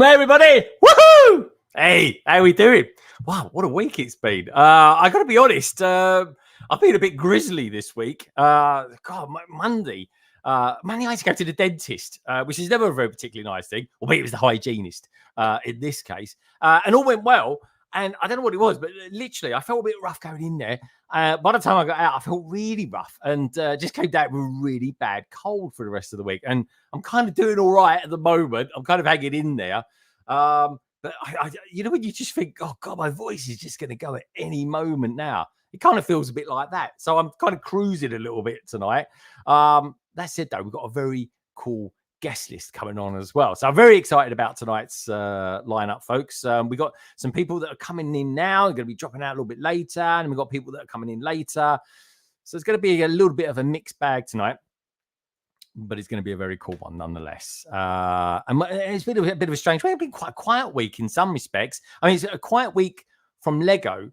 Everybody, woohoo! Hey, how we doing? Wow, what a week it's been. I got to be honest, I've been a bit grisly this week. Monday I had to go to the dentist, which is never a very particularly nice thing. Albeit it was the hygienist in this case, and all went well. And I don't know what it was, but literally, I felt a bit rough going in there. By the time I got out, I felt really rough and just came down with a really bad cold for the rest of the week. And I'm kind of doing all right at the moment. I'm kind of hanging in there. But you know, when you just think, oh God, my voice is just going to go at any moment now. It kind of feels a bit like that. So I'm kind of cruising a little bit tonight. That said, though, we've got a very cool guest list coming on as well. So I'm very excited about tonight's lineup, folks. We got some people that are coming in now. They're going to be dropping out a little bit later. And we've got people that are coming in later. So it's going to be a little bit of a mixed bag tonight. But it's going to be a very cool one nonetheless. And it's been a bit of a strange week. It's been quite a quiet week in some respects. I mean, it's a quiet week from Lego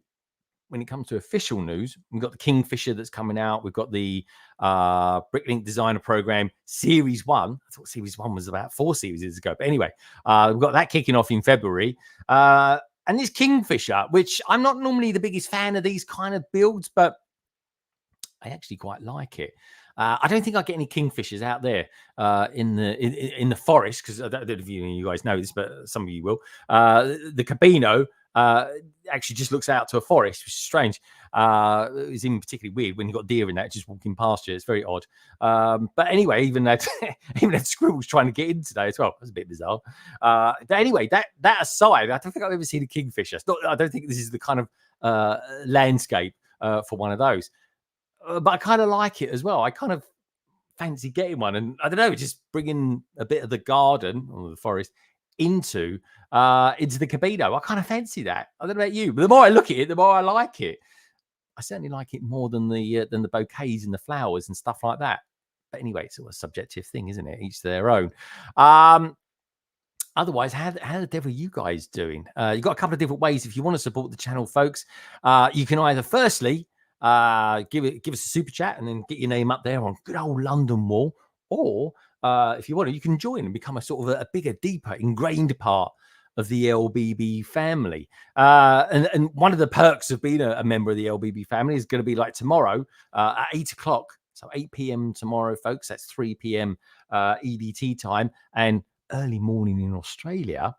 when it comes to official news. We've got the Kingfisher that's coming out. We've got the Bricklink Designer Program Series 1. I thought Series 1 was about 4 series ago. But anyway, we've got that kicking off in February. And this Kingfisher, which I'm not normally the biggest fan of these kind of builds, but I actually quite like it. I don't think I get any Kingfishers out there in the forest, because I don't know if you guys know this, but some of you will. The Cabino actually just looks out to a forest, which is strange. It's even particularly weird when you've got deer in that just walking past you. It's very odd. But anyway, even that squirrel's trying to get in today as well. That's a bit bizarre. But anyway, that aside, I don't think I've ever seen a Kingfisher. I don't think this is the kind of landscape for one of those. But I kind of like it as well. I kind of fancy getting one, and I don't know, just bringing a bit of the garden or the forest into the Cabino. I kind of fancy that. I don't know about you, but the more I look at it, the more I like it. I certainly like it more than the bouquets and the flowers and stuff like that. But anyway, it's all a subjective thing, isn't it? Each to their own. Otherwise, how the devil are you guys doing? You've got a couple of different ways if you want to support the channel, folks. You can either firstly give us a super chat and then get your name up there on good old London Wall, or if you want to, you can join and become a sort of a bigger, deeper, ingrained part of the LBB family. And one of the perks of being a member of the LBB family is going to be like tomorrow at 8 o'clock. So 8 p.m. tomorrow, folks. That's 3 p.m. EDT time, and early morning in Australia.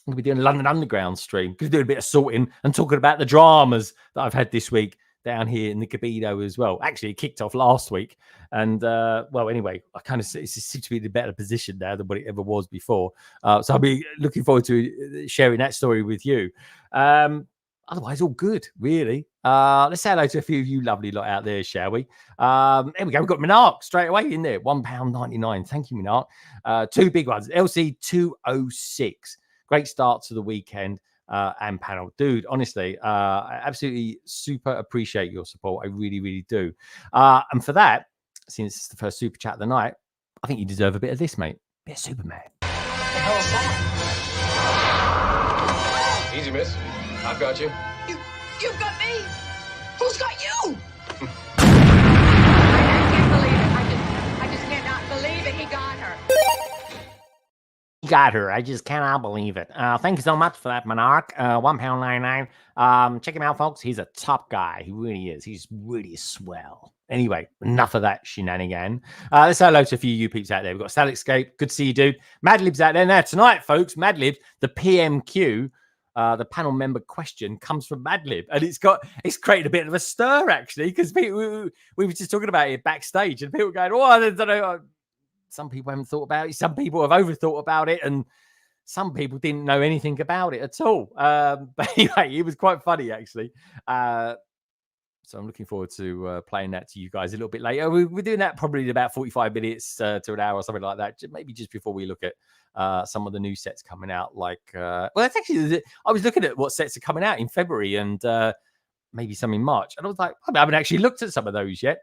I'm going to be doing a London Underground stream. Going to do a bit of sorting and talking about the dramas that I've had this week down here in the Cabino as well. Actually, it kicked off last week. And, anyway, I kind of seems to be in a better position now than what it ever was before. So I'll be looking forward to sharing that story with you. Otherwise, all good, really. Let's say hello to a few of you lovely lot out there, shall we? Here we go. We've got Minark straight away in there. £1.99. Thank you, Minark. 2 big ones. LC 206. Great start to the weekend. and panel. Dude, honestly, I absolutely super appreciate your support. I really, really do. And for that, since it's the first super chat of the night, I think you deserve a bit of this, mate. Bit of Superman. What the hell is that? Easy, miss. I've got you. You've got me? Who's got you? I can't believe it. I just cannot believe it. He got her. Got her. I just cannot believe it. Thank you so much for that, Monarch. £1.99. Check him out, folks. He's a top guy. He really is. He's really swell. Anyway, enough of that shenanigan. Let's say hello to a few of you peeps out there. We've got Sal Escape. Good to see you, dude. Madlib's out there. Now, tonight, folks, Madlib, the PMQ, the panel member question comes from Madlib, and it's created a bit of a stir, actually, because we were just talking about it backstage, and people were going, oh, I don't know. Some people haven't thought about it. Some people have overthought about it, and some people didn't know anything about it at all. But anyway, it was quite funny, actually. So I'm looking forward to playing that to you guys a little bit later. We're doing that probably in about 45 minutes to an hour or something like that. Maybe just before we look at some of the new sets coming out. Like, well, that's actually, I was looking at what sets are coming out in February and maybe some in March. And I was like, I haven't actually looked at some of those yet.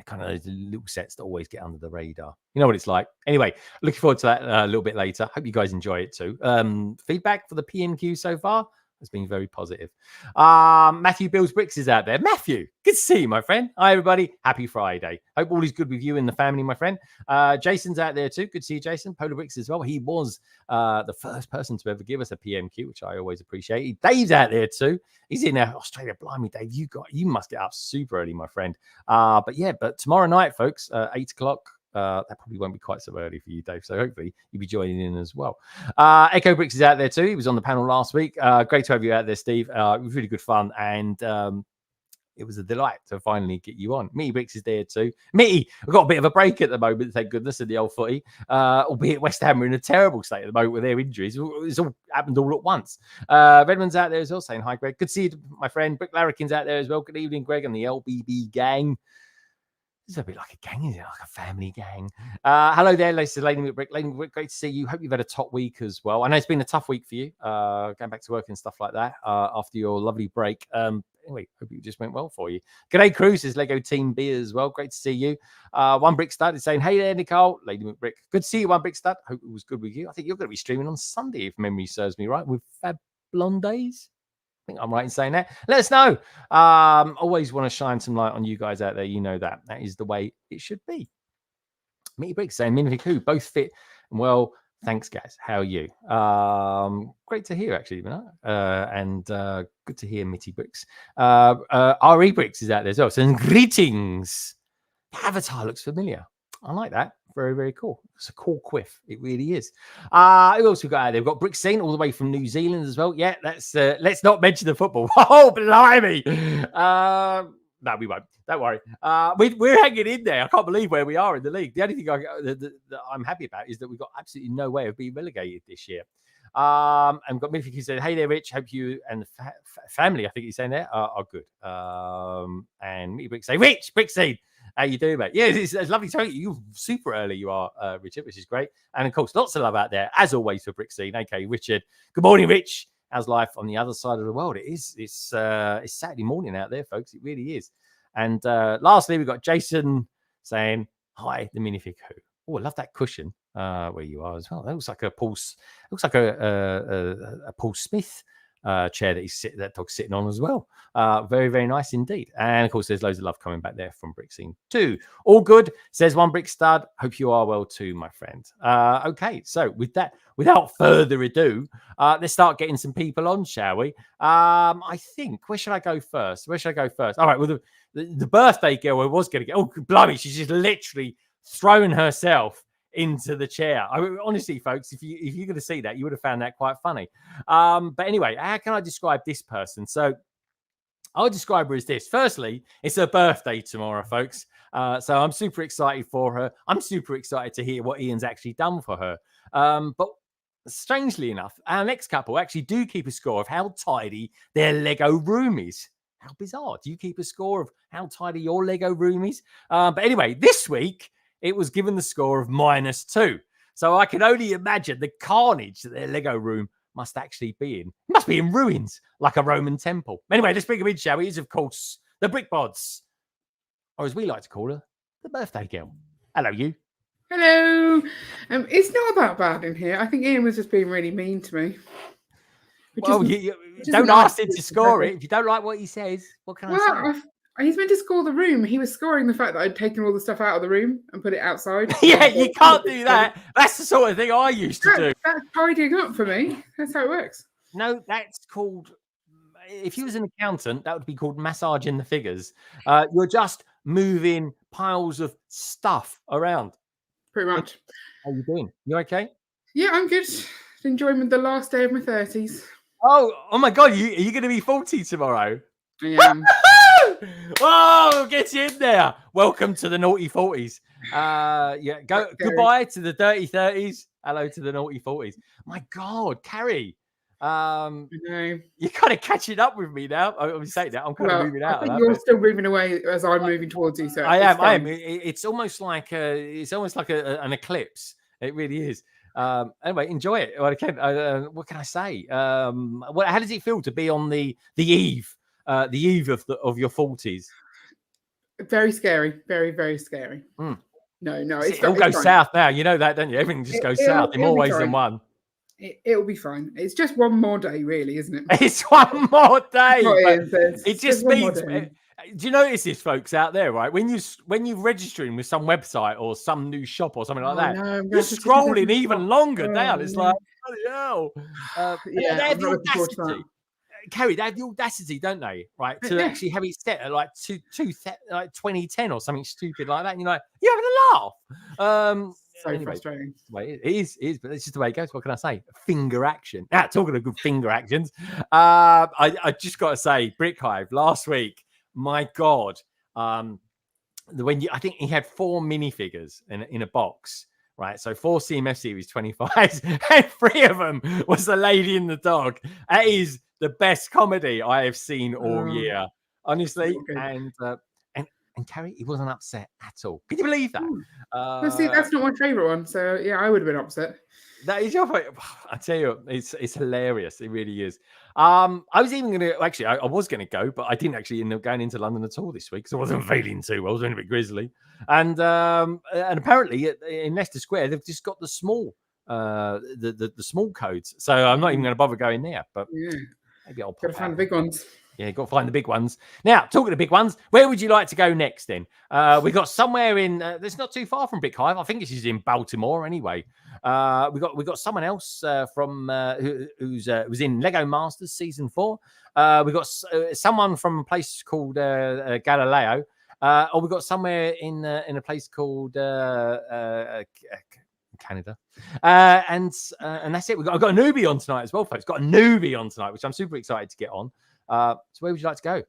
Kind of those little sets that always get under the radar. You know what it's like. Anyway, looking forward to that a little bit later. Hope you guys enjoy it too. Feedback for the PMQ so far has been very positive. Matthew Bills Bricks is out there. Matthew, good to see you, my friend. Hi, everybody. Happy Friday. Hope all is good with you and the family, my friend. Jason's out there too. Good to see you, Jason. Polar Bricks as well. He was the first person to ever give us a PMQ, which I always appreciate. Dave's out there too. He's in Australia. Blimey, Dave, you must get up super early, my friend. But tomorrow night, folks, 8 o'clock. That probably won't be quite so early for you, Dave. So hopefully you'll be joining in as well. Echo Bricks is out there too. He was on the panel last week. Great to have you out there, Steve. It was really good fun, and it was a delight to finally get you on. Mitty Bricks is there too. Mitty, we've got a bit of a break at the moment, thank goodness, in the old footy. Albeit West Ham are in a terrible state at the moment with their injuries. It's all happened all at once. Redmond's out there as well, saying hi, Greg. Good to see you, my friend. Brick Larrikin's out there as well. Good evening, Greg, and the LBB gang. It's a bit like a gang, isn't it? Like a family gang. Hello there, Lady McBrick. Lady McBrick, great to see you. Hope you've had a top week as well. I know it's been a tough week for you, going back to work and stuff like that after your lovely break. Anyway, hope it just went well for you. G'day, Cruz. Is Lego Team B as well. Great to see you. One Brick Stud is saying, hey there, Nicole. Lady McBrick. Good to see you, One Brick Stud. Hope it was good with you. I think you're going to be streaming on Sunday, if memory serves me right, with Fab Blondays. I think I'm right in saying that. Let us know. Always want to shine some light on you guys out there. You know that. That is the way it should be. Mitty Bricks saying, Minifig who? Both fit and well. Thanks, guys. How are you? Great to hear, actually. And good to hear Mitty Bricks. RE Bricks is out there as well. So greetings. The avatar looks familiar. I like that. Very, very cool. It's a cool quiff. It really is. Who else we got out there? We've got Brick Scene all the way from New Zealand as well. Yeah, let's not mention the football. Oh, blimey. No, we won't. Don't worry. We're hanging in there. I can't believe where we are in the league. The only thing that I'm happy about is that we've got absolutely no way of being relegated this year. And we've got Minifig who said, hey there, Rich. Hope you and the family, I think he's saying there, are good. And me, Brick say, Rich, Brick Scene. How you doing, mate? Yeah, it's lovely to meet you. Super early you are, Richard, which is great. And, of course, lots of love out there, as always, for Brick Scene. Okay, Richard. Good morning, Rich. How's life on the other side of the world? It's Saturday morning out there, folks. It really is. And lastly, we've got Jason saying, hi, the Minifig who. Oh, I love that cushion where you are as well. That looks like a Paul Smith chair that dog's sitting on as well. Very, very nice indeed. And of course, there's loads of love coming back there from Brick Scene too. All good, says One Brick Stud. Hope you are well too, my friend. Okay, so with that, without further ado, let's start getting some people on, shall we? I think, where should I go first? All right, well, the birthday girl I was going to get, oh, blimey, she's just literally thrown herself into the chair. Honestly, folks, if you're going to see that, you would have found that quite funny. But anyway, how can I describe this person? So I'll describe her as this. Firstly, it's her birthday tomorrow, folks. So I'm super excited for her. I'm super excited to hear what Ian's actually done for her. But strangely enough, our next couple actually do keep a score of how tidy their Lego room is. How bizarre. Do you keep a score of how tidy your Lego room is? But anyway, this week, it was given the score of -2. So I can only imagine the carnage that their Lego room must actually be in. It must be in ruins, like a Roman temple. Anyway, let's bring him in, shall we? He's, of course, the Brickbods, or as we like to call her, the birthday girl. Hello, you. Hello. It's not that bad in here. I think Ian was just being really mean to me. Well, you don't ask him to score it. If you don't like what he says, what can I say? He's meant to score the room. He was scoring the fact that I'd taken all the stuff out of the room and put it outside. Yeah, you can't do that. That's the sort of thing I used to do. That's tidying up for me. That's how it works. No, that's called, if you was an accountant, that would be called massaging the figures. You're just moving piles of stuff around. Pretty much. How you doing? You okay? Yeah, I'm good. Enjoying the last day of my 30s. Oh my God, are you going to be 40 tomorrow? I am. Oh, get you in there. Welcome to the naughty 40s. Yeah, goodbye to the dirty 30s. Hello to the naughty 40s. My God, Carrie. You're kind of catching up with me now. I'm saying that I'm kind of moving out. I think you're still moving away as I'm moving towards you. So I am. It's almost like an eclipse. It really is. Anyway, enjoy it. What can I say? How does it feel to be on the eve of your 40s? Very scary. Very, very scary. Mm. No, it all goes south now. You know that, don't you? Everything just goes south in more ways than one. It'll be fine. It's just one more day, really, isn't it? It's one more day. It just means. Do you notice this, folks out there? Right, when you're registering with some website or some new shop or something like that, you're scrolling even longer down. It's like, bloody hell. They have the audacity. Carrie, they have the audacity, don't they? Right, to actually have it set at like 2010 or something stupid like that. And you're like, you're having a laugh. So frustrating. It is, but it's just the way it goes. What can I say? Finger action. Now, talking of good finger actions, I just got to say, Brick Hive last week. My God, I think he had 4 minifigures in a box. Right, so 4 CMF Series 25s, and 3 of them was the lady and the dog. That is the best comedy I have seen all year, honestly. Okay. And Carrie, he wasn't upset at all. Can you believe that? Well, see, that's not my favourite one. So yeah, I would have been upset. That is your favorite. I tell you, it's hilarious. It really is. I was even going to actually, I was going to go, but I didn't actually end up going into London at all this week because I wasn't feeling too well. I was feeling a bit grizzly, and apparently in Leicester Square they've just got the small, the small codes. So I'm not even going to bother going there. But maybe I'll gotta find the big ones. Yeah, got to find the big ones. Now, talking to big ones, where would you like to go next then? We got somewhere in, that's not too far from Brick Hive. I think this is in Baltimore anyway. We got someone else from who's was in Lego Masters Season 4. We got someone from a place called Galileo. Or we got somewhere in a place called Canada. And that's it. I've got a newbie on tonight as well, folks. Got a newbie on tonight, which I'm super excited to get on. So where would you like to go?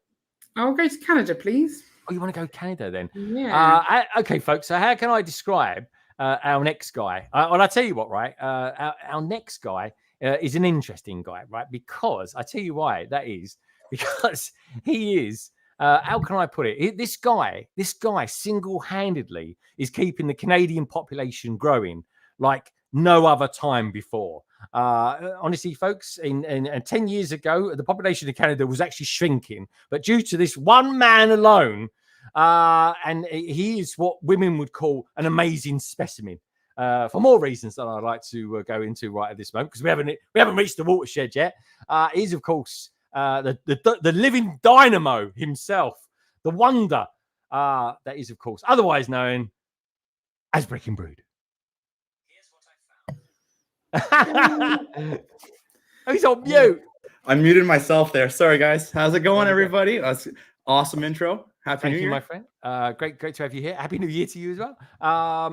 I'll go to Canada, please. Oh, you want to go Canada then? Yeah. Okay, folks. So how can I describe our next guy? Well, I'll tell you what, right? Our next guy is an interesting guy, right? Because I tell you why that is. Because he is, how can I put it? This guy single-handedly is keeping the Canadian population growing like no other time before. Honestly, folks, in 10 years ago, the population of Canada was actually shrinking, but due to this one man alone, and he is what women would call an amazing specimen. For more reasons that I'd like to go into right at this moment, because we haven't reached the watershed yet. He's of course the living dynamo himself, the wonder that is of course otherwise known as Breaking Brood. He's on mute. I muted myself there. Sorry, guys. How's it going, everybody? That's awesome intro. Happy New Year, my friend. Great to have you here. Happy New Year to you as well.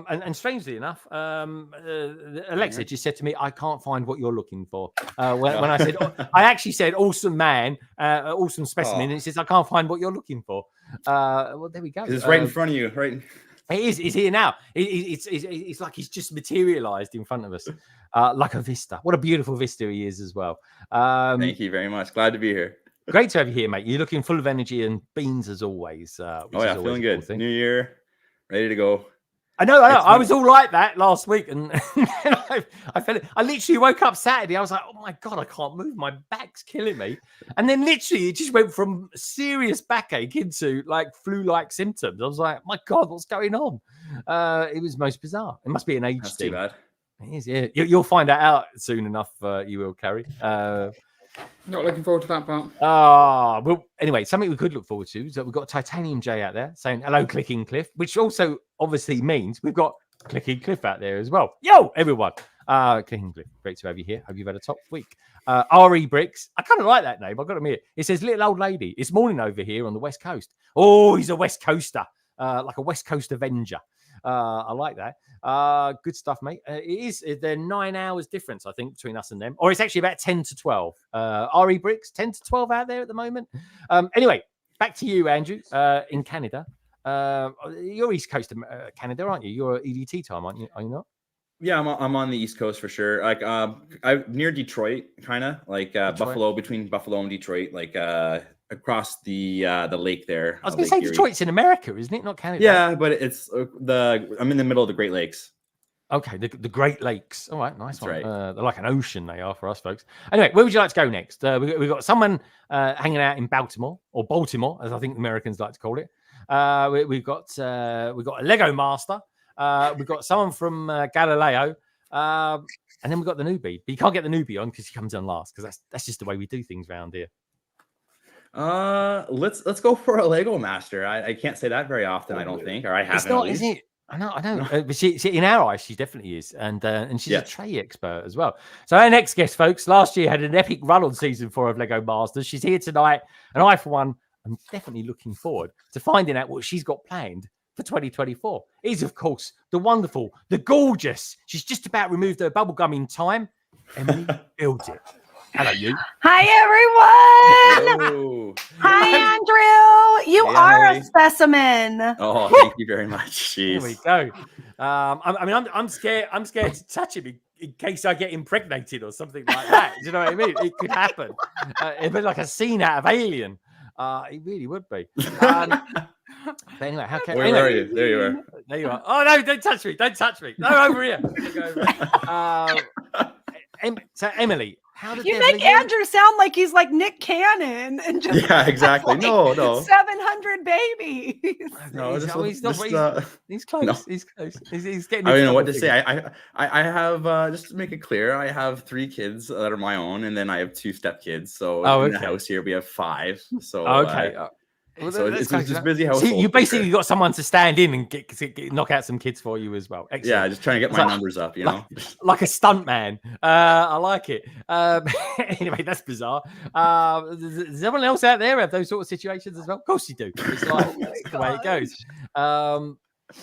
And strangely enough, Alexa just said to me, "I can't find what you're looking for." When I said, I actually said, "Awesome man, awesome specimen," and it says, "I can't find what you're looking for." Well, there we go. It's right in front of you, right? It is. It's here now. It's like he's just materialized in front of us, like a vista. What a beautiful vista he is as well. Thank you very much. Glad to be here. Great to have you here, mate. You're looking full of energy and beans as always. Feeling good. New year, ready to go. I know. It's I one- was all like that last week, and I felt it. I literally woke up Saturday. I was like, "Oh my god, I can't move. My back's killing me." And then literally, it just went from serious backache into like flu-like symptoms. I was like, "My god, what's going on?" It was most bizarre. It must be an age That's thing. too bad. It is, yeah. You'll find that out soon enough. You will, Carrie. Not looking forward to that part. Well, anyway, something we could look forward to is that we've got Titanium J out there saying hello, Clicking Cliff, which also obviously means we've got Clicking Cliff out there as well. Yo, everyone. Clicking Cliff, great to have you here. Hope you've had a top week. RE Bricks, I kind of like that name. I've got to admit. It says little old lady. It's morning over here on the West Coast. Oh, he's a West Coaster, like a West Coast Avenger. I like that. Good stuff, mate. They're 9 hours difference, I think, between us and them, or it's actually about 10 to 12. RE Bricks, 10 to 12 out there at the moment. Anyway, back to you, Andrew, in Canada. You're East Coast of Canada, aren't you? You're EDT time, aren't you? Are you not? Yeah, I'm on the East Coast for sure. Like I'm near Detroit, kind of like Buffalo, between Buffalo and Detroit, like across the lake there. I was going to say Detroit's in America, isn't it? Not Canada. Yeah, but it's I'm in the middle of the Great Lakes. Okay, the Great Lakes. All right, nice one. Right. They're like an ocean, they are for us folks. Anyway, where would you like to go next? We've got someone hanging out in Baltimore, or Baltimore, as I think the Americans like to call it. We've got a Lego Master. We've got someone from Galileo, and then we've got the newbie. But you can't get the newbie on because he comes on last, because that's just the way we do things around here. Let's go for a Lego Master. I can't say that very often, I don't think, or I haven't. It's not, is it? I know. No. But she, in our eyes, she definitely is, and she's a tray expert as well. So our next guest, folks, last year had an epic run on season 4 of Lego Masters. She's here tonight, and I, for one, am definitely looking forward to finding out what she's got planned for 2024. Is, of course, the wonderful, the gorgeous. She's just about removed her bubblegum in time. Emily builds it. Hello, you. Hi, everyone. Oh. Hi, Andrew. You Hey, are Emily. a specimen. Oh, thank you very much. Here we Jeez. go. I'm scared. I'm scared to touch him in case I get impregnated or something like that. Do you know what I mean? It could happen. It'd be like a scene out of Alien. It really would be. But anyway, how can? Where are you? There you are. There you are. Oh no! Don't touch me! Don't touch me! No, over here. So Emily, how did You make Andrew sound like he's like Nick Cannon and just Yeah, exactly. like No. 700 babies. No, he's just not. He's close. no. He's close. He's getting. I don't know what to his say. fingers. I have just to make it clear, I have 3 kids that are my own, and then I have 2 stepkids. So in the okay. house here we have 5. So Okay. so that's it's close just enough. busy So household. you for basically sure. got someone to stand in and get knock out some kids for you as well. Excellent. Yeah, just trying to get my numbers up, you know. Like a stunt man. I like it. Anyway, that's bizarre. Does everyone else out there have those sort of situations as well? Of course you do. It's like it's the way it goes.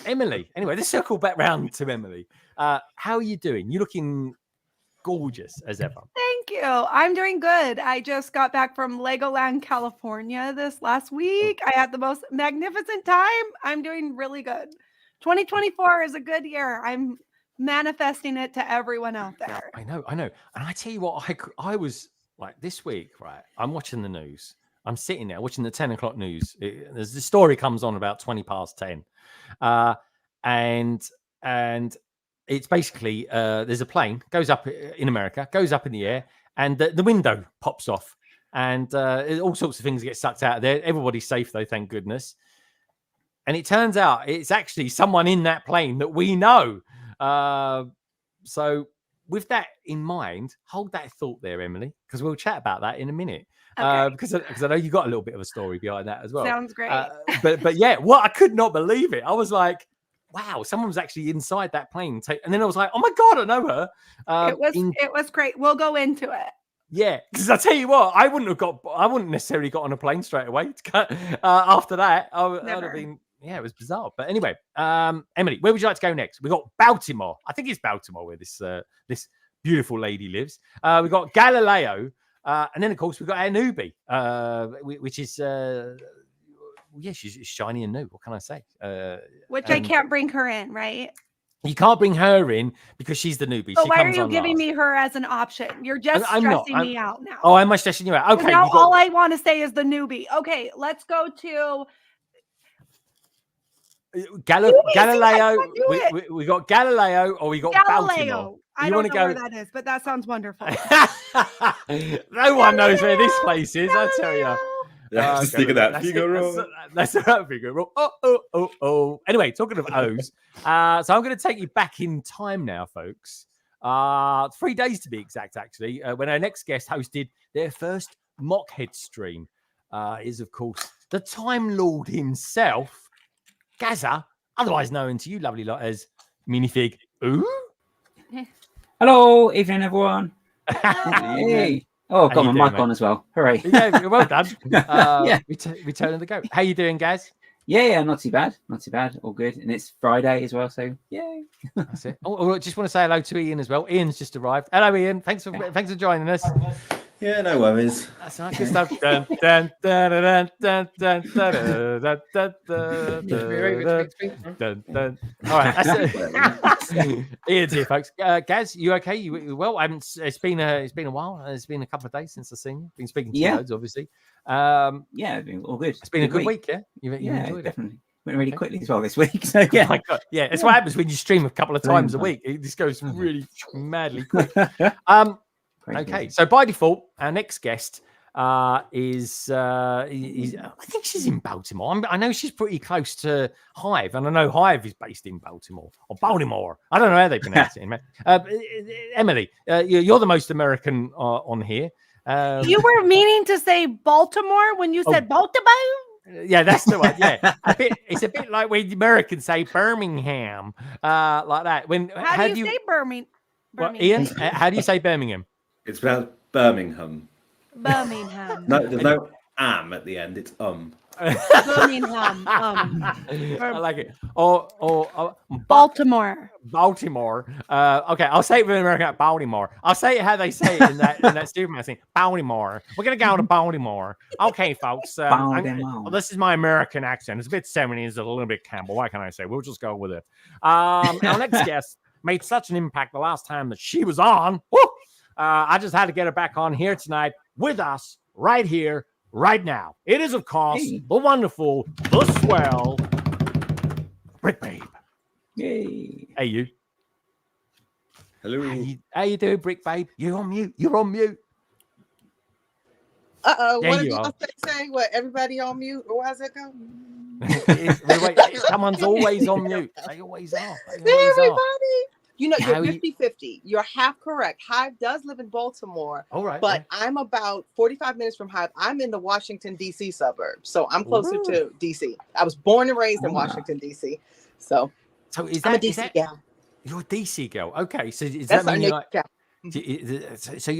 Emily. Anyway, let's circle back round to Emily. How are you doing? You're looking gorgeous as ever. Thank you. I'm doing good. I just got back from Legoland, California this last week. I had the most magnificent time. I'm doing really good. 2024 is a good year. I'm manifesting it to everyone out there. I know. And I tell you what, I was like this week, right? I'm watching the news. I'm sitting there watching the 10 o'clock news. There's the story comes on about 20 past 10. And it's basically there's a plane goes up in America, goes up in the air, and the window pops off, and all sorts of things get sucked out of there. Everybody's safe though, thank goodness. And it turns out it's actually someone in that plane that we know. So with that in mind, hold that thought there, Emily, because we'll chat about that in a minute. Okay. Because I know you got a little bit of a story behind that as well. Sounds great. But yeah, I could not believe it. I was like, wow, someone was actually inside that plane. And then I was like, oh my God, I know her. It was great. We'll go into it. Yeah, because I tell you what, I wouldn't necessarily got on a plane straight away. After that, I would have been, it was bizarre. But anyway, Emily, where would you like to go next? We got Baltimore. I think it's Baltimore where this beautiful lady lives. We got Galileo, and then of course we got our newbie, which is. Yeah, she's shiny and new. What can I say? Which I can't bring her in, right? You can't bring her in because she's the newbie. But She why are comes you on giving last. me her as an option? You're just I'm not. stressing me out now. Oh, am I stressing you out? Okay. Now all I want to say is the newbie. Okay, let's go to Galileo. I knew it. We got Galileo, or we got Baltimore. Galileo. I You don't wanna know go- where that is, but that sounds wonderful. No one knows where this place is, I tell you. Yeah, just think of that. Figaro. That's right, Figaro. Oh. Anyway, talking of O's, so I'm going to take you back in time now, folks. 3 days to be exact, actually, when our next guest hosted their first Mockhead stream. Is, of course, the Time Lord himself, Gaza, otherwise known to you lovely lot as Minifig. Ooh. Hello, evening everyone. Hey. Oh, I've How got you my doing, mic on as well. Hooray. Yeah, well done. Yeah. Return of the go. How you doing, guys? Yeah, not too bad. Not too bad. All good. And it's Friday as well, so yay. That's it. I just want to say hello to Ian as well. Ian's just arrived. Hello, Ian. Thanks for joining us. Yeah, no worries. That's right. Good stuff. Dun, dun, dun, dun, dun, dun, dun, dun, dun, dun, dun. All right. That's it. Ian's here, folks. Gaz, you okay? You well? It's been a while. It's been a couple of days since I've seen you. Been speaking to you loads, obviously. Yeah, all good. It's been a good week, yeah? You Yeah, enjoyed it? definitely. Went really quickly as well this week. So yeah. Oh my God. Yeah, it's what happens when you stream a couple of times a week. It just goes really madly quick. Okay, so by default, our next guest is I think she's in Baltimore. I know she's pretty close to Hive, and I know Hive is based in Baltimore or Baltimore. I don't know how they pronounce it, man. Emily, you're the most American on here. You were meaning to say Baltimore when you said Baltimore? Yeah, that's the one. Yeah, it's a bit like when the Americans say Birmingham, like that. How do you say Birmingham? Well, Ian, how do you say Birmingham? It's pronounced Birmingham. Birmingham. No, there's no am at the end. It's Birmingham. I like it. Or Baltimore. Baltimore. Okay, I'll say it with American Baltimore. I'll say it how they say it in that Superman thing. Baltimore. We're gonna go to Baltimore. Okay, folks. This is my American accent. It's a bit 70s, a little bit Campbell. What can I say? We'll just go with it. Our next guest made such an impact the last time that she was on. Woo! I just had to get her back on here tonight with us, right here, right now. It is, of course, the wonderful, the swell, Brick Babe. Yay. Hey, you. Hello. How you doing, Brick Babe? You're on mute. You're on mute. What There did you you are. say? What, everybody on mute? Or how's it go? Someone's always on mute. They always are. Everybody. You know, How you're you- 50-50. You're half correct. Hive does live in Baltimore, All right. but I'm about 45 minutes from Hive. I'm in the Washington, D.C. suburbs, so I'm closer to D.C. I was born and raised in Washington, D.C. So is I'm a that D.C. gal. You're a DC girl? Okay, so does That's that our mean new like? So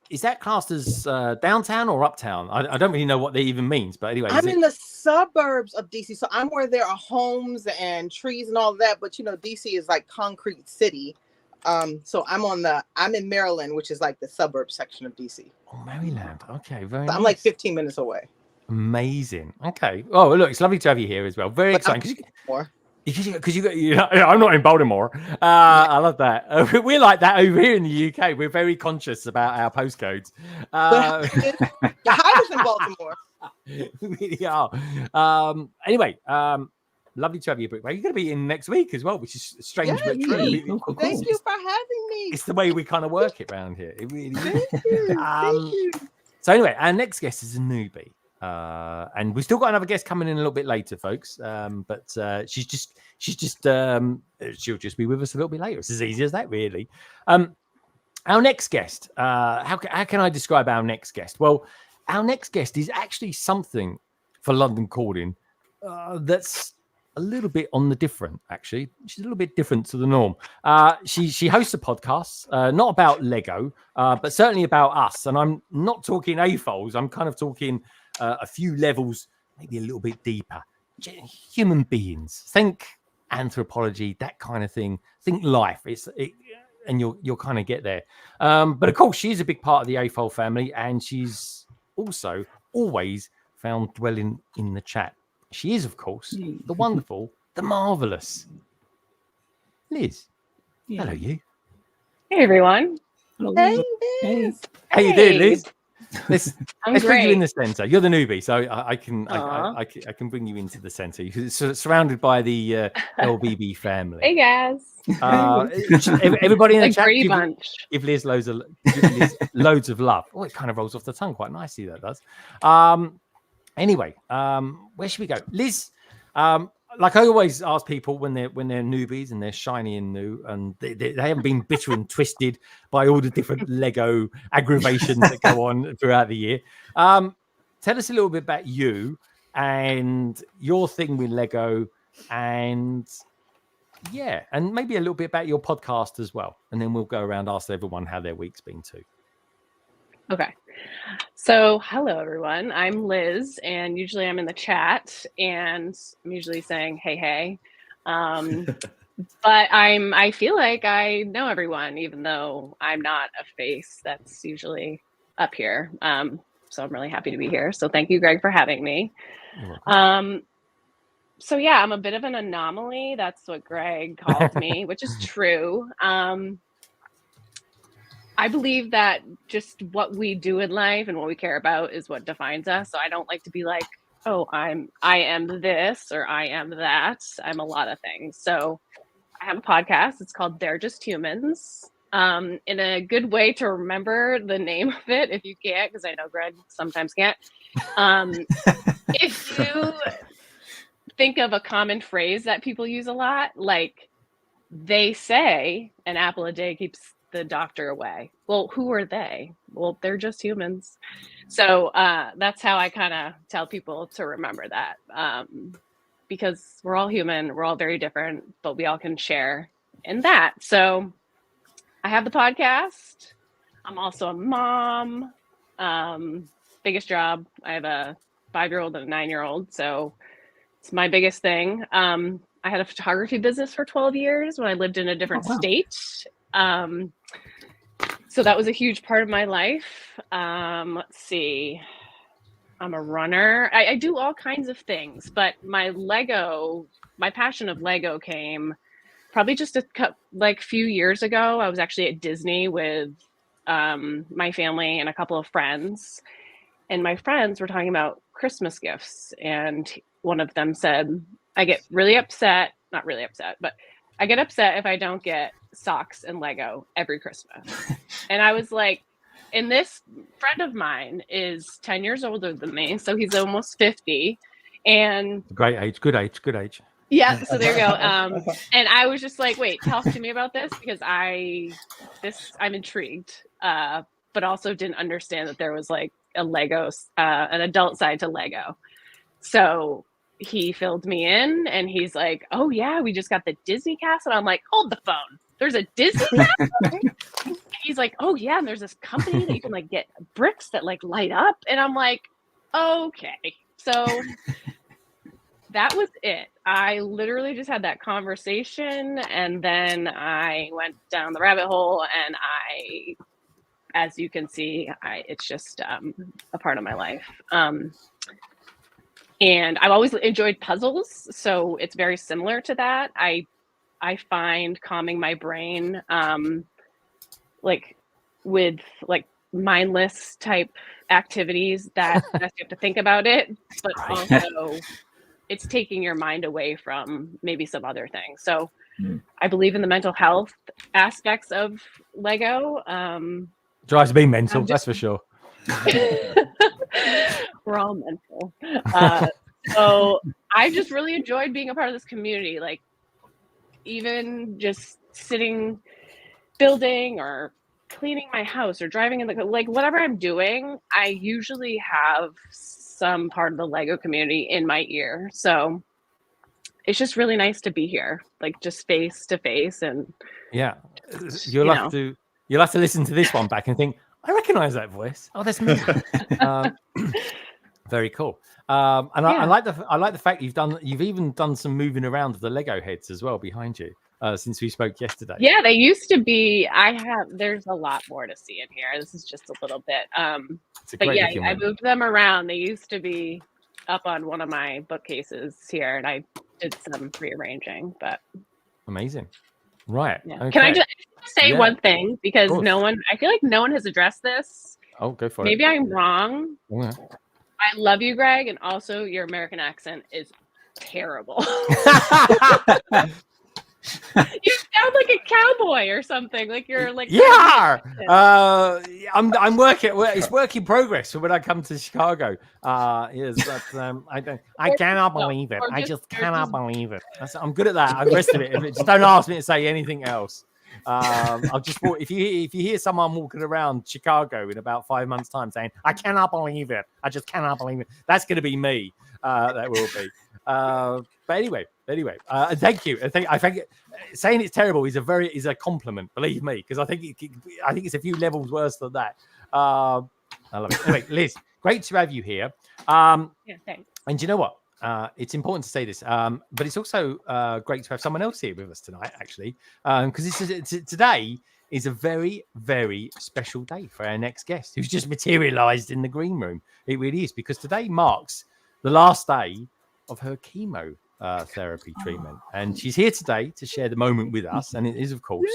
is that classed as downtown or uptown? I don't really know what that even means, but anyway. I'm in the suburbs of DC, so I'm where there are homes and trees and all that. But you know, DC is like concrete city. So I'm in Maryland, which is like the suburb section of DC. Oh, Maryland. Okay, very. So nice. I'm like 15 minutes away. Amazing. Okay. Oh, look, it's lovely to have you here as well. Very exciting. Because you got, I'm not in Baltimore. I love that. We're like that over here in the UK. We're very conscious about our postcodes. The Hive is in Baltimore. We really are. Anyway, lovely to have you, Brick. You're going to be in next week as well, which is strange but true. Thank you for having me. It's the way we kind of work it around here. It really is. Thank you. So anyway, our next guest is a newbie. And we've still got another guest coming in a little bit later, folks. But she'll just be with us a little bit later. It's as easy as that, really. Our next guest, how can I describe our next guest? Well, our next guest is actually something for London Calling that's a little bit on the different, actually. She's a little bit different to the norm. She hosts a podcast, not about Lego, but certainly about us. And I'm not talking AFOLs. I'm kind of talking a few levels, maybe a little bit deeper. Human beings. Think anthropology, that kind of thing. Think life. And you'll kind of get there. But of course, she's a big part of the AFOL family, and she's also always found dwelling in the chat. She is, of course, the wonderful, the marvelous Liz. Hello, you. Hey, everyone. Hey, Hey. How you doing, Liz? let's I'm bring you in great. the center. You're the newbie, so I can Aw. I can bring you into the center. You're surrounded by the LBB family. Hey guys. Everybody in the A chat, Brady Bunch. give Liz loads of love. Oh, it kind of rolls off the tongue quite nicely. That does. Anyway, where should we go, Liz? Like I always ask people when they're newbies and they're shiny and new and they haven't been bitter and twisted by all the different Lego aggravations that go on throughout the year. Tell us a little bit about you and your thing with Lego, and maybe a little bit about your podcast as well. And then we'll go around, ask everyone how their week's been too. Okay. So, hello everyone. I'm Liz, and usually I'm in the chat, and I'm usually saying hey. But I feel like I know everyone, even though I'm not a face that's usually up here. So I'm really happy to be here. So thank you, Greg, for having me. So yeah, I'm a bit of an anomaly. That's what Greg called me, which is true. I believe that just what we do in life and what we care about is what defines us. So I don't like to be like, oh, I am this or I am that. I'm a lot of things. So I have a podcast. It's called They're Just Humans. In a good way to remember the name of it, if you can't, because I know Greg sometimes can't. If you think of a common phrase that people use a lot, like they say an apple a day keeps the doctor away. Well, who are they? Well, they're just humans. So that's how I kind of tell people to remember that, because we're all human, we're all very different, but we all can share in that. So I have the podcast. I'm also a mom. Biggest job. I have a 5-year-old and a 9-year-old. So it's my biggest thing. I had a photography business for 12 years when I lived in a different state. So that was a huge part of my life. Let's see. I'm a runner. I do all kinds of things, but my passion of Lego came probably just a few years ago. I was actually at Disney with my family and a couple of friends, and my friends were talking about Christmas gifts, and one of them said, I get really upset, not really upset, but I get upset if I don't get socks and Lego every Christmas. And I was like, and this friend of mine is 10 years older than me, so he's almost 50. And Great age, good age. Yeah, so there you go. And I was just like, wait, talk to me about this, because I'm intrigued, but also didn't understand that there was like a Lego, an adult side to Lego. So he filled me in and he's like, oh yeah, we just got the Disney cast. And I'm like, hold the phone. There's a Disney cast? He's like, oh yeah, and there's this company that you can like get bricks that like light up. And I'm like, okay. So that was it. I literally just had that conversation, and then I went down the rabbit hole, and as you can see, it's just a part of my life. And I've always enjoyed puzzles, so it's very similar to that. I find calming my brain, like with like mindless type activities that you have to think about it, but also it's taking your mind away from maybe some other things. So I believe in the mental health aspects of Lego. Drives me mental, that's for sure. We're all mental. So I just really enjoyed being a part of this community. Like even just sitting, building or cleaning my house or driving in the, like whatever I'm doing, I usually have some part of the Lego community in my ear. So it's just really nice to be here, like just face to face. And yeah, you'll have to listen to this one back and think, I recognize that voice. Oh, that's me. Very cool. And yeah. I like the fact you've even done some moving around of the Lego heads as well behind you since we spoke yesterday. Yeah, they used to be. There's a lot more to see in here. This is just a little bit. But yeah, I moved them around. They used to be up on one of my bookcases here, and I did some rearranging. But amazing. Right. Yeah. Okay. Can I just say one thing, because I feel like no one has addressed this. Oh, go for Maybe I'm wrong. it. I love you, Greg, and also your American accent is terrible. You sound like a cowboy or something. Like you're like Yeah. I'm working. It's work in progress for when I come to Chicago. Yes, but I cannot believe it. I just cannot believe it. I'm good at that. The rest of it, just don't ask me to say anything else. I'll just if you hear someone walking around Chicago in about 5 months' time saying, "I cannot believe it. I just cannot believe it," that's going to be me. That will be. But anyway, thank you. I think saying it's terrible is a compliment. Believe me, because I think it's a few levels worse than that. I love it. Anyway, Liz, great to have you here. Yeah, thanks. And you know what? It's important to say this, but it's also great to have someone else here with us tonight, actually, because today is a very, very special day for our next guest, who's just materialized in the green room. It really is, because today marks the last day of her chemo therapy treatment, and she's here today to share the moment with us. And it is, of course,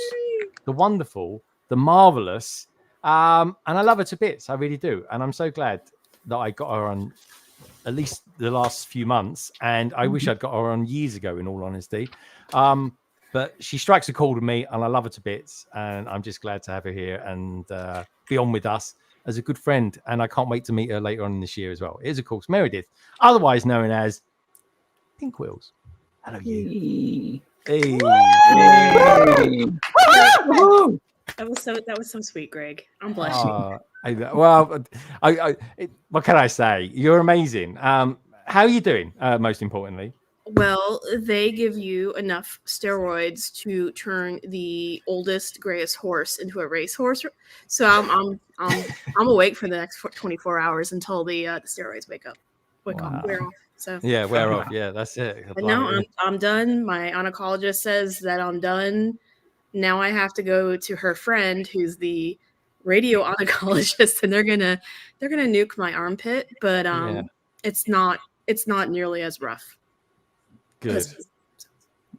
the wonderful, the marvelous, and I love her to bits. I really do, and I'm so glad that I got her on at least the last few months, and I wish I'd got her on years ago, in all honesty. But she strikes a chord with me, and I love her to bits, and I'm just glad to have her here and be on with us as a good friend, and I can't wait to meet her later on this year as well. It is, of course, Meredith, otherwise known as Pink Wheels. Hello, you. Hey. That was so sweet, Greg. I'm blushing. What can I say? You're amazing. How are you doing? Most importantly. Well, they give you enough steroids to turn the oldest, grayest horse into a racehorse. So I'm awake for the next 24 hours until the steroids wear off. So yeah, wear off. Yeah, that's it. But no, I'm done. My oncologist says that I'm done. Now I have to go to her friend, who's the radio oncologist, and they're gonna nuke my armpit. But it's not nearly as rough. Good.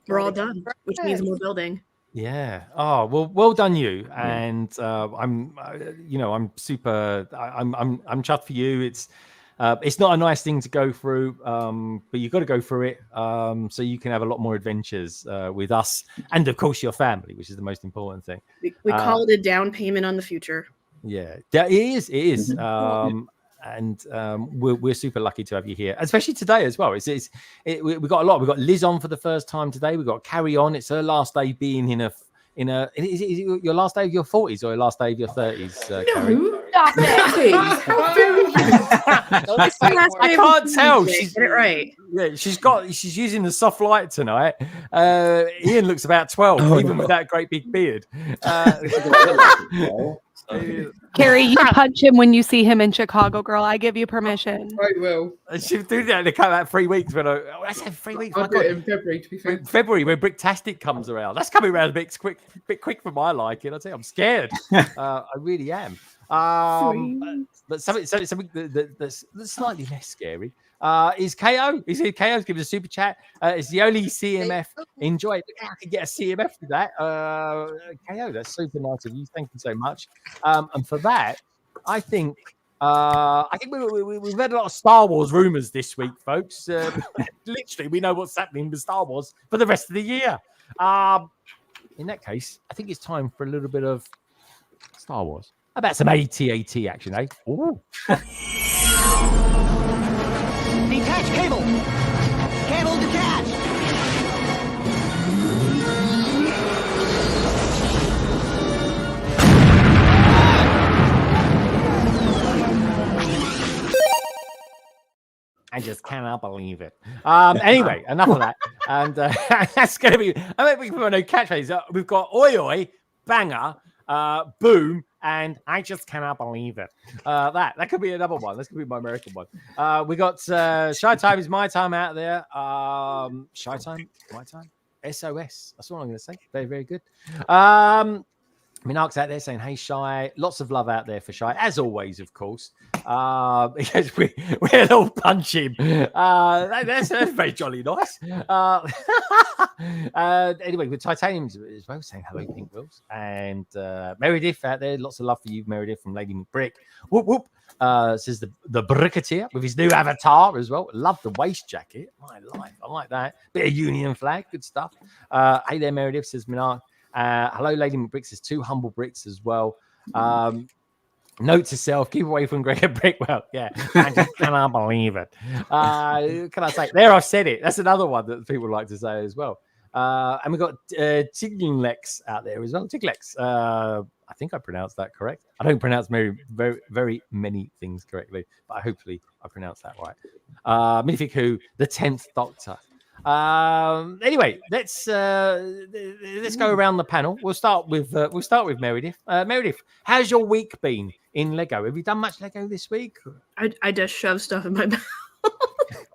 We're all done, which means more building. Yeah. Oh, well done you. And I'm super. I'm chuffed for you. It's not a nice thing to go through, but you've got to go through it so you can have a lot more adventures with us and, of course, your family, which is the most important thing. We call it a down payment on the future. Yeah, it is. It is. And we're super lucky to have you here, especially today as well. We've got a lot. We've got Liz on for the first time today. We've got Carrie on. It's her last day being in a. Is it your last day of your 40s or your last day of your 30s? Carrie? Stop it. I can't tell. She's get it right. Yeah, she's using the soft light tonight. Ian looks about 12, even with that great big beard. Carrie, you punch him when you see him in Chicago, girl. I give you permission. I will. She'll do that in about 3 weeks. I said 3 weeks. I'll do it in February, to be fair. February, when Bricktastic comes around. That's coming around a bit quick for my liking. I tell you, I'm scared. I really am. But something that's slightly less scary is KO. He's here. KO's giving us a super chat. It's the only CMF. Enjoy it. I can get a CMF for that. KO, that's super nice of you. Thank you so much. And for that, I think we've had a lot of Star Wars rumors this week, folks. Literally, we know what's happening with Star Wars for the rest of the year. In that case, I think it's time for a little bit of Star Wars. How about some AT-AT action, eh? Ooh. Detach cable. Cable detached. I just cannot believe it. Anyway, enough of that. And that's going to be. I think we put no catchphrase. We've got oi oi, banger, boom, and I just cannot believe it. That could be another one. This could be my American one. We got Shy Time is my time out there. Shy Time, my time. SOS. That's what I'm going to say. Very, very good. Minark's out there saying, "Hey, Shy." Lots of love out there for Shy, as always, of course. Because we'll all punch him. That's very jolly nice. Anyway, with Titanium as well, saying hello, Pink Wills. And Meredith out there, lots of love for you, Meredith from Lady McBrick. Whoop, whoop. Says the Bricketeer with his new avatar as well. Love the waist jacket. My life. I like that. Bit of Union flag. Good stuff. Hey there, Meredith, says Minark. Hello, Lady McBrick says 2 humble bricks as well. Note to self, keep away from Gregor Brickwell. Yeah, I just cannot believe it. Can I say? There, I've said it. That's another one that people like to say as well. And we've got Tiglex out there as well. Tiglex. I think I pronounced that correct. I don't pronounce very many things correctly, but hopefully I pronounced that right. Minifig Who, the 10th Doctor. Anyway, let's go around the panel. We'll start with Meredith. Meredith, how's your week been in Lego? Have you done much Lego this week? I just shoved stuff in my mouth.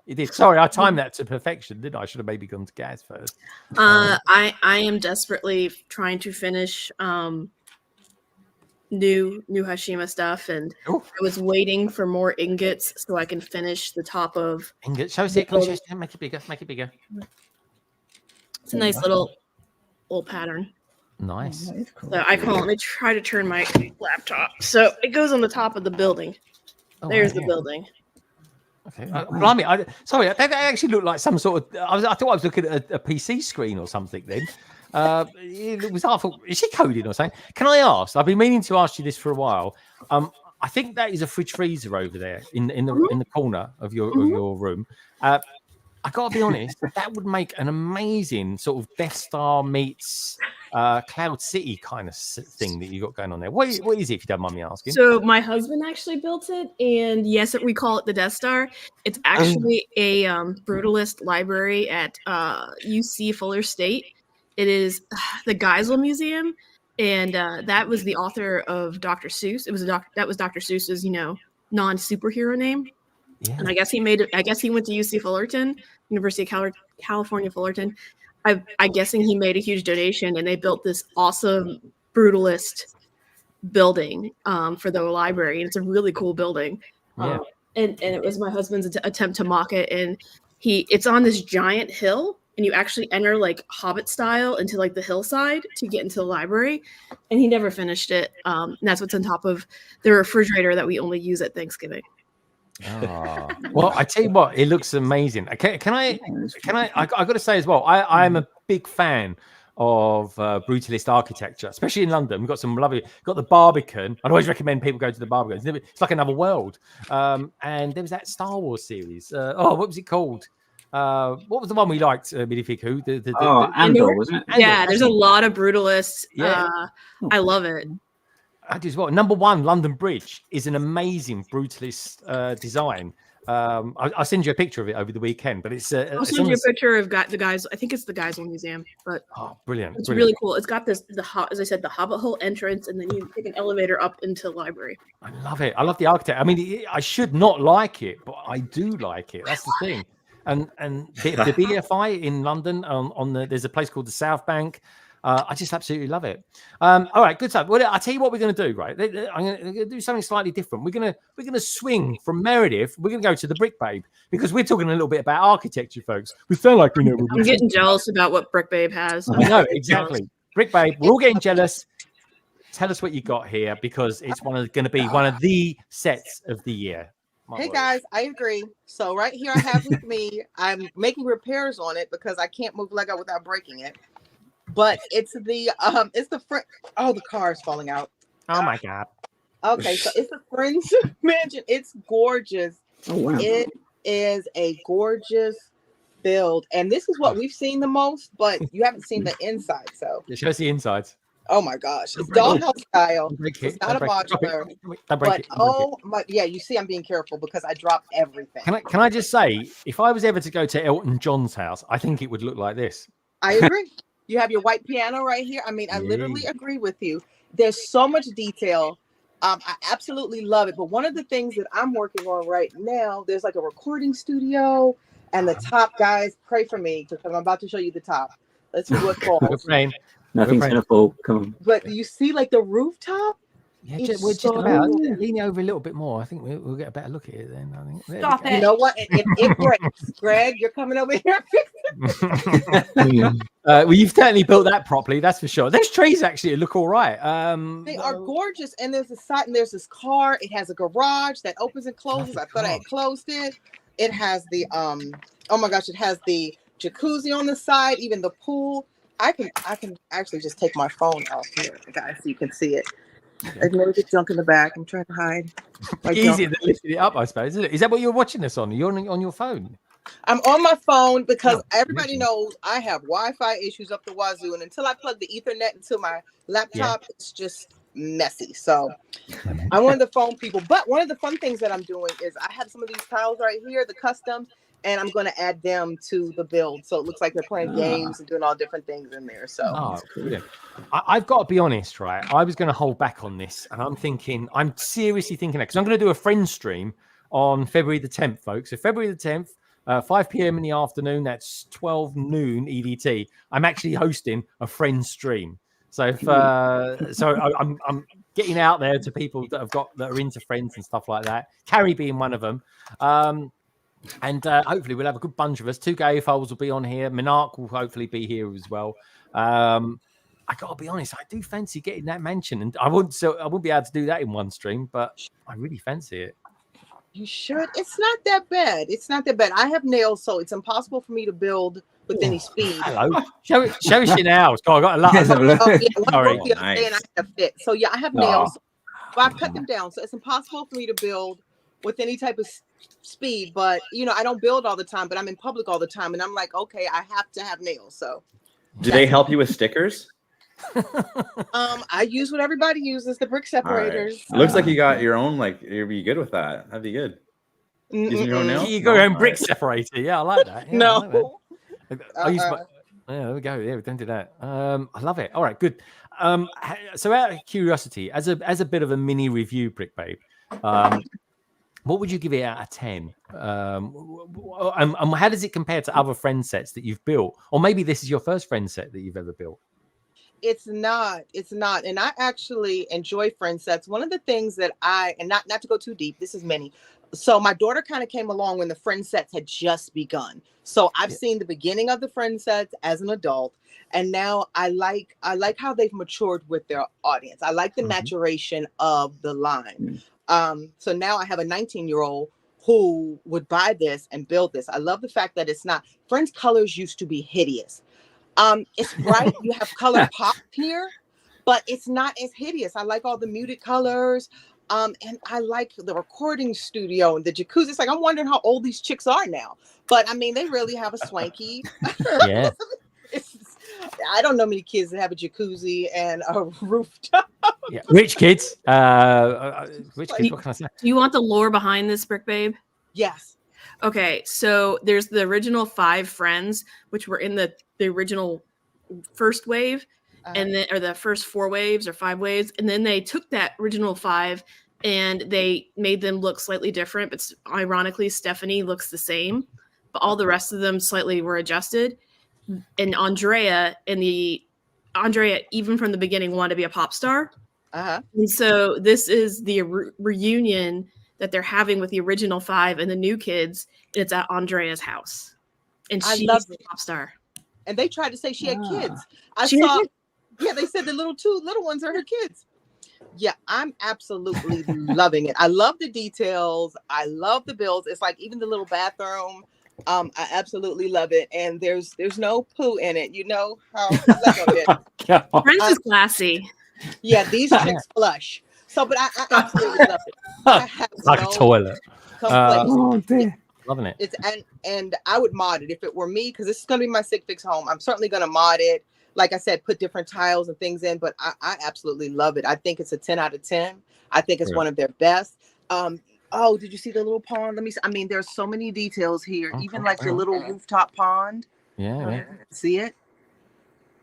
You did. Sorry, I timed that to perfection, didn't I? I should have maybe gone to Gaz first. I am desperately trying to finish new Hashima stuff, and I was waiting for more ingots so I can finish the top of ingots. Show us it. Make it bigger. Make it bigger. It's a nice little pattern. Nice. So let me try to turn my laptop. So it goes on the top of the building. There's the building. Okay. Blimey, sorry, that actually looked like some sort of. I thought I was looking at a PC screen or something. Then it was. I thought, is she coding or something? Can I ask? I've been meaning to ask you this for a while. I think that is a fridge freezer over there in the corner of your room. I gotta be honest, that would make an amazing sort of Death Star meets Cloud City kind of thing that you got going on there. What is it, if you don't mind me asking? So my husband actually built it, and yes, we call it the Death Star. It's actually a brutalist library at UC Fuller State. It is the Geisel Museum, and that was the author of Dr. Seuss. That was Dr. Seuss's, non-superhero name. Yeah. And I guess he went to UC Fullerton, University of California, Fullerton. I'm guessing he made a huge donation, and they built this awesome brutalist building for the library. And it's a really cool building. Yeah. And it was my husband's attempt to mock it. And it's on this giant hill, and you actually enter like Hobbit style into like the hillside to get into the library. And he never finished it. And that's what's on top of the refrigerator that we only use at Thanksgiving. Well, I tell you what, it looks amazing. I got to say as well, I'm a big fan of brutalist architecture, especially in London. We've got some lovely, got the Barbican. I'd always recommend people go to the Barbican. It's like another world. And there was that Star Wars series. What was it called? What was the one we liked, Minifig Who? Andor, wasn't it? Andor. Yeah, there's a lot of brutalists. Yeah. I love it. I do as well. Number 1, London Bridge is an amazing brutalist design. I'll send you a picture of it over the weekend. But I'll send you a picture of the guys. I think it's the Geisel Museum. But brilliant! It's really cool. It's got as I said, the Hobbit hole entrance, and then you take an elevator up into the library. I love it. I love the architect. I mean, I should not like it, but I do like it. That's the thing. And the BFI in London there's a place called the South Bank. I just absolutely love it. All right, good stuff. Well, I'll tell you what we're going to do, right? I'm going to do something slightly different. We're going to swing from Meredith. We're going to go to the Brick Babe because we're talking a little bit about architecture, folks. We sound like we know. I'm getting jealous about what Brick Babe has. I know, exactly. Brick Babe, we're all getting jealous. Tell us what you got here because it's going to be one of the sets of the year. Hey guys, I agree. So right here I have with me, I'm making repairs on it because I can't move Lego without breaking it. But it's the front. Oh, the car is falling out. Oh my god. Okay, so it's a Friends mansion. It's gorgeous. Oh wow. It is a gorgeous build, and this is what we've seen the most. But you haven't seen the inside, so show us the insides. Oh my gosh, it's dollhouse style. It's not a modular. But oh my, yeah, you see, I'm being careful because I dropped everything. Can I just say, if I was ever to go to Elton John's house, I think it would look like this. I agree. You have your white piano right here. I mean, I literally agree with you. There's so much detail. I absolutely love it. But one of the things that I'm working on right now, there's like a recording studio, and the top, guys, pray for me because I'm about to show you the top. Let's see what falls. Nothing's gonna fall. Come on. But you see, like the rooftop. Yeah, It's we're just so about cool. leaning over a little bit more. I think we'll get a better look at it then. I think. There we Stop go. it. You know what? If it breaks, Greg, you're coming over here. Well, you've certainly built that properly, that's for sure. Those trees actually look all right. They are gorgeous, and there's a side, and there's this car. It has a garage that opens and closes. I thought I had closed it. It has the oh my gosh, it has the jacuzzi on the side, even the pool. I can actually just take my phone off here, guys, so you can see it. There's no junk in the back. I'm trying to hide. Easier than lifting it up, I suppose, isn't it? Is that what you're watching this on? You're on your phone? I'm on my phone because everybody knows I have Wi-Fi issues up the wazoo, and until I plug the Ethernet into my laptop, it's just messy. So I'm one of the phone people. But one of the fun things that I'm doing is I have some of these tiles right here, the customs, and I'm going to add them to the build. So it looks like they're playing games and doing all different things in there. So I've got to be honest, right? I was going to hold back on this, and I'm seriously thinking that because I'm going to do a friend stream on February the 10th, folks. So February the 10th, 5 p.m. in the afternoon, that's 12 noon EDT. I'm actually hosting a friend stream. So if, I'm getting out there to people that are into friends and stuff like that. Carrie being one of them. And hopefully we'll have a good bunch of us. 2 gay foals will be on here. Minark will hopefully be here as well. I gotta be honest, I do fancy getting that mansion, and I wouldn't be able to do that in one stream, but I really fancy it. you should. It's not that bad. It's not that bad. I have nails, so it's impossible for me to build with any speed. Hello. Show us your nails. God, I got a lot. Sorry. And I have fit. So yeah, I have nails. But I've cut them down, so it's impossible for me to build with any type of speed. But I don't build all the time, but I'm in public all the time, and I'm like, okay, I have to have nails. So do they help you with stickers? I use what everybody uses, the brick separators. Right. Looks like you got your own. Like you'll be good with that. That'd be good. Using your own nails? You got your own brick separator. Yeah, I like that. Yeah, no. I use my. Yeah, there we go. Yeah, we don't do that. I love it. All right, good. So out of curiosity, as a bit of a mini review, Brick Babe, what would you give it out of 10? And how does it compare to other friend sets that you've built? Or maybe this is your first friend set that you've ever built. It's not. And I actually enjoy friend sets. One of the things that not to go too deep, this is many. So my daughter kind of came along when the friend sets had just begun. So I've seen the beginning of the friend sets as an adult. And now I like how they've matured with their audience. I like the maturation of the line. So now I have a 19-year-old who would buy this and build this. I love the fact that it's not. Friends colors used to be hideous. It's bright. You have color pop here, but it's not as hideous. I like all the muted colors. And I like the recording studio and the jacuzzi. It's like, I'm wondering how old these chicks are now. But I mean, they really have a swanky. Yeah. I don't know many kids that have a jacuzzi and a rooftop. Yeah. Rich kids. Rich kids, what can I say? Do you want the lore behind this, Brick Babe? Yes. Okay, so there's the original 5 friends, which were in the original first wave, and then or the first 4 waves or 5 waves, and then they took that original 5 and they made them look slightly different. But ironically, Stephanie looks the same, but all the rest of them slightly were adjusted. And Andrea, even from the beginning, wanted to be a pop star. And so this is the reunion that they're having with the original 5 and the new kids. And it's at Andrea's house, and she's the pop star. And they tried to say she had kids. Yeah, they said the 2 little ones are her kids. Yeah, I'm absolutely loving it. I love the details. I love the builds. It's like even the little bathroom. I absolutely love it. And there's no poo in it. You know how Friends is classy. Yeah, these chicks flush. So, but I absolutely love it. I have like a toilet. Loving it. It's and I would mod it if it were me, because this is going to be my Sig Fix home. I'm certainly going to mod it. Like I said, put different tiles and things in, but I absolutely love it. I think it's a 10 out of 10. I think it's one of their best. Oh, did you see the little pond? There's so many details here. Even like the little rooftop pond. Yeah. See it?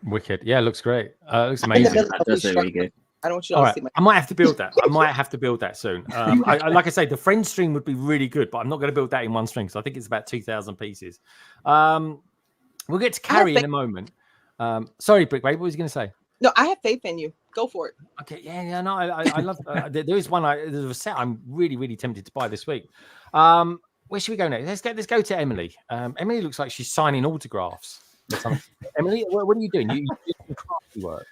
Wicked. Yeah, it looks great. It looks amazing. That does look really good. I don't want you to see my. I might have to build that. I might have to build that soon. Like I say, the friend stream would be really good, but I'm not going to build that in one string because I think it's about 2,000 pieces. We'll get to Carrie in a moment. Sorry, Brickway, what was you going to say? No, I have faith in you. Go for it. Okay, yeah, no, I love. There is one. There's a set I'm really tempted to buy this week. Where should we go next? Let's go to Emily. Emily looks like she's signing autographs. Emily, what are you doing? You do crafty work.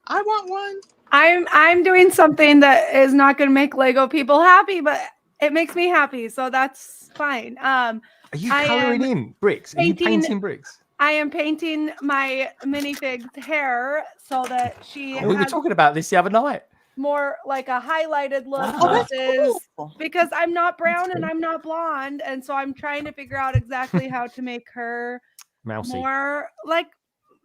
I want one. I'm doing something that is not going to make Lego people happy, but it makes me happy, so that's fine. Are you coloring in bricks? Are you painting bricks? I am painting my minifig's hair so that she. We were talking about this the other night. More like a highlighted look. Wow. Cool. Because I'm not brown and I'm not blonde, and so I'm trying to figure out exactly how to make her Mousy. more like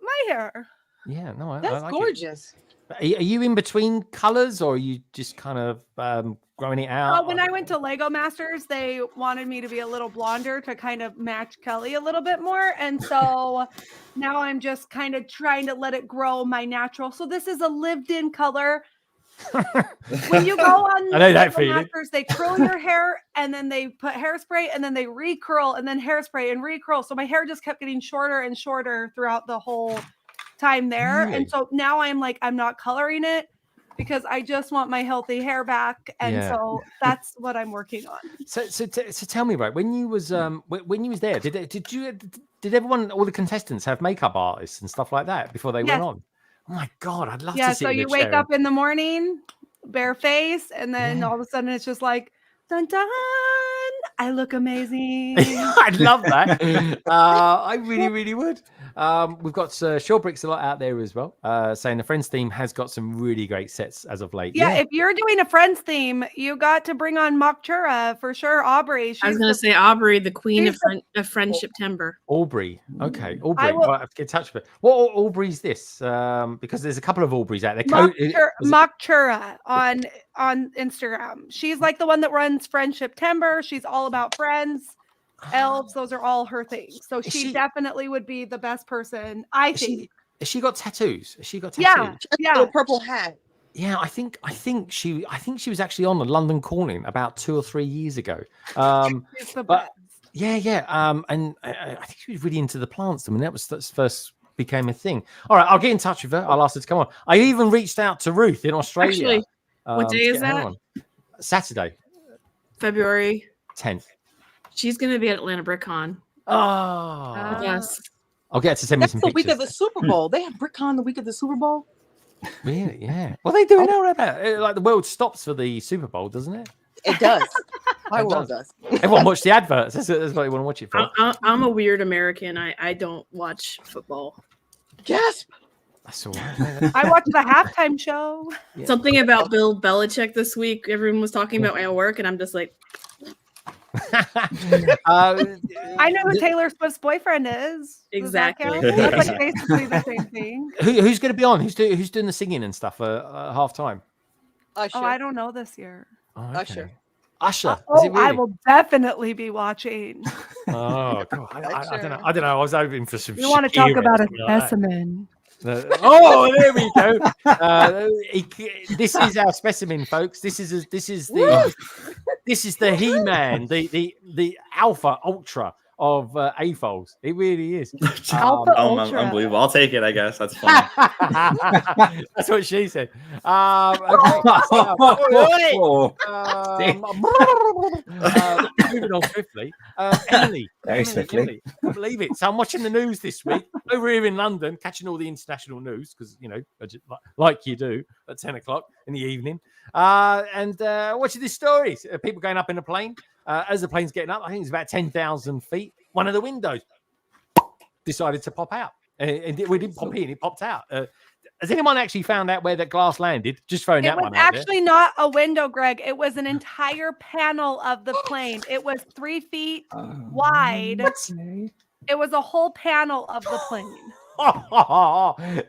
my hair. Yeah, no, That's I like gorgeous. Are you in between colors, or are you just kind of growing it out? When I went to Lego Masters, they wanted me to be a little blonder to kind of match Kelly a little bit more. And so now I'm just kind of trying to let it grow my natural. So this is a lived in color. When you go on I know that Lego feeling. Masters, they curl your hair and then they put hairspray and then they recurl and then hairspray and recurl. So my hair just kept getting shorter and shorter throughout the whole time there. Really? And so now I'm like, I'm not coloring it because I just want my healthy hair back. And so that's what I'm working on. So tell me, right, when you was there, did everyone, all the contestants, have makeup artists and stuff like that before they went on? Oh my God, I'd love to see. So you wake up in the morning, bare face, and then all of a sudden it's just like, dun dun, I look amazing. I'd love that. I really would. We've got Shaw Bricks a lot out there as well, saying the Friends theme has got some really great sets as of late. Yeah, if you're doing a Friends theme, you got to bring on Mokchura for sure. Aubrey. I was going to say Aubrey, the queen of friendship timber. Aubrey. Okay. Aubrey. I have to get in touch with it. What Aubrey's this? Because there's a couple of Aubreys out there. Mokchura on Instagram. She's like the one that runs Friendship Timber. She's all about friends. Elves, those are all her things. So she definitely would be the best person, I think. Has she got tattoos? Has she got tattoos? Yeah. A purple hat. Yeah, I think she was actually on the London Calling about 2 or 3 years ago. And I think she was really into the plants. I mean, that's first became a thing. All right, I'll get in touch with her. I'll ask her to come on. I even reached out to Ruth in Australia. Actually, what day is that? Saturday, February 10th. She's going to be at Atlanta BrickCon. Oh, yes. I'll get her to send me some the pictures. week of the Super Bowl. They have BrickCon the week of the Super Bowl. Really? Yeah. Well, they do know about like the world stops for the Super Bowl, doesn't it? It does. My world does. Everyone watch the adverts. That's what you want to watch it for. I'm a weird American. I don't watch football. Gasp. That's all right. I watched the halftime show. Yeah. Something about Bill Belichick this week. Everyone was talking about my work, and I'm just like, I know who Taylor Swift's boyfriend is. Exactly. That's like basically the same thing. Who's going to be on? Who's doing the singing and stuff at halftime? Usher. Oh, I don't know this year. Oh, okay. Usher. Really? I will definitely be watching. Oh, God. I don't know. I was hoping for some. You want to talk about a specimen? Oh, there we go. This is our specimen, folks. This is the He-Man, the Alpha Ultra of AFOLs. It really is. Unbelievable. I'll take it, I guess. That's fine. That's what she said. Moving on swiftly. Emily. Very swiftly. Emily, I believe it. So I'm watching the news this week over here in London, catching all the international news because, like you do at 10 o'clock in the evening. And watching this story. People going up in a plane. As the plane's getting up, I think it's about 10,000 feet. One of the windows decided to pop out. And we didn't pop in, it popped out. Has anyone actually found out where that glass landed? Just throwing that one out there. It was actually not a window, Greg. It was an entire panel of the plane. It was 3 feet wide. It was a whole panel of the plane.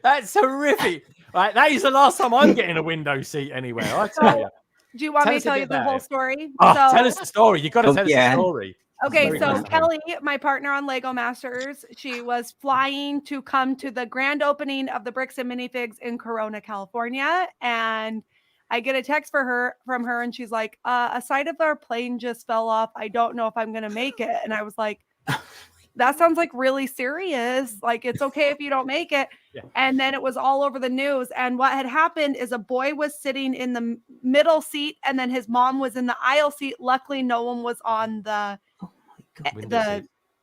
That's horrific. Right, that is the last time I'm getting a window seat anywhere, I tell you. Do you want me to tell you the whole story? Tell us the story. You got to tell us the story. Okay, so Kelly, my partner on Lego Masters, she was flying to come to the grand opening of the Bricks and Minifigs in Corona, California, and I get a text from her, and she's like, "A side of our plane just fell off. I don't know if I'm gonna make it." And I was like, that sounds like really serious. Like, it's okay if you don't make it. Yeah. And then it was all over the news. And what had happened is a boy was sitting in the middle seat, and then his mom was in the aisle seat. Luckily, no one was on the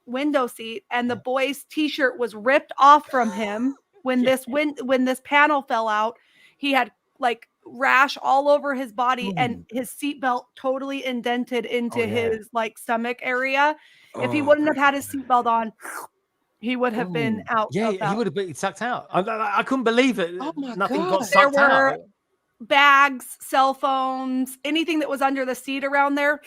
window seat. And the boy's t-shirt was ripped off from him when this panel fell out. He had like rash all over his body, and his seatbelt totally indented into his like stomach area. If he wouldn't have had his seatbelt on, he would have been out. Yeah, he would have been sucked out. I couldn't believe it. Oh my Nothing God. got sucked out. Bags, cell phones, anything that was under the seat around there,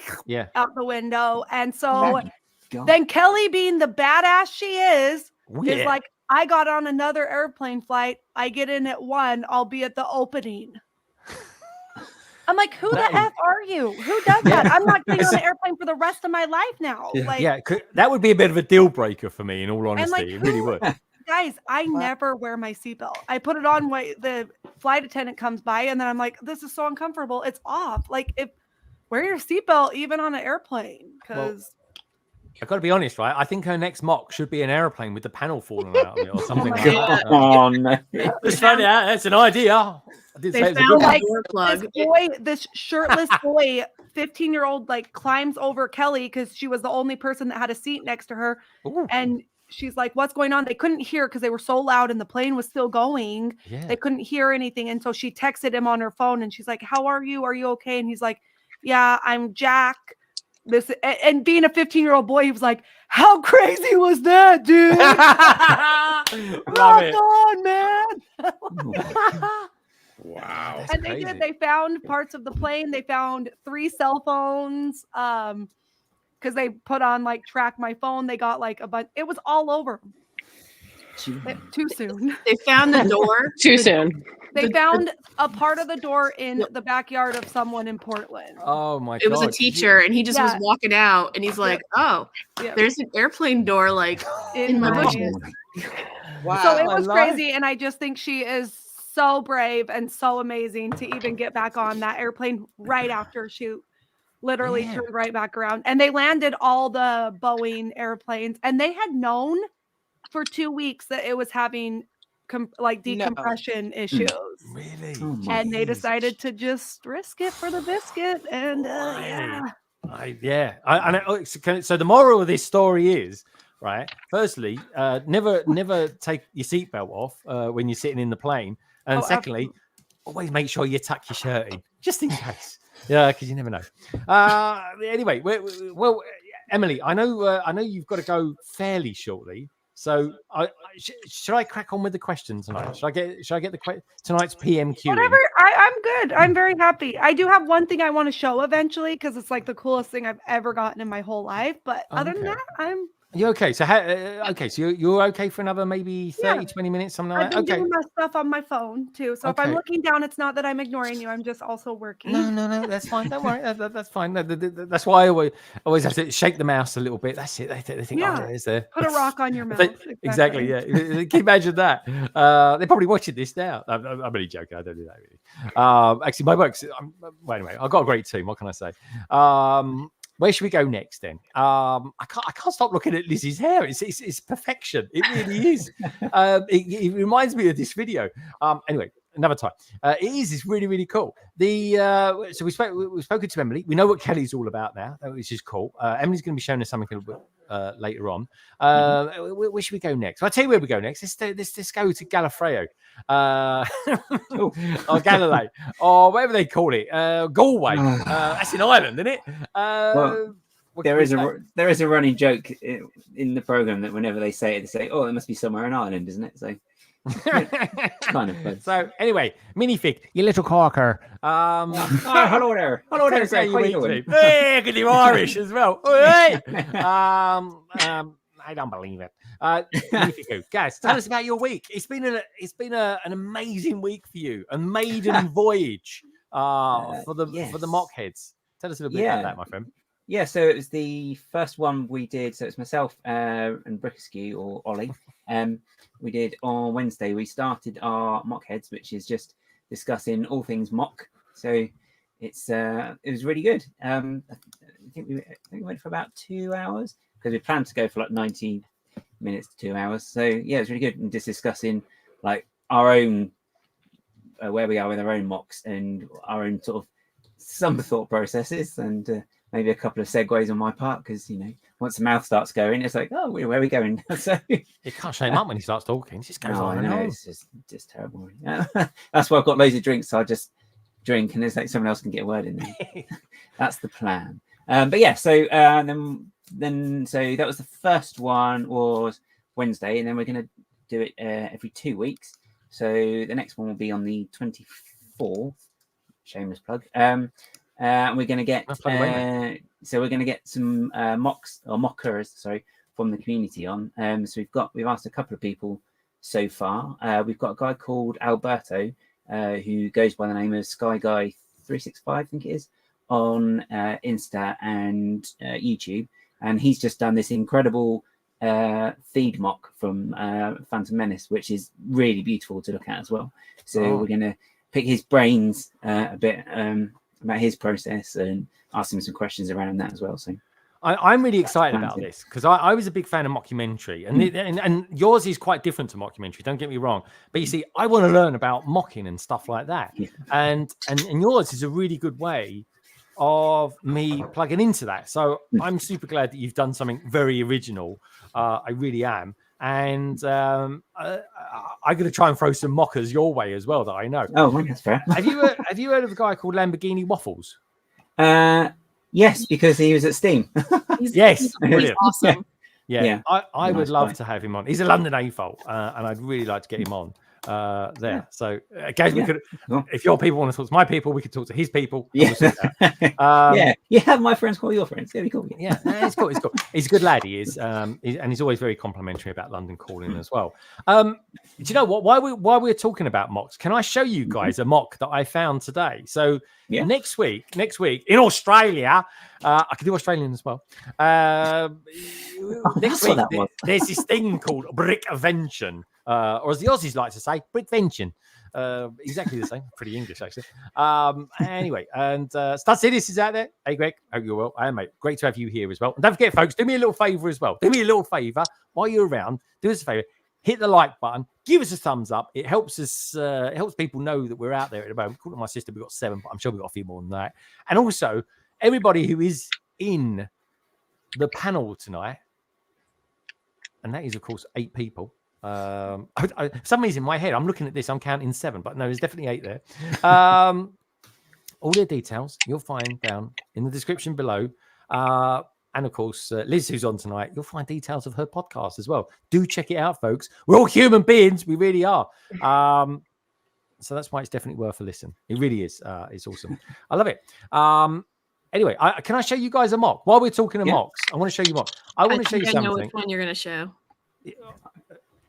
out the window. And so then Kelly, being the badass she is like, I got on another airplane flight. I get in at 1. I'll be at the opening. I'm like, who the F are you? Who does that? I'm not getting on an airplane for the rest of my life now. That would be a bit of a deal breaker for me, in all honesty. Like, it really would. Guys, I never wear my seatbelt. I put it on when the flight attendant comes by, and then I'm like, this is so uncomfortable. It's off. Like, wear your seatbelt even on an airplane, because... I've got to be honest, right? I think her next mock should be an airplane with the panel falling out of it or something like that. Oh, no. Just found it out. That's an idea. I did say it was a good like one. this shirtless boy, 15-year-old, like climbs over Kelly because she was the only person that had a seat next to her. Ooh. And she's like, what's going on? They couldn't hear because they were so loud and the plane was still going. Yeah. They couldn't hear anything. And so she texted him on her phone, and she's like, how are you? Are you okay? And he's like, yeah, I'm Jack. This, and being a 15-year-old boy, he was like, how crazy was that, dude? Love it. On, man. Wow. And they found parts of the plane. They found 3 cell phones because they put on like track my phone. They got like a bunch. It was all over. Too soon. They found the door. Too soon. They found a part of the door in the backyard of someone in Portland. Oh my God. It was a teacher, and he just was walking out, and he's like, oh, Yeah. there's an airplane door like in my bushes. Wow. So it was crazy, and I just think she is so brave and so amazing to even get back on that airplane right after she literally turned right back around. And they landed all the Boeing airplanes, and they had known for 2 weeks that it was having decompression issues. Really? And they decided to just risk it for the biscuit. And so the moral of this story is, right, firstly, never take your seatbelt off when you're sitting in the plane. And secondly, always make sure you tuck your shirt in, just in case. Yeah, because you never know. Anyway, well, Emily, I know you've got to go fairly shortly. So, should I crack on with the question tonight? Should I get tonight's PMQ? Whatever. I'm good. I'm very happy. I do have one thing I want to show eventually because it's like the coolest thing I've ever gotten in my whole life. But other than that, I'm. You okay? So so you're okay for another maybe 30, 20 minutes, something like that? I've been doing my stuff on my phone too. So if I'm looking down, it's not that I'm ignoring you. I'm just also working. No, that's fine. Don't worry. That's fine. That's why I always have to shake the mouse a little bit. That's it. They think, is there? Put a rock on your mouth. Exactly. Yeah. Can you imagine that? They're probably watching this now. I'm really joking. I don't do that really. Actually, my work's. Well, anyway, I've got a great team. What can I say? Where should we go next then? I can't stop looking at Liz's hair. It's perfection. It really is. It reminds me of this video. Anyway, another time. It's really, really cool. So we've spoken to Emily. We know what Kelly's all about now, which is cool. Emily's going to be showing us something a little bit later on. Where should we go next? I'll tell you where we go next. Let's go to Gallifrey, or Galilee, or whatever they call it. Galway. That's in Ireland, isn't it? Well, there is a running joke in the program that whenever they say it, they say, "Oh, it must be somewhere in Ireland, isn't it?" So. Kind of fun. So anyway, Minifig, you little corker. Hello there. Hello there, Greg. How you doing? Hey, good, you're Irish as well. Hey. I don't believe it. Minifig, guys, tell us about your week. It's been an amazing week for you, a maiden voyage for the mock heads. Tell us a little bit about that, my friend. Yeah, so it was the first one we did. So it's myself and Bricklink or Ollie. We did on Wednesday. We started our mock heads, which is just discussing all things mock. So it was really good. I think we went for about 2 hours because we planned to go for like 90 minutes to 2 hours. So yeah, it's really good. And just discussing like our own where we are with our own mocks and our own sort of some thought processes, and maybe a couple of segues on my part, because once the mouth starts going, it's like, oh, where are we going? So you can't shame up when he starts talking. It just goes on and on. It's just terrible. That's why I've got loads of drinks, so I just drink, and it's like someone else can get a word in there. That's the plan. But yeah, so then so that was the first one, was Wednesday, and then we're going to do it every 2 weeks. So the next one will be on the 24th. Shameless plug. And we're going to get we're going to get some mockers from the community on. So we've asked a couple of people so far. We've got a guy called Alberto who goes by the name of Sky Guy 365, I think it is, on Insta and YouTube, and he's just done this incredible feed mock from Phantom Menace, which is really beautiful to look at as well. So we're going to pick his brains a bit about his process and ask him some questions around that as well. So I'm really excited about this, because I was a big fan of mockumentary, and yours is quite different to mockumentary, don't get me wrong, but you see, I want to learn about mocking and stuff like that, and yours is a really good way of me plugging into that. So I'm super glad that you've done something very original. I really am. And I'm going to try and throw some mockers your way as well that I know. Oh, that's fair. Have you heard of a guy called Lamborghini Waffles? Yes, because he was at Steam. Yes, brilliant. Awesome. Yeah. I would love to have him on. He's a London AFOL, and I'd really like to get him on there. So guys, we could, if your people want to talk to my people, we could talk to his people. Yeah. You have my friends call your friends. That'd be cool. Yeah, it's cool. It's cool. He's a good lad. He is, and he's always very complimentary about London calling as well. Do you know what? While we're talking about mocks, can I show you guys a mock that I found today? So next week in Australia, I can do Australian as well. Next week, there's this thing called Brickvention, or as the Aussies like to say, Brickvention. Exactly the same. Pretty English, actually. Anyway, and Stud Sidis is out there. Hey, Greg. Hope you're well. Hey, mate. Great to have you here as well. And don't forget, folks, do me a little favor as well. Do me a little favor while you're around. Do us a favor. Hit the like button. Give us a thumbs up. It helps us. It helps people know that we're out there at the moment. According to my sister, we've got 7, but I'm sure we've got a few more than that. And also, everybody who is in the panel tonight, and that is, of course, 8 people. For some reason in my head, I'm looking at this, I'm counting 7, but no, there's definitely 8 there. All their details you'll find down in the description below. And of course, Liz, who's on tonight, you'll find details of her podcast as well. Do check it out, folks. We're all human beings. We really are. So that's why it's definitely worth a listen. It really is. It's awesome. I love it. Anyway, can I show you guys a mock? While we're talking of mocks, I want to show you mock. I want to show you something. I know which one you're going to show.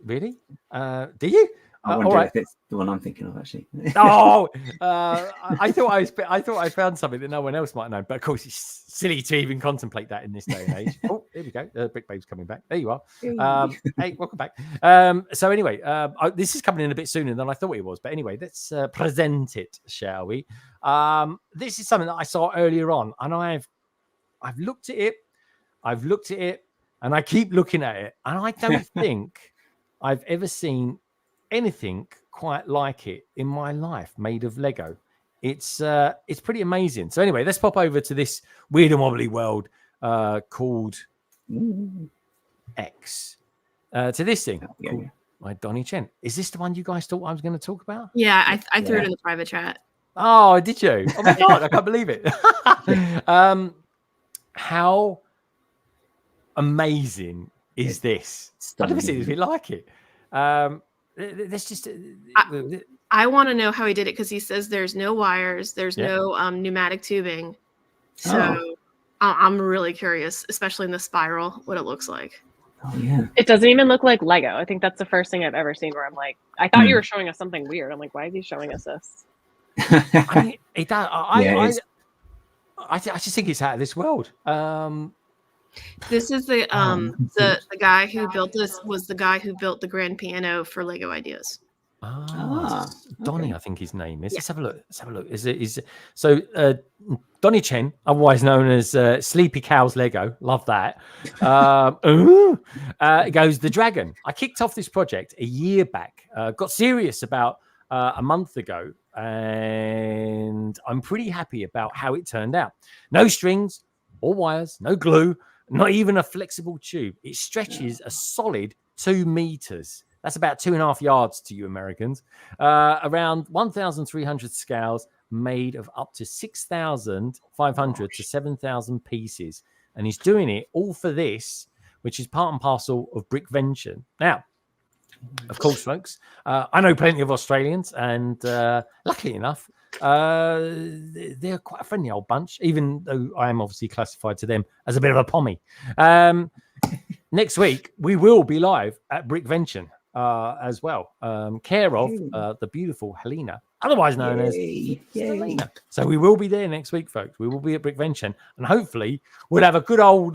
Really? Do you? I wonder if it's the one I'm thinking of, actually. I thought I found something that no one else might know, but of course it's silly to even contemplate that in this day and age. Oh, there we go. Brick Babe's coming back. There you are. Hey, welcome back. So anyway, this is coming in a bit sooner than I thought it was, but anyway, let's present it, shall we? This is something that I saw earlier on, and I've looked at it, and I keep looking at it, and I don't think I've ever seen anything quite like it in my life made of Lego. It's pretty amazing. So anyway, let's pop over to this weird and wobbly world called X. To this thing called my Donnie Chen. Is this the one you guys thought I was going to talk about? Yeah, I threw it in the private chat. Oh, did you? Oh my god, I can't believe it. How amazing is this? I've never seen anything like it. Let's just. I want to know how he did it, because he says there's no wires, there's no pneumatic tubing. So I'm really curious, especially in the spiral, what it looks like. Oh yeah. It doesn't even look like Lego. I think that's the first thing I've ever seen where I'm like, I thought you were showing us something weird. I'm like, why is he showing us this? I mean, it does. I just think it's out of this world. This is the guy who built this was the guy who built the grand piano for Lego Ideas. Donnie, I think his name is. Let's have a look. Is so Donny Chen, otherwise known as Sleepy Cow's Lego, love that. It goes, The Dragon. I kicked off this project a year back, got serious about a month ago, and I'm pretty happy about how it turned out. No strings or wires, no glue, not even a flexible tube. It stretches a solid 2 meters. That's about 2.5 yards to you Americans. Around 1,300 scales, made of up to 6,500 to 7,000 pieces. And he's doing it all for this, which is part and parcel of Brickvention. Now, of course, folks, I know plenty of Australians, and luckily enough, they're quite a friendly old bunch, even though I am obviously classified to them as a bit of a pommy. Next week, we will be live at Brickvention as well, care of the beautiful Helena, otherwise known as Helena. So we will be there next week, folks. We will be at Brickvention, and hopefully we'll have a good old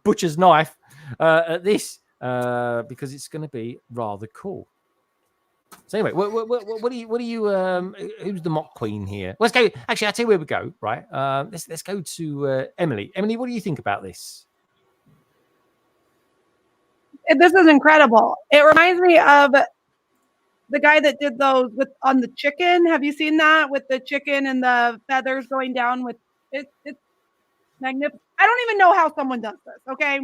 butcher's knife at this, because it's going to be rather cool. So anyway, what do you who's the mock queen here? Let's go. Actually, I'll tell you where we go. Right, let's go to Emily. Emily, what do you think about this? This is incredible. It reminds me of the guy that did those on the chicken. Have you seen that with the chicken and the feathers going down with it? It's magnificent. I don't even know how someone does this. Okay,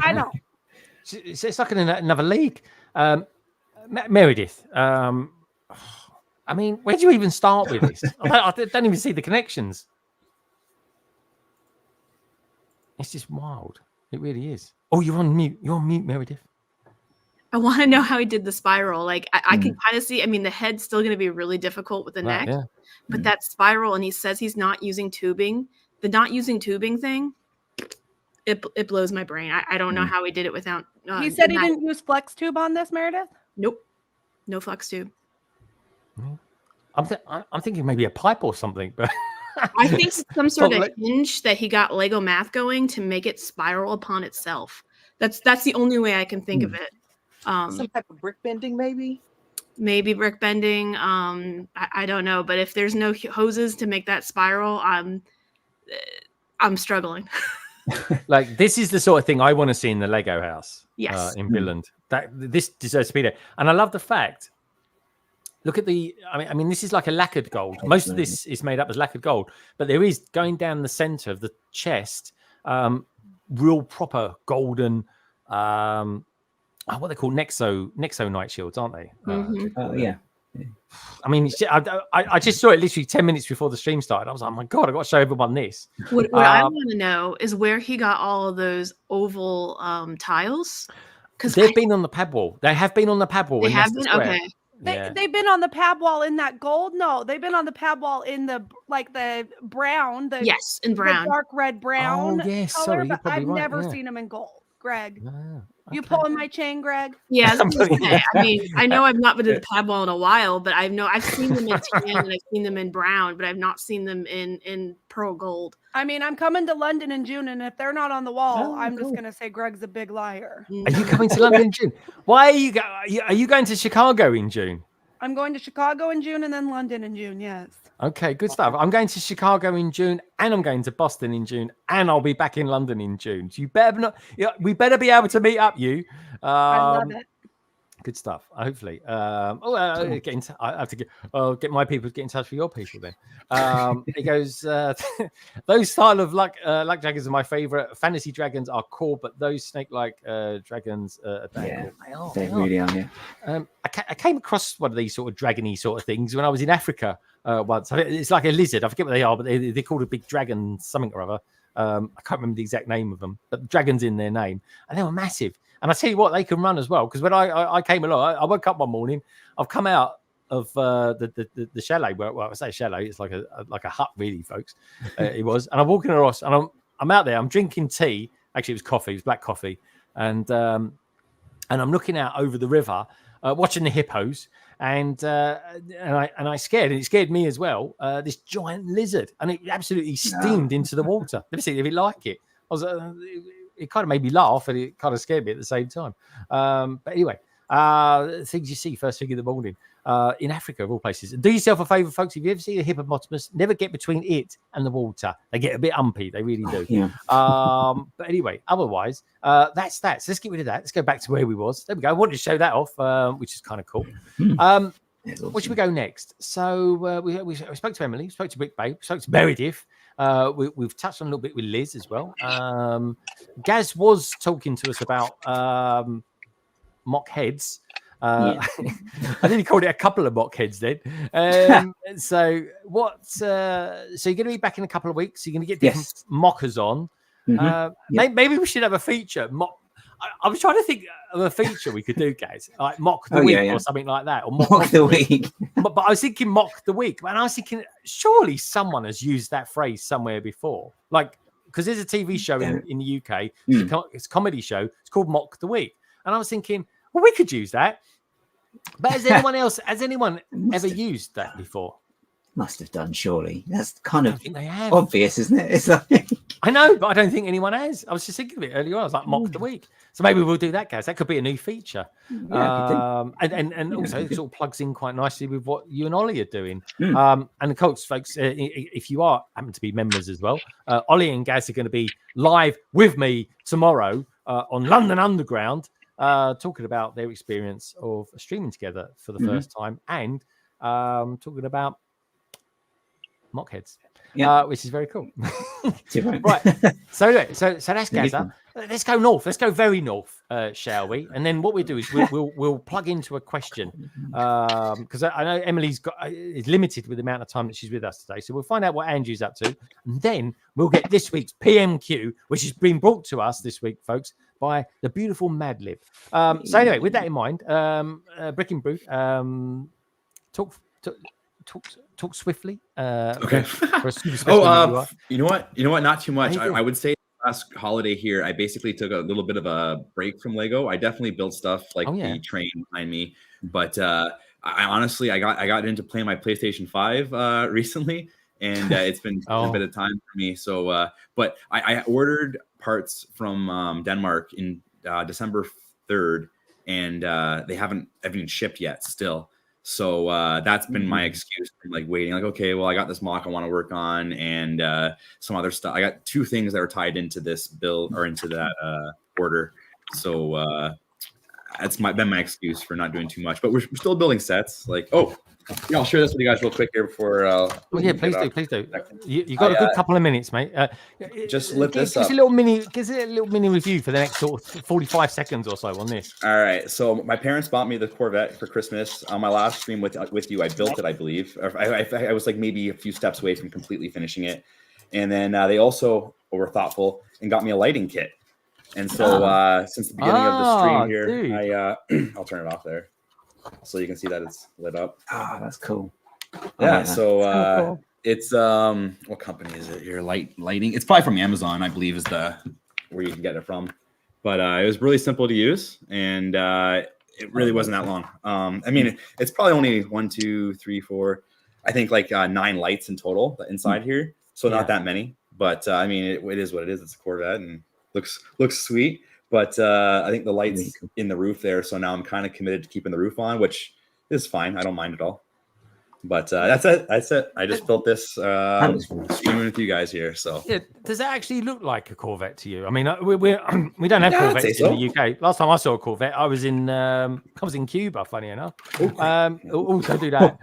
I know. It's like in another league. Meredith, I mean, where do you even start with this? I don't even see the connections. It's just wild. It really is. Oh, you're on mute. You're on mute, Meredith. I want to know how he did the spiral. Like, I can kind of see, I mean, the head's still going to be really difficult with the neck, but that spiral, and he says he's not using tubing. The not using tubing thing, it blows my brain. I don't know how he did it without. He said he didn't use flex tube on this, Meredith? Nope. No flex tube. I'm thinking maybe a pipe or something, but I think it's some sort of hinge that he got Lego math going to make it spiral upon itself. That's the only way I can think of it. Some type of brick bending, maybe brick bending. I don't know, but if there's no hoses to make that spiral, I'm struggling. Like, this is the sort of thing I want to see in the Lego house. Yes. In Billund. This deserves to be there. And I love the fact, look at the, I mean, this is like a lacquered gold. Most of this is made up as lacquered gold, but there is, going down the center of the chest, real proper golden, what they call Nexo night shields, aren't they? Yeah. I mean, I just saw it literally 10 minutes before the stream started. I was like, oh my God, I've got to show everyone this. What I want to know is where he got all of those oval tiles. Because they've been on the pad wall. They have been on the pad wall. They have been? Okay. They've been on the pad wall in that gold. No, they've been on the pad wall in the brown. Yes, in brown, the dark red brown. Oh yes, color, sorry, but I've never seen them in gold. Greg, you pulling my chain, Greg? Yeah, I mean, I know I've not been to the pad wall in a while, but I've seen them in tan and I've seen them in brown, but I've not seen them in pearl gold. I mean, I'm coming to London in June, and if they're not on the wall, I'm just gonna say Greg's a big liar. Are you coming to London in June? Why are you going to Chicago in June? I'm going to Chicago in June and then London in June. Yes. Okay, good stuff. I'm going to Chicago in June, and I'm going to Boston in June, and I'll be back in London in June. So you better not. We better be able to meet up. I love it. Good stuff. Hopefully, I have to get my people to get in touch with your people. Then it goes. Those style of luck dragons are my favorite. Fantasy dragons are cool, but those snake-like dragons are cool. They really are. Yeah. I came across one of these sort of dragony sort of things when I was in Africa once. It's like a lizard. I forget what they are, but they're called a big dragon something or other. I can't remember the exact name of them, but dragon's in their name, and they were massive. And I tell you what, they can run as well. Because when I came along, I woke up one morning. I've come out of the chalet. Well, I say chalet, it's like a hut, really, folks. It was, and I'm walking across, and I'm out there. I'm drinking tea. Actually, it was coffee. It was black coffee, and I'm looking out over the river, watching the hippos, and I scared, and it scared me as well. This giant lizard, and it absolutely steamed into the water. Let me see if it like it. I was. It kind of made me laugh, and it kind of scared me at the same time. But anyway, things you see first thing in the morning in Africa, of all places. Do yourself a favour, folks. If you ever see a hippopotamus, never get between it and the water. They get a bit umpy. They really do. Yeah. But anyway, otherwise, that's that. So let's get rid of that. Let's go back to where we was. There we go. I wanted to show that off, which is kind of cool. Awesome. Where should we go next? So we spoke to Emily, spoke to Brick Babe, spoke to Meredith. We've touched on a little bit with Liz as well. Gaz was talking to us about mock heads. I think he called it a couple of mock heads then. So you're going to be back in a couple of weeks. You're going to get different mockers on. Maybe we should have a feature. I was trying to think of a feature we could do, guys, like mock the week or something like that, or mock the week. But I was thinking mock the week, and I was thinking surely someone has used that phrase somewhere before, like because there's a TV show in the UK, it's a comedy show, it's called Mock the Week, and I was thinking, well, we could use that. But has anyone ever used that before? Must have done, surely. That's kind of they have. Obvious, isn't it? It's like... I know, but I don't think anyone has. I was just thinking of it earlier on. I was like, mock the week. So maybe we'll do that, guys. That could be a new feature. And also it sort of plugs in quite nicely with what you and Ollie are doing. And the folks, if you happen to be members as well, Ollie and Gaz are going to be live with me tomorrow on London Underground, talking about their experience of streaming together for the first time and talking about mockheads, which is very cool. Right. So that's Gaza. Let's go north. Let's go very north, shall we? And then what we do is we'll plug into a question because I know Emily's is limited with the amount of time that she's with us today. So we'll find out what Andrew's up to, and then we'll get this week's PMQ, which has been brought to us this week, folks, by the beautiful Madlib. So anyway, with that in mind, Brick and Brew, talk swiftly. Okay. You know what? Not too much. I would say last holiday here, I basically took a little bit of a break from Lego. I definitely built stuff like the train behind me, but I honestly got into playing my PlayStation 5 recently, and it's been a bit of time for me. So, but I ordered parts from Denmark in December 3rd, and they haven't even shipped yet still. So that's been my excuse for like waiting. Like, okay, well, I got this mock I want to work on, and some other stuff. I got 2 things that are tied into this build or into that order. So that's been my excuse for not doing too much. But we're still building sets. Like, I'll share this with you guys real quick here before. Please do. You got a good couple of minutes, mate. Just lit this up. Give us a little mini review for the next sort of 45 seconds or so on this. All right. So my parents bought me the Corvette for Christmas. On my last stream with you, I built it, I believe. I was like maybe a few steps away from completely finishing it, and then they also were thoughtful and got me a lighting kit. And so since the beginning of the stream here, I'll turn it off there, so you can see that it's lit up. That's cool. Yeah. So cool. It's what company is it? Your lighting. It's probably from Amazon, I believe, is where you can get it from. But it was really simple to use, and it really wasn't that long. I mean, it's probably only 1, 2, 3, 4. I think like 9 lights in total inside here, so not that many. But I mean, it is what it is. It's a Corvette and looks sweet. But I think the lights in the roof there. So now I'm kind of committed to keeping the roof on, which is fine. I don't mind at all. But that's it. I just built this streaming with you guys here. So does that actually look like a Corvette to you? I mean, we don't have Corvettes in the UK. Last time I saw a Corvette, I was in Cuba. Funny enough. Also do that.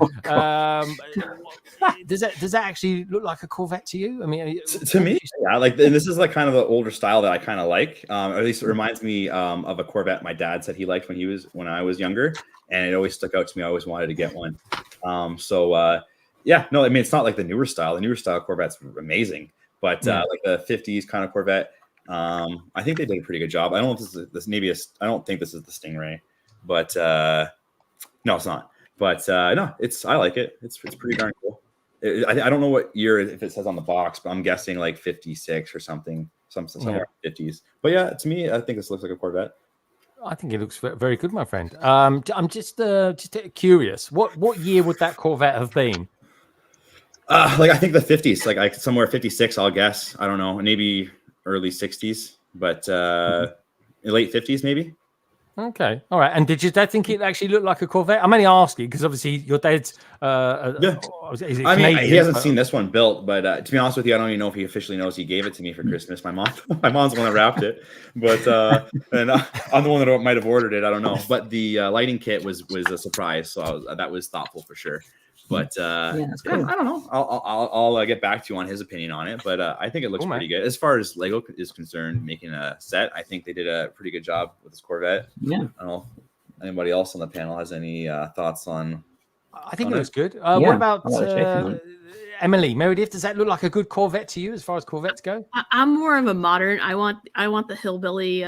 Does that actually look like a Corvette to you? I mean, to me, yeah. Like, and this is like kind of the older style that I kind of like. Or at least it reminds me of a Corvette my dad said he liked when I was younger, and it always stuck out to me. I always wanted to get one. No, I mean, it's not like the newer style. The newer style Corvette's amazing, but like the 50s kind of Corvette, I think they did a pretty good job. I don't know if I don't think this is the Stingray, but no, it's not. But no, I like it. It's pretty darn cool. I don't know what year if it says on the box, but I'm guessing like 56 or something, somewhere in the 50s. But yeah, to me, I think this looks like a Corvette. I think it looks very good, my friend. I'm just curious. What year would that Corvette have been? Like I think the 50s, like somewhere 56. I'll guess. I don't know. Maybe early 60s, but late 50s maybe. Okay, all right. And did your dad think it actually looked like a Corvette? I'm only asking because obviously your dad's. Yeah. Is it I mean, Canadian? he hasn't seen this one built, but to be honest with you, I don't even know if he officially knows he gave it to me for Christmas. My mom's the one that wrapped it, but and I'm the one that might have ordered it. I don't know, but the lighting kit was a surprise, so that was thoughtful for sure. But that's cool. I don't know. I'll get back to you on his opinion on it, but I think it looks pretty good as far as Lego is concerned. Making a set, I think they did a pretty good job with this Corvette. Yeah. I don't know. Anybody else on the panel has any thoughts on? I think it looks good. What about Emily Meredith? Does that look like a good Corvette to you as far as Corvettes go? I'm more of a modern. I want the hillbilly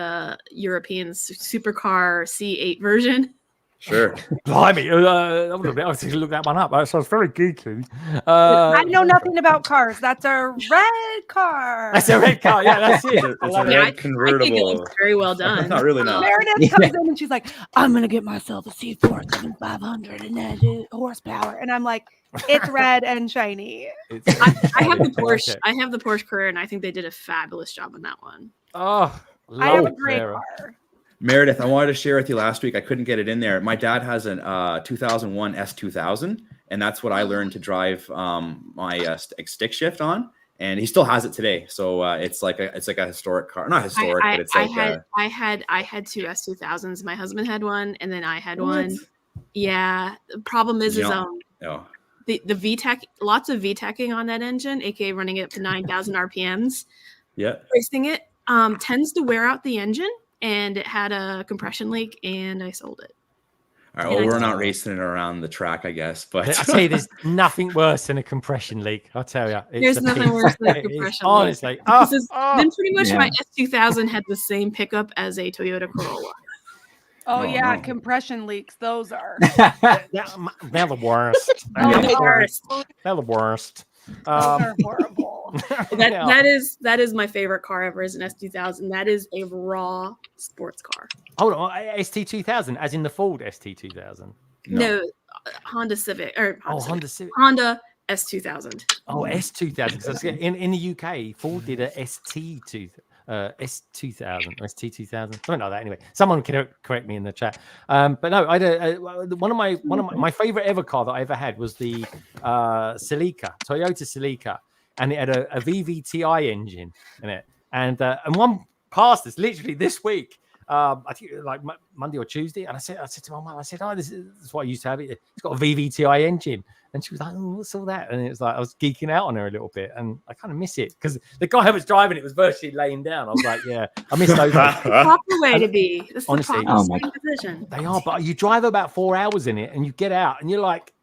European supercar C8 version. Sure. Blimey, I would have to look that one up. That sounds very geeky. I know nothing about cars. That's a red car. That's a red car. Yeah, that's it. It's a red convertible. I think it looks very well done. Not really. Not. Meredith comes in and she's like, "I'm gonna get myself a C4 7500 and that horsepower," and I'm like, "It's red and shiny." I have the Porsche. I have the Porsche Carrera, and I think they did a fabulous job on that one. Oh, I have a great car. Meredith, I wanted to share with you last week. I couldn't get it in there. My dad has an 2001 S2000, and that's what I learned to drive my stick shift on. And he still has it today. So it's like a historic car. Not historic, but it's like I had two S2000s. My husband had one, and then I had one. Yeah. The problem is no. the VTEC, lots of VTECing on that engine, aka running it up to 9,000 RPMs. Yeah. Racing it tends to wear out the engine. And it had a compression leak, and I sold it. All right, well, we're not racing it around the track, I guess. But I tell you, there's nothing worse than a compression leak. I'll tell you, there's nothing worse than a compression leak. Honestly, then pretty much my S2000 had the same pickup as a Toyota Corolla. Oh yeah, compression leaks. Those are. They're the worst. They're the worst. Those are horrible. That is my favorite car ever. Is an S2000. That is a raw sports car. Hold on, ST2000, as in the Ford ST2000. No, Honda Civic or Honda Civic. Honda S2000. Oh, S2000. In the UK, Ford did a S2000 or ST2000, something like that. Anyway, someone can correct me in the chat. But no, I one of my favorite ever car that I ever had was the Celica, Toyota Celica, and it had a VVTi engine in it. And one passed us literally this week. I think like Monday or Tuesday, and I said to my mum, I said, "Oh, this is what I used to have. It's got a VVTi engine." And she was like, "Oh, what's all that?" And it was like I was geeking out on her a little bit, and I kind of miss it because the guy who was driving it was virtually laying down. I was like, "Yeah, I miss those." Proper way to be. This honestly, is the proper position. They are, but you drive about 4 hours in it, and you get out, and you're like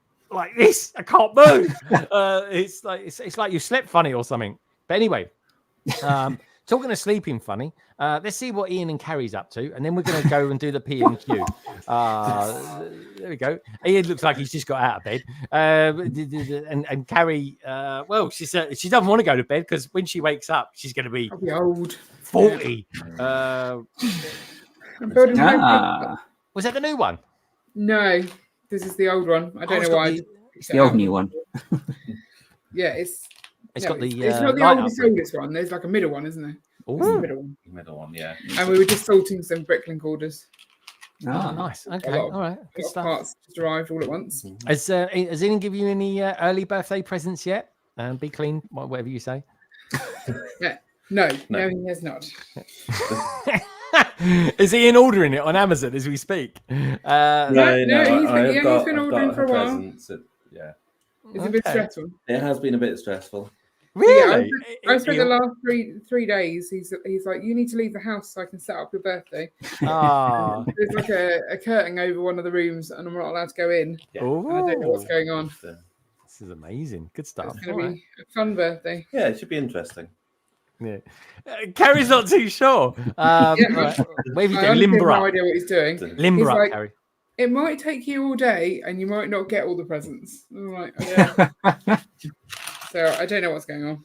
this. I can't move. It's like you slept funny or something. But anyway, talking of sleeping funny, let's see what Ian and Carrie's up to, and then we're going to go and do the P&Q. There we go. Ian looks like he's just got out of bed. And Carrie, well, she said she doesn't want to go to bed because when she wakes up, she's going to be old. 40. I'm building Was that the new one? No, this is the old one. I don't know why. It's the old new one. Yeah, it's got the. It's not the oldest one. There's like a middle one, isn't there? Oh, middle one, yeah. And we were just sorting some Bricklink orders. Oh, nice. Okay, all right. Good stuff. Parts just arrived all at once. Has Ian give you any early birthday presents yet? Be clean, whatever you say. No, he has not. Is Ian ordering it on Amazon as we speak? No, he's been ordering for a while. Yeah. It's a bit stressful. It has been a bit stressful. Really? Yeah, I spent the last three days. He's like, you need to leave the house so I can set up your birthday. Ah. There's like a curtain over one of the rooms, and I'm not allowed to go in. Yeah. I don't know what's going on. This is amazing. Good stuff. It's going to be a fun birthday. Yeah, it should be interesting. Yeah. Carrie's not too sure. Right. Where have you go? Limber up. No idea what he's doing. Limber up, Carrie. It might take you all day, and you might not get all the presents. I'm like, okay. So I don't know what's going on.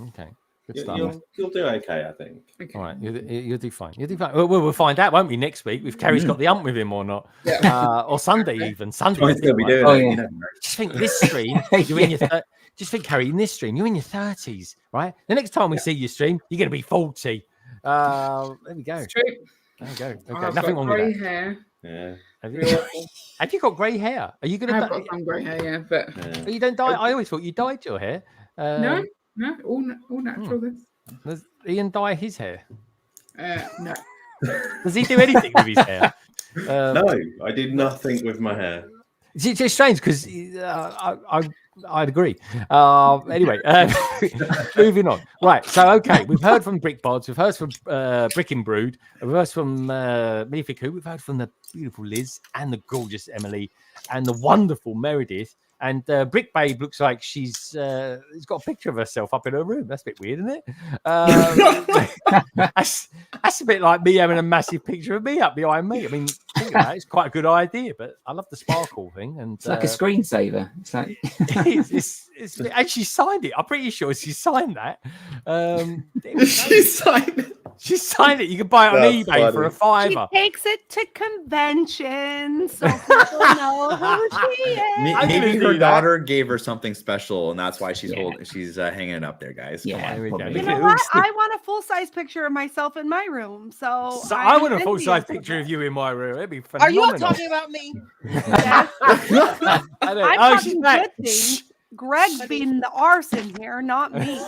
Okay, good stuff. You'll do okay, I think. Okay. All right, you'll do fine. You'll do fine. We'll find out, won't we, next week? If Carrie's got the ump with him or not, or Sunday even. Sunday. Just think this stream. You're in your. Just think, Carrie, in this stream, you're in your 30s, right? The next time we see you stream, you're going to be 40. There we go. It's true. There you go. Okay, I've nothing got wrong with grey that. hair. Yeah. Have you got grey hair? Are you going I've to? got some grey hair, yeah, but You don't dye. I always thought you dyed your hair. no, all natural. This. Does Ian dye his hair? No. Does he do anything with his hair? No, I did nothing with my hair. It's just strange because I'd agree. Anyway, moving on. Right. So, okay, we've heard from Brickbods, we've heard from Brick and Brood, we've heard from Minifig, we've heard from the beautiful Liz and the gorgeous Emily and the wonderful Meredith. And Brick Babe looks like she's got a picture of herself up in her room. That's a bit weird, isn't it? That's a bit like me having a massive picture of me up behind me. I mean, think about it, it's quite a good idea, but I love the sparkle thing. And it's like a screensaver. It's like and she signed it. I'm pretty sure she signed that. She signed it. She signed it. You can buy it on eBay for $5. She takes it to conventions so people know who she is. Maybe her daughter gave her something special, and that's why she's hanging it up there, guys. Yeah, there we go. You know what? I want a full-size picture of myself in my room. So I want a full-size picture of you in my room. It'd be phenomenal. Are you all talking about me? Yes. I know. I'm Oh, talking she's good back. things. Greg's being the arse in here, not me.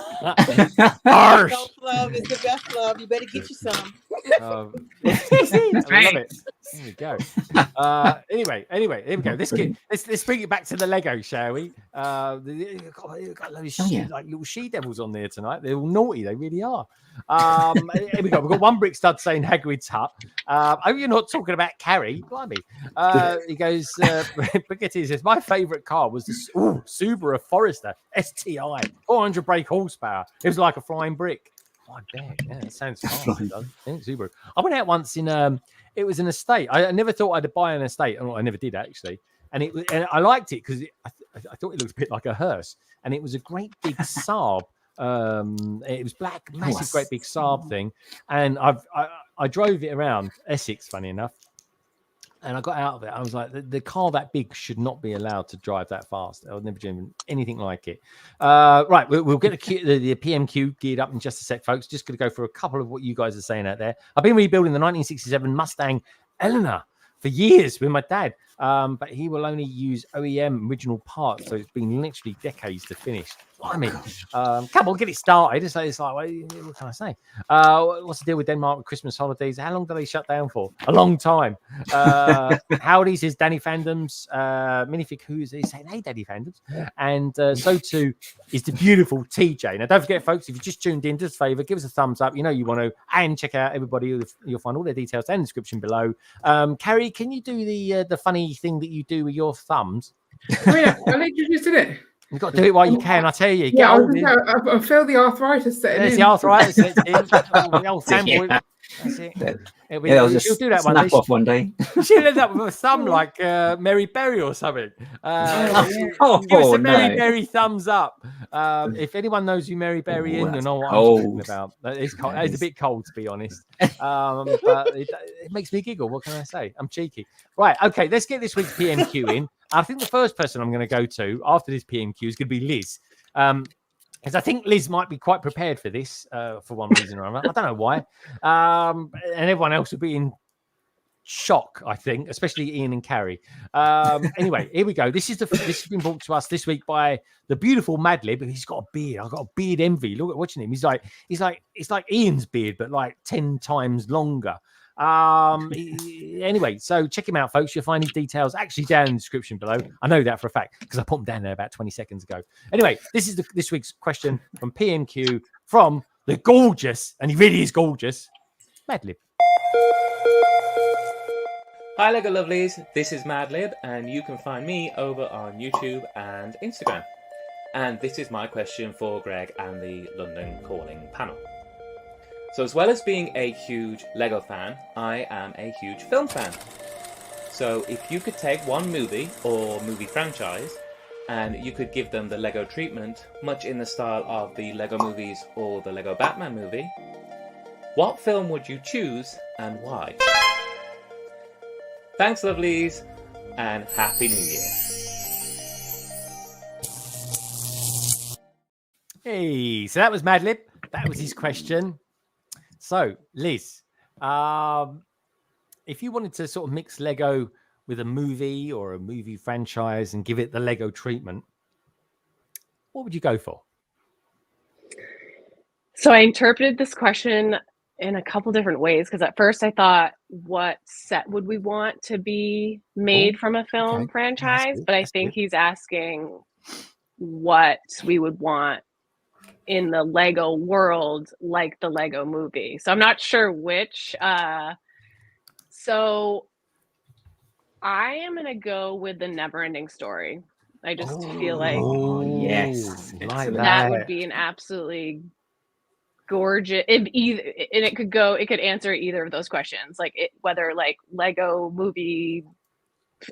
Arse. Self-love is the best love. You better get you some. I love it. There we go. Anyway, here we go. Let's bring it back to the Lego, shall we? Got those like little she devils on there tonight. They're all naughty. They really are. Here we go. We've got one brick stud saying Hagrid's hut. I hope you're not talking about Carrie. Blimey. He goes, Brigitte says, my favourite car was the Subaru Forester STI, 400 brake horsepower. It was like a flying brick. Oh, I bet. Yeah, that sounds fast. It does. Subaru. I went out once in it was an estate. I never thought I'd buy an estate. I never did actually. And I liked it because I thought it looked a bit like a hearse. And it was a great big Saab. It was black, massive, great big Saab thing. And I drove it around Essex, funny enough. And I got out of it. I was like, the car that big should not be allowed to drive that fast. I would never driven anything like it. Right, we'll get the PMQ geared up in just a sec, folks. Just going to go for a couple of what you guys are saying out there. I've been rebuilding the 1967 Mustang Eleanor for years with my dad, but he will only use OEM original parts, so it's been literally decades to finish. I mean, come on, get it started. It's like what can I say? What's the deal with Denmark with Christmas holidays? How long do they shut down for? A long time. Howdy says Danny Fandoms. Minifig, who is he saying? Hey, Danny Fandoms. And so too is the beautiful TJ. Now, don't forget, folks, if you just tuned in, do us a favor, give us a thumbs up. You know you want to, and check out everybody. You'll find all their details down in the description below. Carrie, can you do the funny thing that you do with your thumbs? Oh yeah, I think you just did it. You've got to do it while you can, I tell you. Yeah, I feel the arthritis setting in. There's the arthritis setting in. The old fanboy. That's it. I'll just do that snap off one day. She'll end up with a thumb like Mary Berry or something. Give us a Mary Berry thumbs up. If anyone knows who Mary Berry is, you know what I'm talking about. It's cold. It's a bit cold, to be honest. But it makes me giggle. What can I say? I'm cheeky. Right, okay, let's get this week's PMQ in. I think the first person I'm going to go to after this PMQ is going to be Liz. Because I think Liz might be quite prepared for this for one reason or another. I don't know why. And everyone else will be in shock, I think, especially Ian and Carrie. Anyway, here we go. This has been brought to us this week by the beautiful Madlib. He's got a beard. I've got a beard envy. Look at watching him. It's like Ian's beard, but like 10 times longer. Anyway, so check him out, folks. You'll find his details actually down in the description below. I know that for a fact because I put them down there about 20 seconds ago. Anyway, this is this week's question from PMQ from the gorgeous, and he really is gorgeous, Madlib. Hi Lego Lovelies, this is Madlib, and you can find me over on YouTube and Instagram. And this is my question for Greg and the London Calling panel. So as well as being a huge Lego fan, I am a huge film fan. So if you could take one movie or movie franchise and you could give them the Lego treatment, much in the style of the Lego movies or the Lego Batman movie, what film would you choose and why? Thanks, lovelies, and Happy New Year. Hey, so that was Madlib. That was his question. So, Liz, if you wanted to sort of mix Lego with a movie or a movie franchise and give it the Lego treatment, what would you go for? So I interpreted this question in a couple different ways, because at first I thought, what set would we want to be made from a film franchise? But I think he's asking what we would want in the Lego world, like the Lego movie. So I'm not sure which. So I am going to go with the Never-Ending Story. I just feel like that would be an absolutely gorgeous. It could answer either of those questions, like whether like Lego movie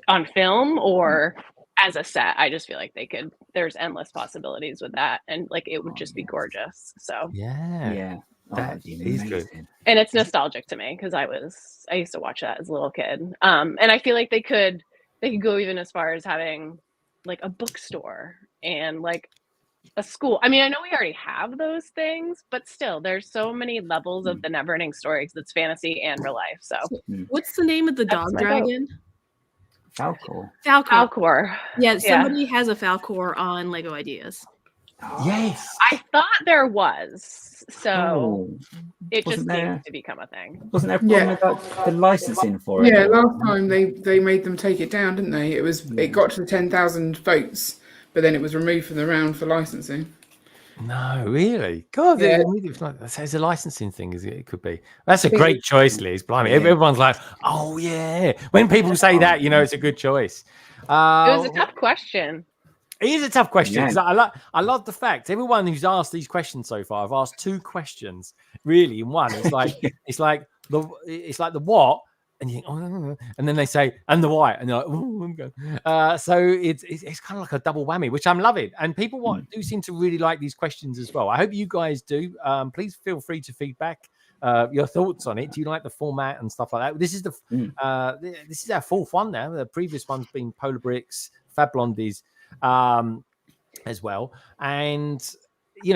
on film or as a set. I just feel like there's endless possibilities with that, and like it would just be gorgeous. So that is good, and it's nostalgic to me because I used to watch that as a little kid. And I feel like they could go even as far as having like a bookstore and like a school. I mean, I know we already have those things, but still, there's so many levels of the Never-Ending Story because it's fantasy and real life. So, what's the name of the dog dragon? Falcor. Yeah, somebody has a Falcor on Lego Ideas. Yes, I thought there was. So it just needs to become a thing. Wasn't there a problem about the licensing for it? Yeah, last time they made them take it down, didn't they? It got to the 10,000 votes, but then it was removed from the round for licensing. No, really? God, it's a licensing thing, is it? It could be. That's a great choice, Liz. Blimey, everyone's like, "Oh yeah." When people say that, it's a good choice. It was a tough question. It is a tough question. I love the fact everyone who's asked these questions so far, I've asked 2 questions really in one. It's like it's like the what. And you think, and then they say, and the why, and you're like, I'm going. So it's kind of like a double whammy, which I'm loving. And people do seem to really like these questions as well. I hope you guys do. Please feel free to feedback your thoughts on it. Do you like the format and stuff like that? This is this is our 4th one now. The previous one's been Polar Bricks, Fab Blondies, as well, and.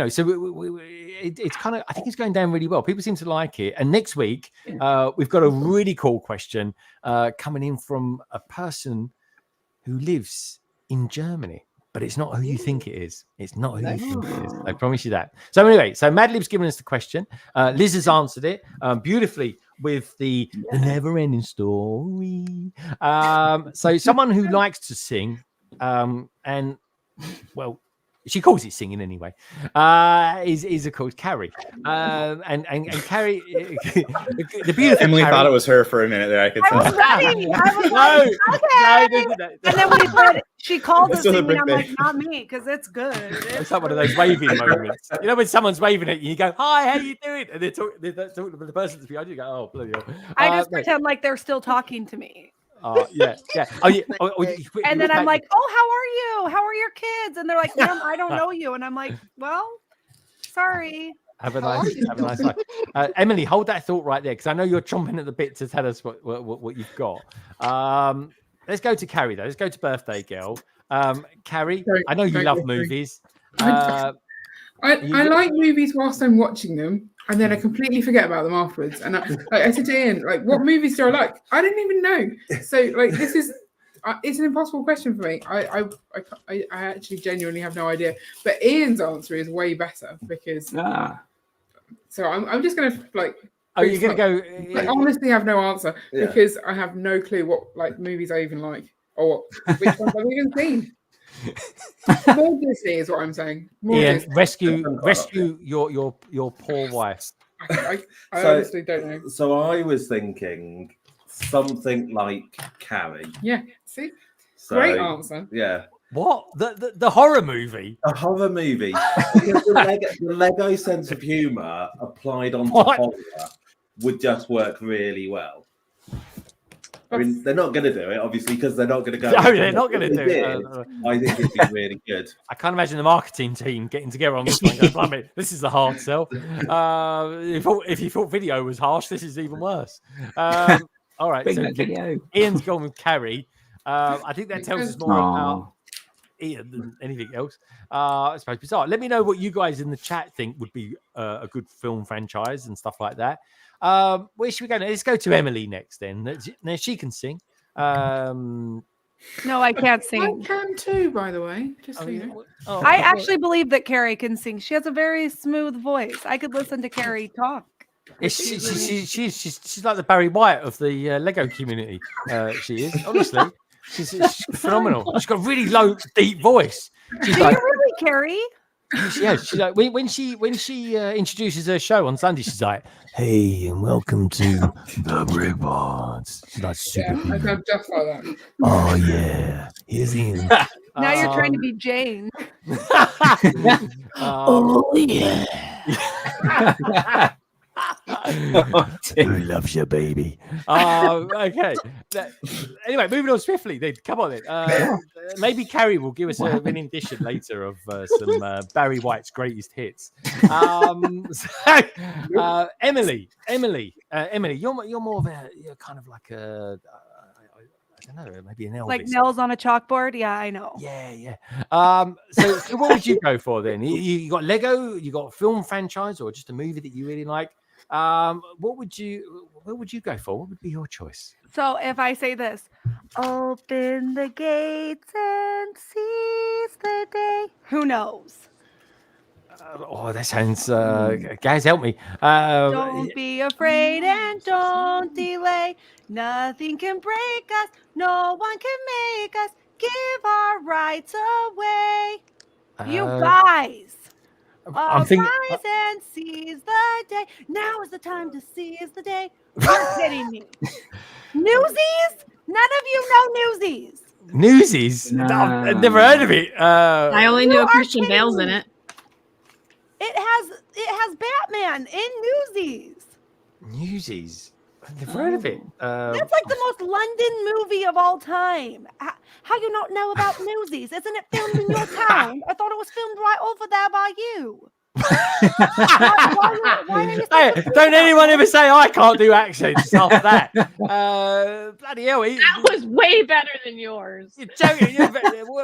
So it's kind of, I think it's going down really well. People seem to like it. And next week, we've got a really cool question coming in from a person who lives in Germany, but it's not who you think it is. It's not who you think it is. I promise you that. So anyway, Mad Lib's given us the question. Liz has answered it beautifully with the Never-Ending Story. So someone who likes to sing and, well, she calls it singing anyway. Is called Carrie, and Carrie, the beautiful Emily Carrie, thought it was her for a minute there. I could tell. I was okay. And then when he said she called us singing, I'm like, not me, because it's good. It's like one of those waving moments. When someone's waving at you, you go, "Hi, how you doing?" And they're talking to the person that's behind you. Go, "Oh, bloody hell." I just pretend like they're still talking to me. Yeah. And then I'm like, "Oh, how are you? How are your kids?" And they're like, "Ma'am, I don't know you." And I'm like, "Well, sorry." Have a nice life. Emily, hold that thought right there, because I know you're chomping at the bit to tell us what you've got. Let's go to Carrie though. Let's go to Birthday Girl. Carrie, I know you love movies. I like movies whilst I'm watching them, and then I completely forget about them afterwards. And I said to Ian, like, what movies do I like? I didn't even know. So, like, this is it's an impossible question for me. I actually genuinely have no idea. But Ian's answer is way better because. So I'm just gonna like. Are you gonna go? I honestly have no answer because I have no clue what like movies I even like or which ones I've even seen. More Disney is what I'm saying. Ian, rescue your poor wife. I honestly don't know. So I was thinking something like Carrie. Yeah, see? Great answer. Yeah. What? The horror movie? A horror movie. Because the Lego sense of humour applied onto horror would just work really well. I mean, they're not going to do it, obviously, because they're not going to go. No, they're not going to do it. I think it'd be really good. I can't imagine the marketing team getting together on this one. Going, this is a hard sell. If you thought video was harsh, this is even worse. All right, so video. Ian's gone with Carrie. I think that tells us more about than anything else. I suppose bizarre. Let me know what you guys in the chat think would be a good film franchise and stuff like that. Where should we go? Let's go to Emily next. Then now she can sing. No, I can't sing. I can too, by the way. Just so you know. I actually believe that Carrie can sing. She has a very smooth voice. I could listen to Carrie talk. She's like the Barry White of the Lego community. She is, honestly. She's phenomenal. She's got a really low, deep voice. She's like, really, Carrie? Yeah, she's like when she introduces her show on Sunday, she's like, "Hey, and welcome to the Brickboards." She's like, super. Yeah, I go just like that. Oh yeah, here's Ian. Now you're trying to be Jane. Oh yeah. Who loves your baby? Okay. Anyway, moving on swiftly. Then come on then. Maybe Carrie will give us a rendition later of some Barry White's greatest hits. Emily, you're more of you're kind of like a. I don't know, maybe an Elvis. Like nails on a chalkboard? Yeah, I know. Yeah. So what would you go for then? You got Lego, you got a film franchise, or just a movie that you really like? What would you go for? What would be your choice? So if I say this, open the gates and seize the day. Who knows? That sounds. Guys, help me. Don't be afraid and don't delay. Nothing can break us. No one can make us give our rights away. You guys. I'm thinking. Rise and seize the day. Now is the time to seize the day. You're kidding me. Newsies? None of you know Newsies. Newsies? No. I've never heard of it. I only knew Christian Bale's in it. It has Batman in Newsies. Newsies? I've never heard of it. That's like the most London movie of all time. How you not know about Newsies? Isn't it filmed in your town? I thought it was filmed right over there by you. Hey, don't anyone ever say I can't do accents after that. Bloody hell. That was way better than yours.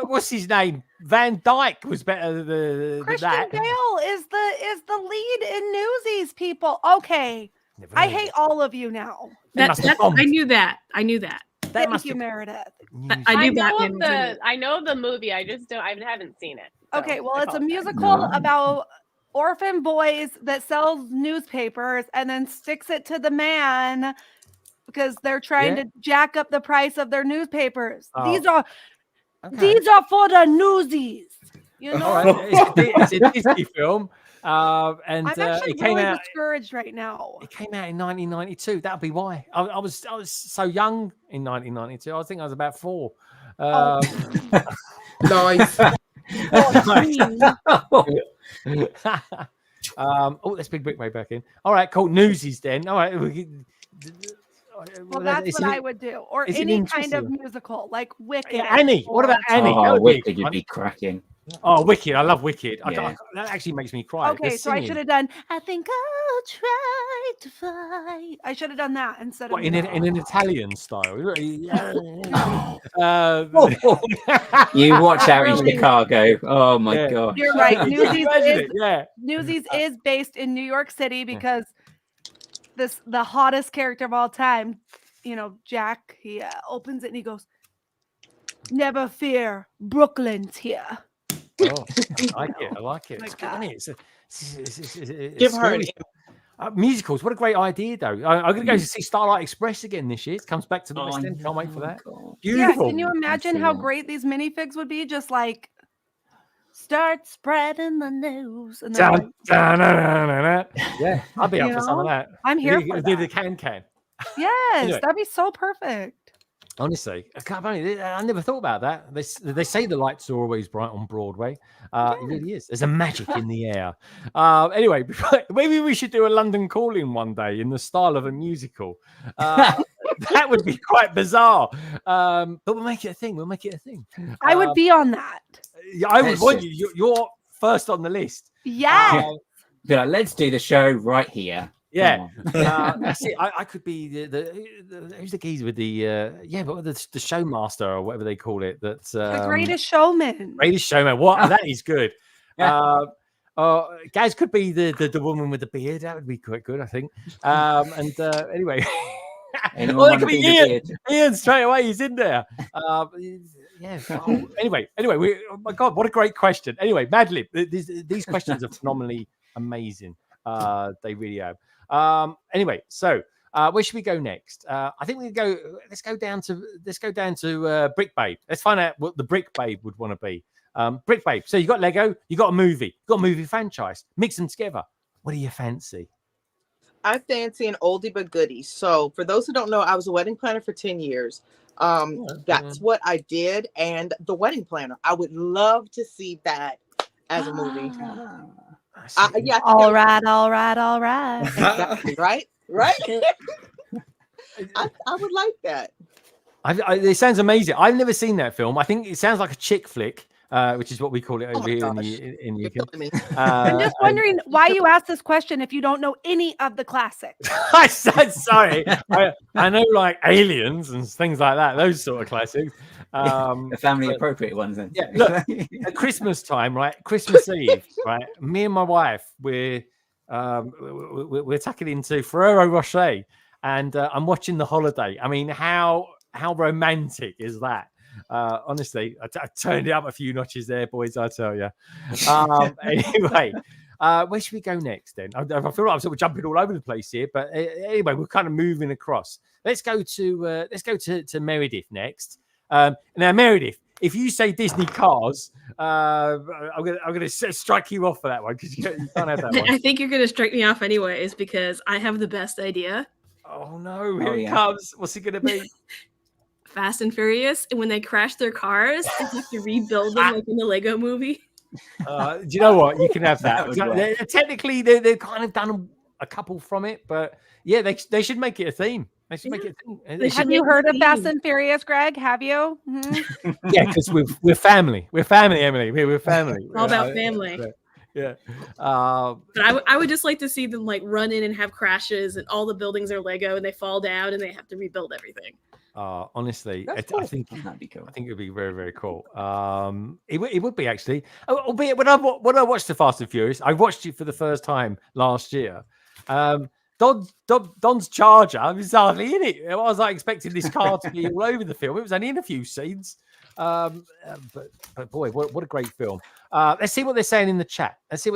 What's his name? Van Dyke was better than Christian that. Bale is the lead in Newsies, people. Okay. I hate all of you now. I knew that. Thank you, Meredith. I know the movie. I just don't. I haven't seen it. So Okay, well, it's a musical about orphan boys that sells newspapers and then sticks it to the man because they're trying to jack up the price of their newspapers. These are for the newsies. You know, right. It's a Disney film. And I'm actually it came really out. discouraged right now. It came out in 1992. That'd be why. I was so young in 1992. I think I was about 4. Nice. Let's bring Brick way back in. All right, cool. Newsies then. All right. Well, that's what I would do, or any kind of musical, like Wicked. Yeah, Annie. What about Annie? Oh, Wicked, you'd be cracking. Oh, Wicked! I love Wicked. That actually makes me cry. Okay, so I should have done. I think I'll try to fly. I should have done that instead of in an Italian style. You watch out in Chicago. Oh my god! You're right. Newsies is based in New York City because the hottest character of all time, Jack. He opens it and he goes, "Never fear, Brooklyn's here." Oh, I like it. It's funny. Give her musicals. What a great idea, though. I'm going to go to see Starlight Express again this year. It comes back to the West End. Can't wait for that. Beautiful. Yeah, can you imagine how great these minifigs would be? Just like start spreading the news. And yeah, I'll be up for some of that. I'm here for do the can. Yes, anyway. That'd be so perfect. Honestly, I never thought about that. They say the lights are always bright on Broadway. It really is. There's a magic in the air. Anyway, maybe we should do a London Calling one day in the style of a musical. That would be quite bizarre. But we'll make it a thing. I would be on that. Yeah, I would want you. You're first on the list. Yeah. Be like, let's do the show right here. Yeah, that's it. I could be the who's the geezer with the but the showmaster or whatever they call it. That's The Greatest Showman. Greatest Showman. What? That is good. Gaz could be the woman with the beard. That would be quite good, I think. Anyway, it could be Ian straight away. He's in there. Anyway, oh my God, what a great question. Anyway, Mad Lib, these questions are phenomenally amazing. They really are. Anyway, so where should we go next? I think let's go down to Brick Babe. Let's find out what the Brick Babe would want to be. Brick Babe. So you got Lego, you got a movie, you got a movie franchise. Mix them together. What do you fancy? I fancy an oldie but goodie. So for those who don't know, I was a wedding planner for 10 years. That's what I did. And the wedding planner, I would love to see that as a movie. All right. Exactly. Right. I would like that. It sounds amazing. I've never seen that film. I think it sounds like a chick flick, which is what we call it over here in the UK. I'm just wondering why you asked this question if you don't know any of the classics. I said sorry. I know like Aliens and things like that. Those sort of classics. The family appropriate ones then. Yeah. Look, at Christmas time, right? Christmas Eve, right? Me and my wife, we're tucking into Ferrero Rocher, and I'm watching The Holiday. I mean, how romantic is that? Honestly, I turned it up a few notches there, boys. I tell you. Anyway, where should we go next? Then I feel like I'm sort of jumping all over the place here, but anyway, we're kind of moving across. Let's go to Meredith next. Now, Meredith, if you say Disney Cars, I'm gonna strike you off for that one because you can't have that one. I think you're gonna strike me off anyways because I have the best idea. Oh no! Here it comes. What's it gonna be? Fast and Furious, and when they crash their cars, they have to rebuild them like in the Lego movie. Do you know what? You can have that. Technically, they've kind of done a couple from it, but yeah, they should make it a theme. They should make it a theme. Have you heard of Fast and Furious, Greg? Have you? Mm-hmm. Yeah, because we're family. We're family, Emily. We're family. All about family. Yeah. But I would just like to see them like run in and have crashes, and all the buildings are Lego, and they fall down, and they have to rebuild everything. Honestly, cool. I think that'd be cool. I think it'd be very, very cool. It would be actually. Albeit when I watched the Fast and Furious, I watched it for the first time last year. Don's Charger was hardly in it. I was like expecting this car to be all over the film. It was only in a few scenes. But boy, what a great film. Let's see what they're saying in the chat. As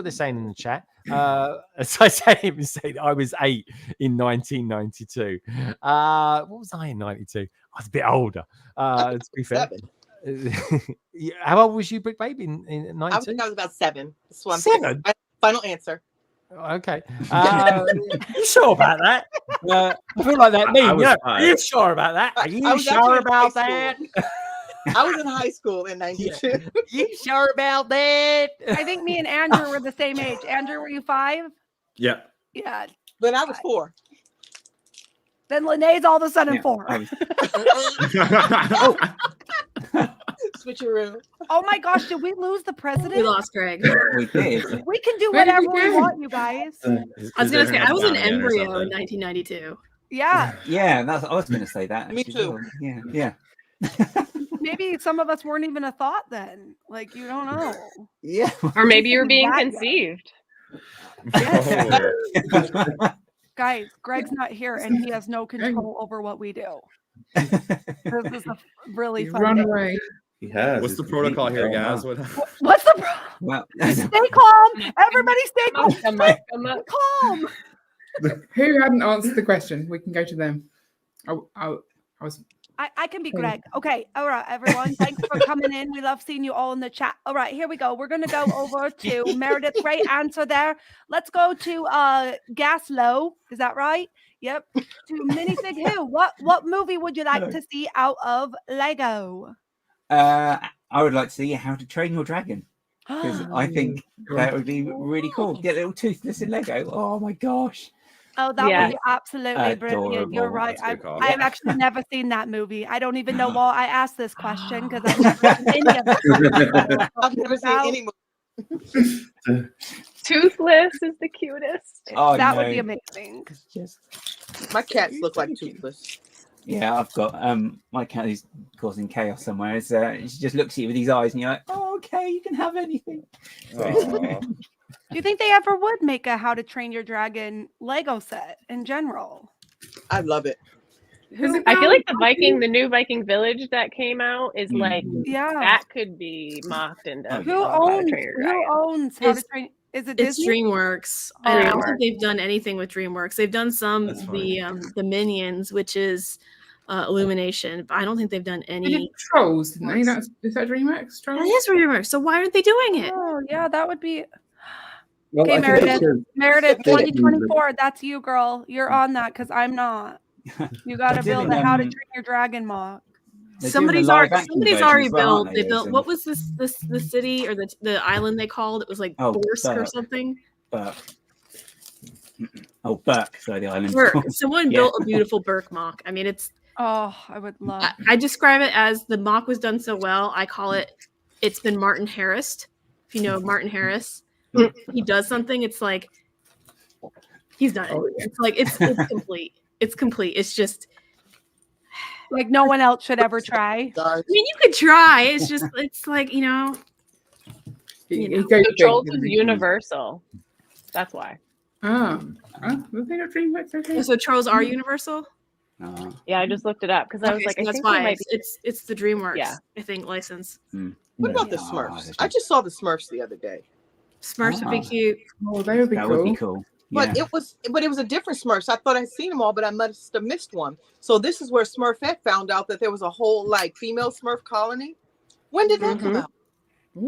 I say, I was 8 in 1992. What was I in 92? I was a bit older. To be fair. How old was you, Brick Babe, in 92? I was about 7. That's what I'm 7? Final answer. Okay. You sure about that? I feel like that means. Are you sure about that? Are you sure about that? I was in high school in 92. You sure about that? I think me and Andrew were the same age. Andrew, were you 5? Yeah. Yeah. Then I was 4. Then Lene's all of a sudden 4. Switcheroo. Oh my gosh, did we lose the president? We lost Greg. We did. We can do whatever we want, you guys. I was gonna say I was an embryo in 1992. Yeah. Yeah, I was gonna say that. Me too. Yeah. Maybe some of us weren't even a thought then. Like, you don't know. Yeah. Or maybe you're being conceived. Guys, Greg's not here and he has no control over what we do. This is a really fun Run day. away. He has. What's the protocol here, guys? What's the problem? Well, Stay calm. Everybody stay calm. Stay calm. Who hadn't answered the question? We can go to them. I can be Greg. Okay. All right, everyone. Thanks for coming in. We love seeing you all in the chat. All right, here we go. We're going to go over to Meredith. Great answer there. Let's go to Gaslow. Is that right? Yep. To Minifig Who. What movie would you like to see out of Lego? I would like to see How to Train Your Dragon. Because I think that would be really cool. Get little toothless in Lego. Oh my gosh. Oh, that would be absolutely brilliant. You're right. I've actually never seen that movie. I don't even know why I asked this question because I've never seen any of it. I've never seen any movie. Toothless is the cutest. Oh, That no. would be amazing. Just My cats look like Toothless. yeah, I've got my cat who's causing chaos somewhere. She just looks at you with these eyes, and you're like, "Oh, okay, you can have anything." So, Do you think they ever would make a How to Train Your Dragon Lego set in general? I love it. I feel like the new Viking Village that came out is like that could be mocked into Who owns How to Train? Is it It's Disney? DreamWorks. And I don't think they've done anything with DreamWorks. They've done some the Minions, which is Illumination, but I don't think they've done They did any Trolls, didn't they? Is that DreamWorks? Trolls? That is DreamWorks. So why aren't they doing it? Oh yeah, that would be. Well, Okay, I think Meredith. it's Meredith, they- 2024. That's you, girl. You're on that because I'm not. You got to build the How to Train Your Dragon mock. Somebody's already built. They built what was the city or the island they called? It was like Borsk or something. Burke. Oh, Burke. Sorry, the island. Burke. Someone built a beautiful Burke mock. I mean, it's. Oh, I would love. I describe it as the mock was done so well. I call it. It's been Martin Harris. If you know Martin Harris, he does something. It's like he's done it. It's like it's complete. It's complete. It's just like no one else should ever try. I mean, you could try. It's just it's like So Trolls is universal. That's why. Oh, they don't DreamWorks. Okay. So Trolls are universal. Yeah, I just looked it up because I was like, I that's think why they might be... it's the DreamWorks. Yeah. I think license. What about the Smurfs? I just saw the Smurfs the other day. Smurfs would be cute. Oh, they would be That cool. would be cool. But it was a different Smurfs. I thought I'd seen them all, but I must have missed one. So this is where Smurfette found out that there was a whole like female Smurf colony. When did that come out?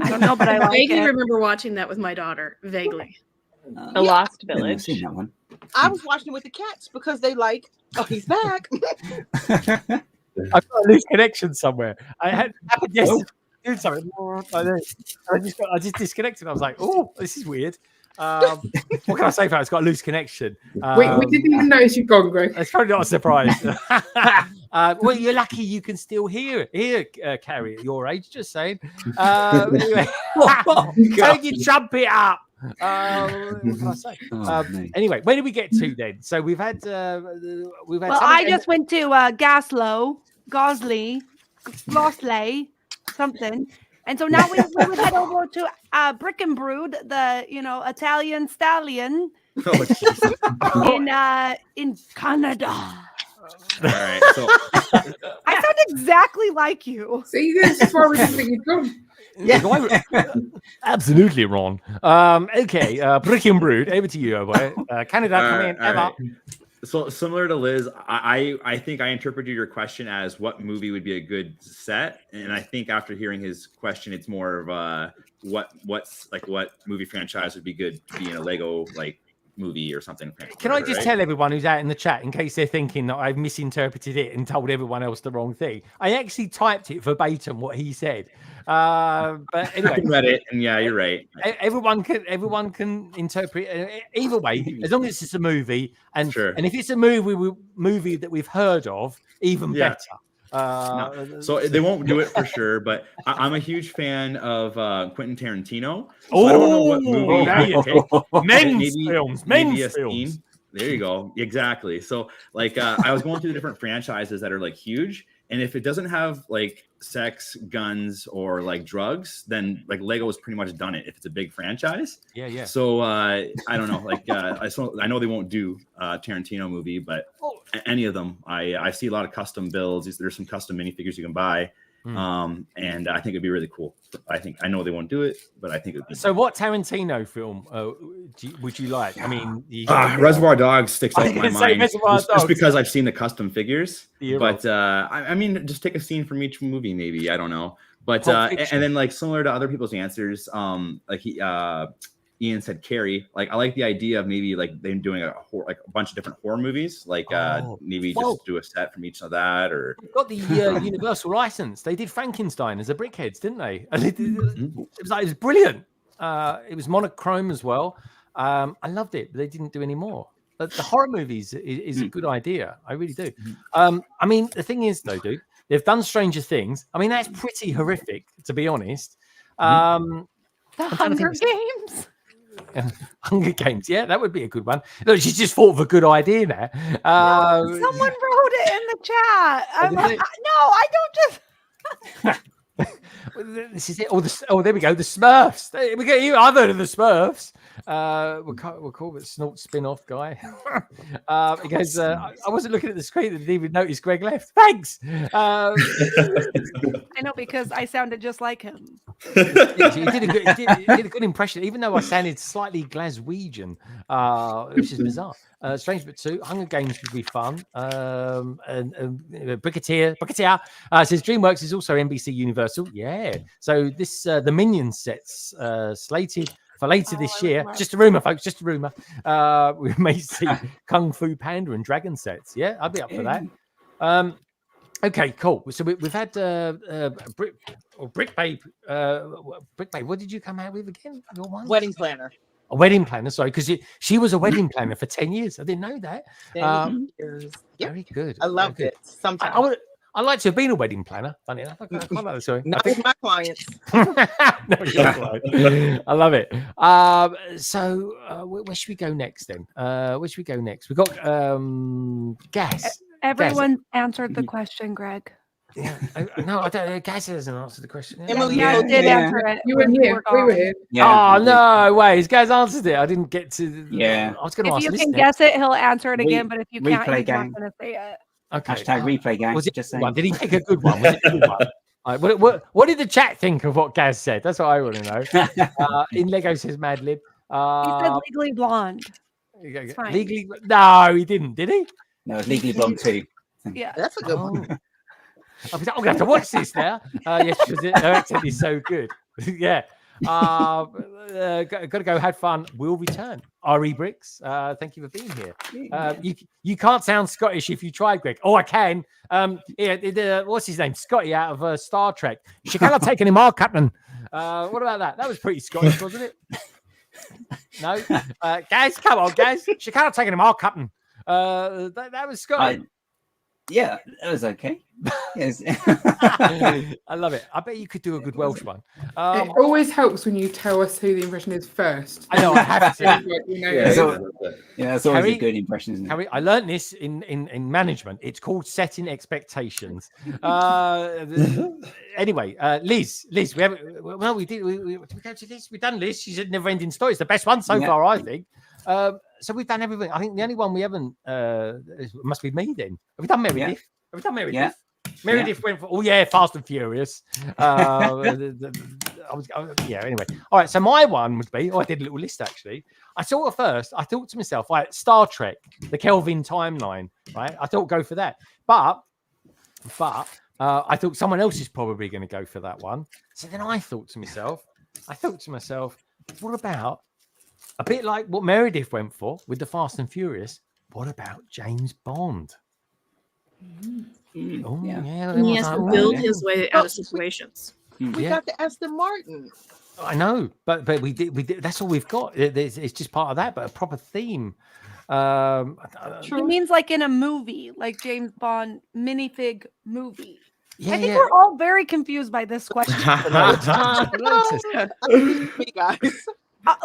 I don't know, but I like vaguely it. remember watching that with my daughter. Vaguely. The Lost Village. Seen that one. I was watching it with the cats because they like, oh, he's back. I've got a loose connection somewhere. I had happened doing something. I just disconnected. I was like, oh, this is weird. What can I say for that? It's got a loose connection. We didn't even notice you'd gone, Greg. It's probably not a surprise. Well, you're lucky you can still hear Carrie at your age. Just saying. Anyway, take your trumpet up. What can I say? Anyway, where did we get to then? So we've had. Well, I just went to Gosley, something. And so now we would head over to Brick and Brood, the Italian stallion in Canada. All right, so I sound exactly like you. See, this is why we didn't think you'd gone. Yeah, absolutely, Ron. Okay, Brick and Brood, over to you, boy. Canada, come in, ever. Right. So similar to Liz, I think I interpreted your question as what movie would be a good set, and I think after hearing his question, it's more of what movie franchise would be good to be in a Lego like movie or something. Can I just tell everyone who's out in the chat, in case they're thinking that I've misinterpreted it and told everyone else the wrong thing? I actually typed it verbatim what he said. But anyway, read it, and yeah, you're right. Everyone can interpret it either way, as long as it's a movie, and if it's a movie that we've heard of, even better. No. So they won't do it for sure, but I'm a huge fan of Quentin Tarantino. So Oh, I don't know what movie. Men's films. There you go. Exactly. So like I was going through the different franchises that are like huge. And if it doesn't have like sex, guns, or like drugs, then like Lego has pretty much done it. If it's a big franchise, yeah. So I don't know. Like I know they won't do a Tarantino movie, but any of them, I see a lot of custom builds. There's some custom minifigures you can buy, and I think it'd be really cool. I know they won't do it, but I think it'd be. So, what Tarantino film would you like? I mean, Reservoir Dogs sticks out in my mind just because I've seen the custom figures. Yeah, but I mean, just take a scene from each movie, maybe. I don't know. But and then like similar to other people's answers, Ian said Carrie. Like I like the idea of maybe like them doing a bunch of different horror movies. Like maybe just do a set from each of that, or got the Universal license. They did Frankenstein as a Brickheads, didn't they? And it was brilliant. It was monochrome as well. I loved it, but they didn't do any more. But the horror movies is a good idea. I really do. I mean, the thing is though, dude, they've done Stranger Things. I mean, that's pretty horrific, to be honest. The Hunger Games. Hunger Games. Yeah, that would be a good one. Look, she's just thought of a good idea now. Someone wrote it in the chat. I don't just. This is it. Oh, there we go. The Smurfs. We get you. I've heard of the Smurfs. We'll call it Snort spin-off guy. He goes, I wasn't looking at the screen. I didn't even notice Greg left. Thanks. I know, because I sounded just like him. He did a good impression, even though I sounded slightly Glaswegian, which is bizarre. Strange but true. Hunger Games would be fun. Bricketeer says DreamWorks is also NBC Universal. Yeah. So this the Minions sets slated for later this year. Just a rumor, folks. Just a rumor. We may see Kung Fu Panda and Dragon sets. Yeah, I'd be up for that. Okay, cool. So we've had Brick Babe. Brick Babe, what did you come out with again? Your one? Wedding planner. A wedding planner, sorry, because she was a wedding planner for 10 years. I didn't know that. Very good. I loved it. Sometimes. I'd like to have been a wedding planner. Funny enough. Sorry. Not with my clients. No, you're right. I love it. So where should we go next then? Where should we go next? We've got gas. Everyone answered the question, Greg. Yeah. No, I don't. Gas hasn't answered the question. Emily, I did answer it. You were here. We were here. Yeah. Oh no way! Gaz answered it. I didn't get to. Yeah. I was going to ask. If you can guess it, he'll answer it again. But if you can't, he's gang. not going to say it. Okay. Hashtag replay gang. Was it just saying. Did he pick a good one? Was it a good one? What did the chat think of what Gaz said? That's what I want to know. In Lego says Mad Lib. He said Legally Blonde. Legally? No, he didn't. Did he? No, it's Legally Blonde too. Yeah, that's a good one. I'm going to have to watch this now. Yes, her accent is so good. Yeah. Got to go. Had fun. Will return. RE Bricks. Thank you for being here. You can't sound Scottish if you try, Greg. Oh, I can. What's his name? Scotty out of Star Trek. She cannot take any more, Captain. What about that? That was pretty Scottish, wasn't it? No, guys, come on, guys. She cannot take any more, Captain. That was Scotty. Yeah, that was okay. Yes. I love it. I bet you could do a good Welsh one. It always helps when you tell us who the impression is first. I know, I have to. That's always a good impression, isn't it? Harry, I learned this in management. It's called setting expectations. Anyway, Liz, we haven't. Well, we did. We go to Liz. We've done Liz. She's a never-ending story. It's the best one so far, I think. So we've done everything. I think the only one we haven't must be me then. Have we done Meredith? Yeah. Have we done Meredith? Yeah. Meredith went for Fast and Furious. Anyway. All right. So my one would be. I did a little list actually. I thought at first. I thought to myself, right, Star Trek, the Kelvin timeline. Right. I thought go for that, but I thought someone else is probably going to go for that one. So then I thought to myself, what about a bit like what Meredith went for with the Fast and Furious? What about James Bond? Oh, yeah. And he has to build his way out of situations. We got the Aston Martin. I know, but we did. That's all we've got. It's just part of that, but a proper theme. It means like in a movie, like James Bond minifig movie. Yeah, I think we're all very confused by this question. Me guys.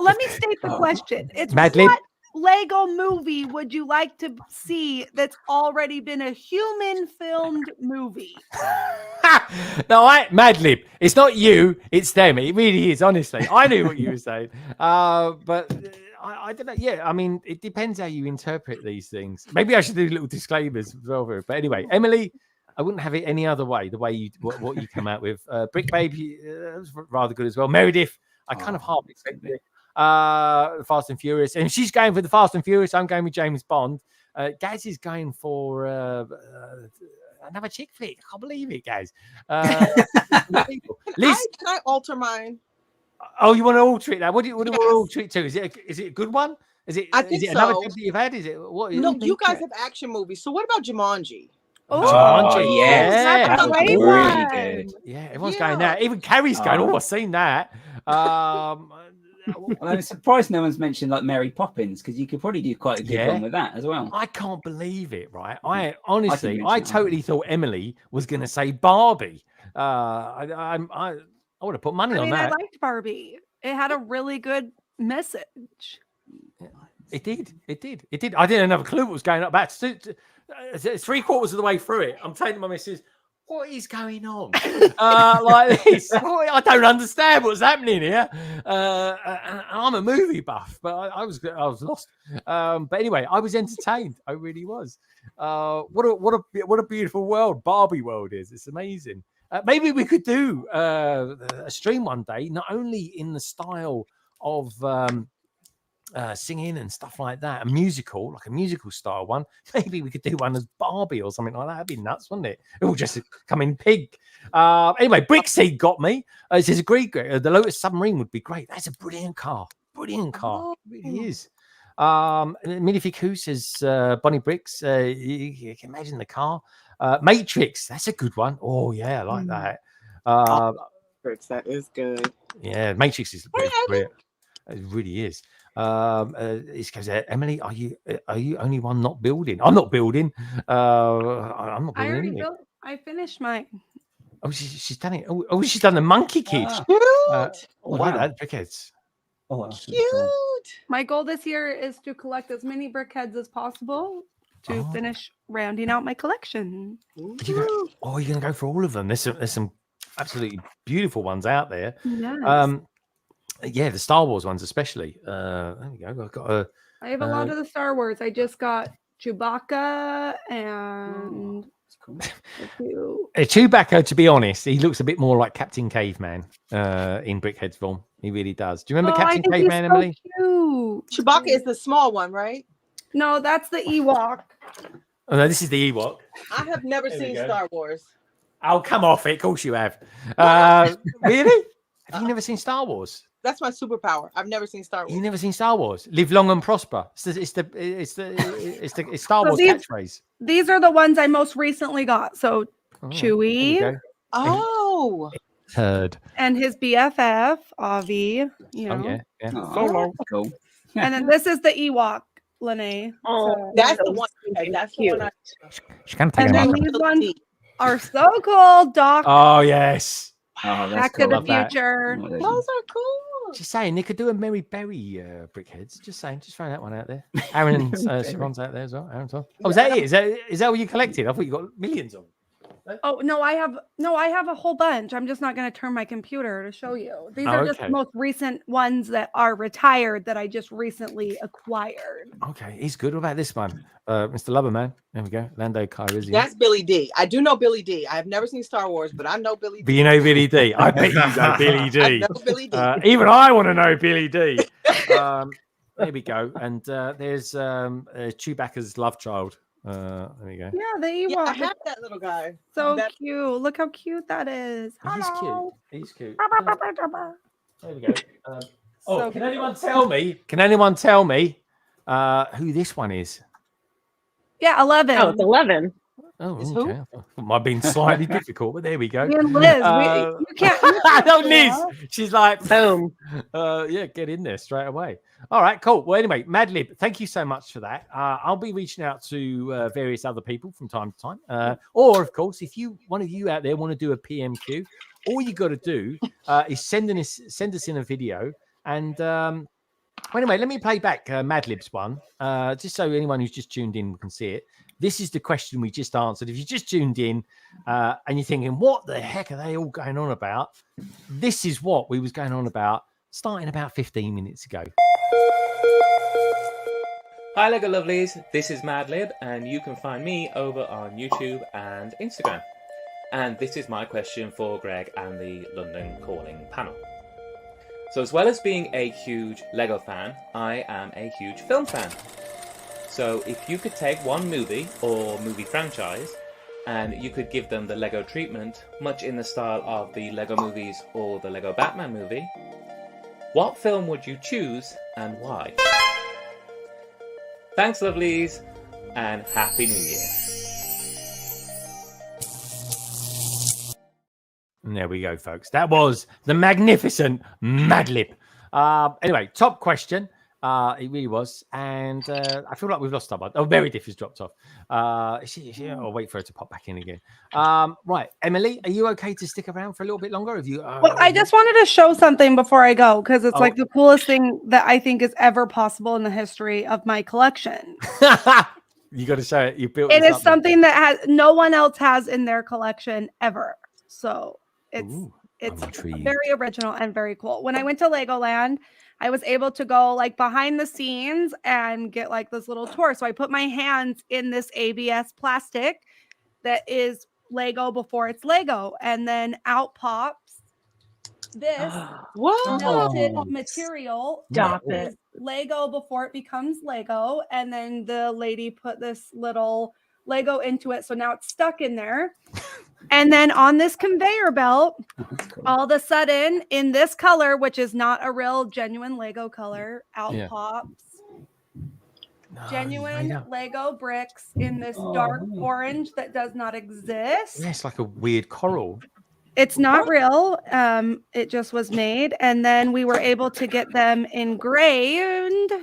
Let me state the question. It's Mad what Lego movie would you like to see that's already been a human filmed movie? No, Mad Lib. It's not you, it's them. It really is, honestly. I knew what you were saying. But I don't know. Yeah, I mean, it depends how you interpret these things. Maybe I should do little disclaimers as well. But anyway, Emily, I wouldn't have it any other way, the way what you come out with. Brick Baby was rather good as well. Meredith, I kind of half expected it. Fast and Furious, and she's going for the Fast and Furious. I'm going with James Bond. Gaz is going for another chick flick. I can't believe it, Gaz. Liz, can I alter mine? Oh, you want to alter it now? What do you want to alter it to? Is it a good one? Is it? I think is it so. another job that you've had? Is it what? No, you guys have action movies. So what about Jumanji? Oh, yes. That's a great one. Good. Yeah, everyone's going there. Even Carrie's going. Oh, I've seen that. Well, I'm surprised no one's mentioned like Mary Poppins, because you could probably do quite a good one with that as well. I can't believe it, right? I honestly, I totally thought Emily was going to say Barbie. I would have put money on that. I liked Barbie. It had a really good message. It did. I didn't have a clue what was going on. About 3/4 of the way through it, I'm saying to my missus, what is going on? Like this. I don't understand what's happening here. I'm a movie buff, but I was lost. But anyway, I was entertained. I really was. What a beautiful world Barbie world is. It's amazing. Maybe we could do a stream one day, not only in the style of singing and stuff like that, a musical style one. Maybe we could do one as Barbie or something like that. That'd be nuts, wouldn't it? It will just come in pig. Anyway, Brickseed got me. It says, agreed, the Lotus Submarine would be great. That's a brilliant car. It really is. Minifig Who says, Bonnie Bricks, you can imagine the car. Matrix, that's a good one. Oh, yeah, I like that. Bricks, that is good. Yeah, Matrix is brilliant. It really is. It goes, Emily, are you only one not building? I'm not building. I'm not building. I already anything. built. I finished mine. Oh, she's done it. Oh, she's done the monkey kid. Wow. That brickheads. Oh, wow. Cute. My goal this year is to collect as many brickheads as possible to finish rounding out my collection. You're gonna go for all of them. There's some absolutely beautiful ones out there. Yes. Yeah, the Star Wars ones especially. There we go. I have a lot of the Star Wars. I just got Chewbacca and Chewbacca, to be honest, he looks a bit more like Captain Caveman in Brickhead's form. He really does. Do you remember Captain Caveman, Emily? Cute. Chewbacca is the small one, right? No, that's the Ewok. Oh no, this is the Ewok. I have never seen Star Wars. Oh, come off it. Of course you have. Really? Have you never seen Star Wars? That's my superpower. I've never seen Star Wars. You've never seen Star Wars? Live long and prosper. It's Star Wars catchphrase. These are the ones I most recently got. So Chewie. Heard. And his BFF, Avi. You know. Oh, yeah. Solo. Cool. And then this is the Ewok, Lene. Oh, that's the one. That's the one. She's gonna take And then him these ones are so cool. Doc. Oh yes. Back to the Future. Those are cool. Just saying, they could do a Mary Berry brickheads. Just saying, just throwing that one out there. Aaron and Sharon's out there as well. Aaron's on. Oh, is that it? Is that what you collected? I thought you got millions of them. Oh no, I have a whole bunch. I'm just not going to turn my computer to show you. These are just the most recent ones that are retired that I just recently acquired. Okay, he's good. What about this one, Mr. Loverman? There we go, Lando Calrissian. That's Billy D. I do know Billy D. I have never seen Star Wars, but I know Billy D. But you know Billy D. I bet you know Billy D. I know Billy D. Even I want to know Billy D. There we go. And there's Chewbacca's love child. There we go. Yeah, the Ewok. Yeah, I have that little guy. So cute. Look how cute that is. Hello. He's cute. There we go. Can anyone tell me? Can anyone tell me who this one is? Yeah, 11. Oh, it's 11. Oh, okay. It might have been slightly difficult, but there we go. Me and Liz, you can't. No, Liz. She's like, boom. Yeah, get in there straight away. All right, cool. Well, anyway, Madlib, thank you so much for that. I'll be reaching out to various other people from time to time. Or, of course, if one of you out there want to do a PMQ, all you got to do is send us in a video. And anyway, let me play back Madlib's one, just so anyone who's just tuned in can see it. This is the question we just answered. If you just tuned in and you're thinking, what the heck are they all going on about? This is what we was going on about starting about 15 minutes ago. Hi Lego Lovelies, this is Madlib and you can find me over on YouTube and Instagram. And this is my question for Greg and the London Calling panel. So as well as being a huge Lego fan, I am a huge film fan. So if you could take one movie or movie franchise and you could give them the Lego treatment, much in the style of the Lego movies or the Lego Batman movie, what film would you choose and why? Thanks, lovelies, and Happy New Year. And there we go, folks. That was the magnificent Madlib. Anyway, top question. It really was, and I feel like we've lost someone. Oh, Meredith has dropped off. I'll wait for her to pop back in again. Right, Emily, are you okay to stick around for a little bit longer? Have you? Well, I just wanted to show something before I go because it's like the coolest thing that I think is ever possible in the history of my collection. You got to show it. You built. It is something that no one else has in their collection ever. So it's very original and very cool. When I went to Legoland, I was able to go like behind the scenes and get like this little tour. So I put my hands in this ABS plastic that is Lego before it's Lego. And then out pops this melted material. Stop it. Lego before it becomes Lego. And then the lady put this little Lego into it. So now it's stuck in there. And then on this conveyor belt, all of a sudden in this color, which is not a real genuine Lego color, out pops genuine Lego bricks in this dark orange that does not exist. Yeah, it's like a weird coral. It's not real. It just was made. And then we were able to get them engraved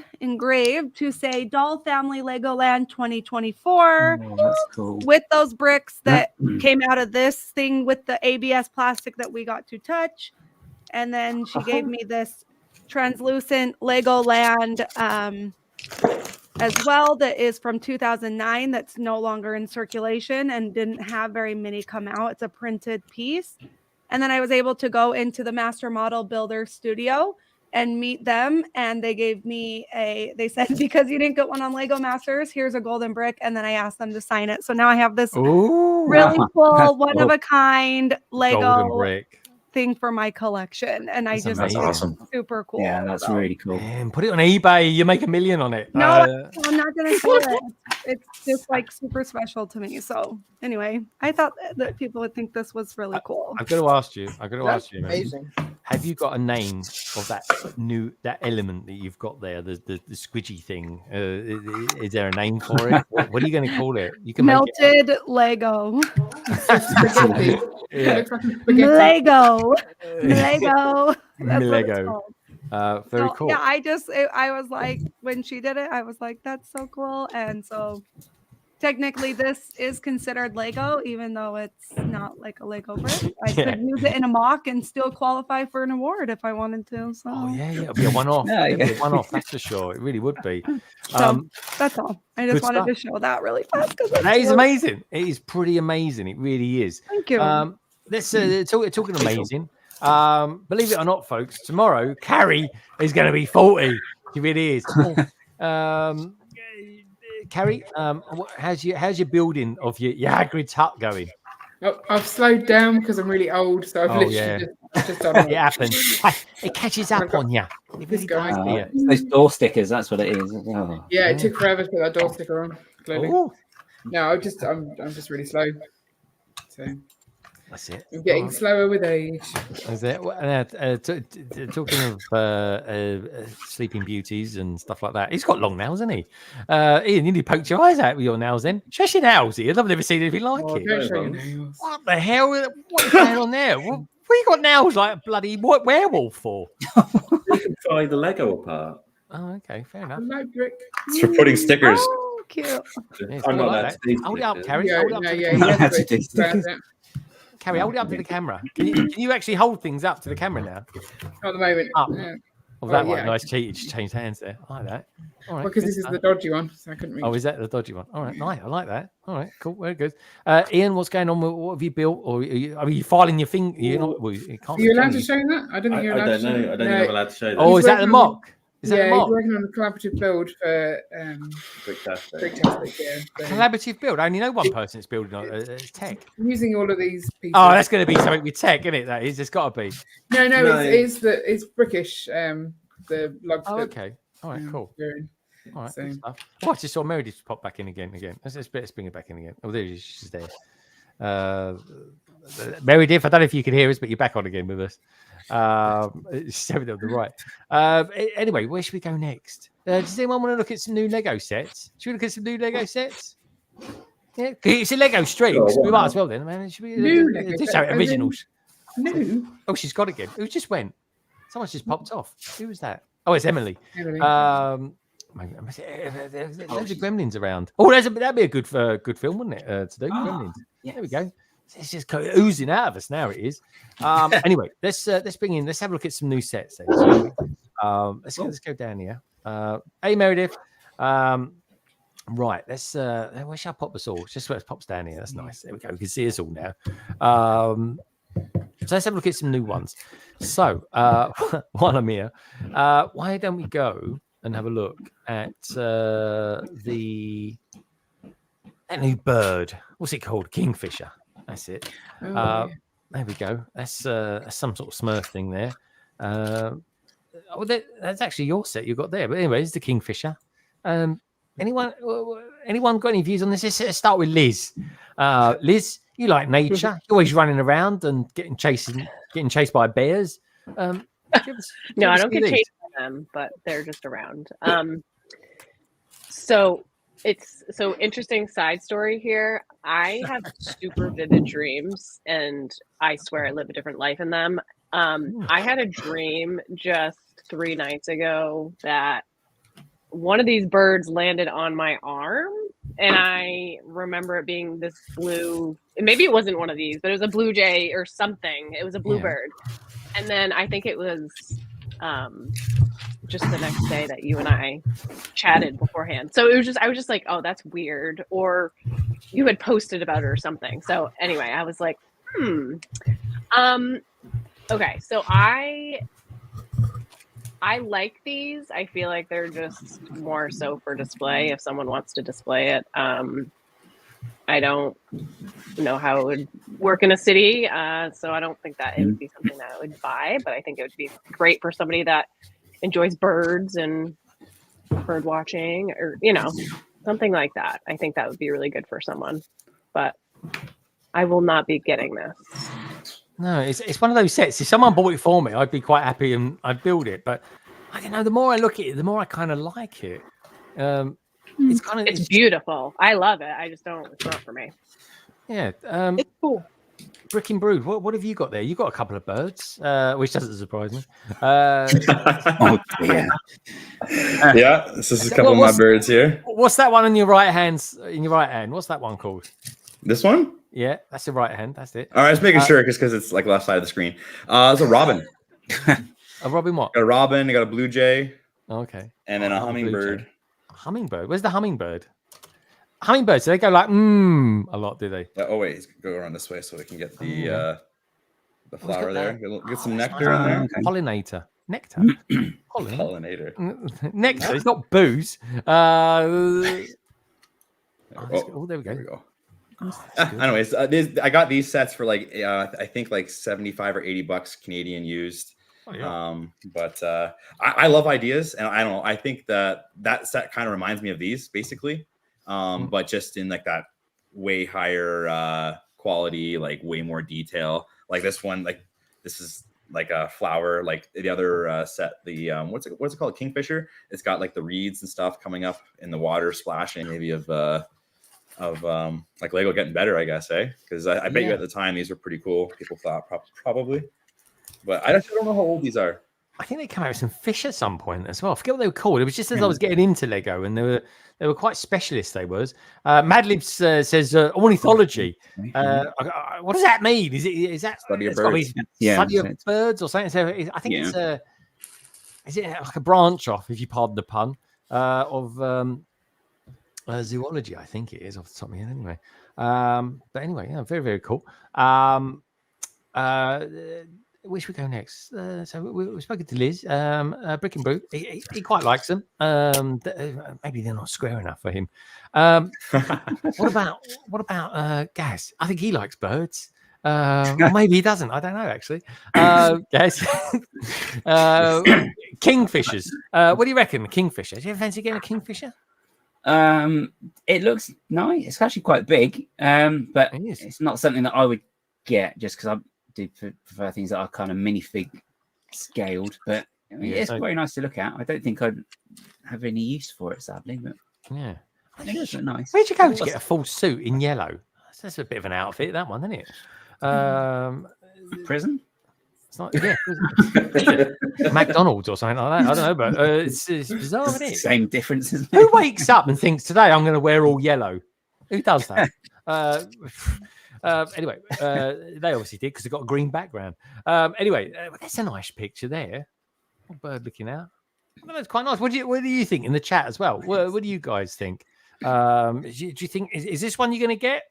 to say Doll Family Legoland 2024. Oh, that's cool. With those bricks that came out of this thing with the ABS plastic that we got to touch. And then she gave me this translucent Legoland as well that is from 2009 that's no longer in circulation and didn't have very many come out. It's a printed piece. And then I was able to go into the Master Model Builder studio and meet them. And they gave me they said, because you didn't get one on Lego Masters, here's a golden brick. And then I asked them to sign it. So now I have this really cool, one of a kind Lego brick thing for my collection, and that's awesome. Super cool. Yeah, that's really cool. And put it on eBay, you make $1 million on it. No, I'm not gonna sell it. It's just like super special to me. So anyway, I thought that people would think this was really cool. I've got to ask you. Amazing. Have you got a name of that element that you've got there? The squidgy thing. Is there a name for it? What are you going to call it? You can melted Lego. Yeah. Lego. Lego. Very cool. Yeah, I was like, when she did it, I was like, that's so cool. And so technically this is considered Lego, even though it's not like a Lego brick. I could use it in a mock and still qualify for an award if I wanted to. So it'll be a one-off. It'll be a one-off, that's for sure. It really would be. So that's all. I just wanted to show that really fast. That is amazing. It is pretty amazing. It really is. Thank you. Let's talking amazing. Believe it or not, folks, tomorrow Carrie is going to be 40. She really is. Carrie, how's your building of your Hagrid's hut going? Oh, I've slowed down because I'm really old, so I've literally just done it. It happens. It catches up on you. It really does. Those door stickers, that's what it is. Oh. Yeah, it took forever to put that door sticker on. Clearly. No, I'm just really slow. So that's it. I'm getting slower with age. Is it? Talking of Sleeping Beauties and stuff like that, he's got long nails, hasn't he? Ian, you need to poke your eyes out with your nails then. Show your nails, Ian. I've never seen anything like it. Don't show your nails. What the hell? What's going on there? What you got nails like a bloody werewolf for? You can pry the Lego apart. Oh, okay, fair enough. It's for putting stickers. Oh, cute. Yeah, I'm not allowed to do hold it up, Carrie. Yeah, hold it up to the camera. Carrie, hold it up to the camera. Can you actually hold things up to the camera now? At the moment. Up. Yeah. Oh, that one. Nice cheat. You just changed hands there. I like that. All right. Because this is the dodgy one, so I couldn't reach. Oh, is that the dodgy one? All right. Nice. I like that. All right. Cool. Very good. Ian, what's going on? What have you built? Or are you filing your finger? You're not. Well, you can't. Are you allowed to show that? I don't think you're allowed to show that. I don't think I'm allowed to show that. Oh, is that the mock? Is that he's mock? working on a collaborative build for Bricktastic. Yeah, so. Collaborative build. I only know one person that's building on tech. I'm using all of these pieces. Oh, that's going to be something with tech, isn't it? That is. It's got to be. No, it's brickish. The log. Oh, okay. All right. Cool. All right. Good stuff. Oh, I just saw Meredith pop back in again. Let's bring her back in again. Oh, there she is. She's there. Meredith, I don't know if you can hear us, but you're back on again with us. She's over there on the right. Anyway, where should we go next? Does anyone want to look at some new Lego sets? Should we look at some new Lego sets? Yeah, it's a Lego stream. We might as well then. Man, should we do originals? New. Oh, she's got it again. Who just went? Someone's just popped off. Who was that? Oh, it's Emily. There's loads of gremlins around. Oh, that'd be a good film, wouldn't it? To do gremlins. Yes. There we go. It's just oozing out of us now. It is. Anyway, let's have a look at some new sets. Then. Let's go down here. Hey Meredith. Right. Where shall I pop us all? Just where it pops down here. That's nice. There we go. We can see us all now. So let's have a look at some new ones. So while I'm here, why don't we go and have a look at that new bird? What's it called? Kingfisher. That's it. There we go. That's some sort of Smurf thing there. That's actually your set you got there. But anyway, it's the Kingfisher. Anyone got any views on this? Let's start with Liz. Liz, you like nature. You're always running around and getting chased by bears. No, I don't get chased by them, but they're just around. So interesting side story here. I have super vivid dreams, and I swear I live a different life in them. I had a dream just 3 nights ago that one of these birds landed on my arm, and I remember it being this blue. Maybe it wasn't one of these, but it was a blue jay or something. It was a bluebird, and then I think it was just the next day that you and I chatted beforehand. So I was just like, oh, that's weird, or you had posted about it or something. So anyway, I was like, okay, so I like these. I feel like they're just more so for display if someone wants to display it. I don't know how it would work in a city, so I don't think that it would be something that I would buy, but I think it would be great for somebody that enjoys birds and bird watching, or something like that. I think that would be really good for someone, but I will not be getting this. No, it's one of those sets. If someone bought it for me, I'd be quite happy and I'd build it. But I don't know. The more I look at it, the more I kind of like it. It's beautiful. I love it. I just don't. It's not for me. Yeah. It's cool. Brick and Brood. What have you got there? You got a couple of birds, which doesn't surprise me. Yeah, this is a couple of my birds here. What's that one in your right hand? What's that one called? This one? Yeah, that's the right hand. That's it. All right, just making sure because it's like left side of the screen. It's a robin. A robin what? Got a robin. I got a blue jay. Okay. And then a hummingbird. Hummingbird. Where's the hummingbird? Hummingbirds. So they go like a lot, do they? Oh wait, go around this way so we can get the flower there. Get some nectar in there. Okay. Pollinator. Nectar. Pollinator. Nectar. It's not booze. There we go. Anyways, I got these sets for like I think like $75 or $80 Canadian used. Oh, yeah. But I love ideas, and I don't know. I think that set kind of reminds me of these basically, but just in like that way higher quality, like way more detail. Like this one, like this is like a flower. Like the other set, the what's it called, Kingfisher? It's got like the reeds and stuff coming up in the water, splashing. Maybe of like Lego getting better, I guess, because I bet you at the time these were pretty cool. People thought probably, but I don't know how old these are. I think they came out with some fish at some point as well. I forget what they were called. It was just as I was getting into Lego, and they were quite specialist. They was. Madlib says ornithology. What does that mean? Is that study of birds? Study of birds or something? So I think it's is it like a branch off, if you pardon the pun, of zoology? I think it is off the top of my head anyway. But anyway, yeah, very, very cool. Where should we go next? So we've spoken to Liz. Brick and Brew. He quite likes them. Maybe they're not square enough for him. What about Gaz? I think he likes birds. Or maybe he doesn't. I don't know actually. Gaz. Kingfishers. What do you reckon? Kingfisher. Do you fancy getting a kingfisher? It looks nice. It's actually quite big, but it's not something that I would get just because I do prefer things that are kind of minifig scaled. But I mean, it's very nice to look at. I don't think I'd have any use for it, sadly. But yeah, it does look nice. Where'd you go to get a full suit in yellow? That's a bit of an outfit, that one, isn't it? Prison? It's not, yeah, McDonald's or something like that. I don't know, but it's bizarre, isn't it? Same difference. Who wakes up and thinks today I'm going to wear all yellow? Who does that? Anyway, they obviously did because they've got a green background. Anyway, that's a nice picture there. Bird looking out. Well, that's quite nice. What do you think in the chat as well? What do you guys think? Do you think is this one you're going to get?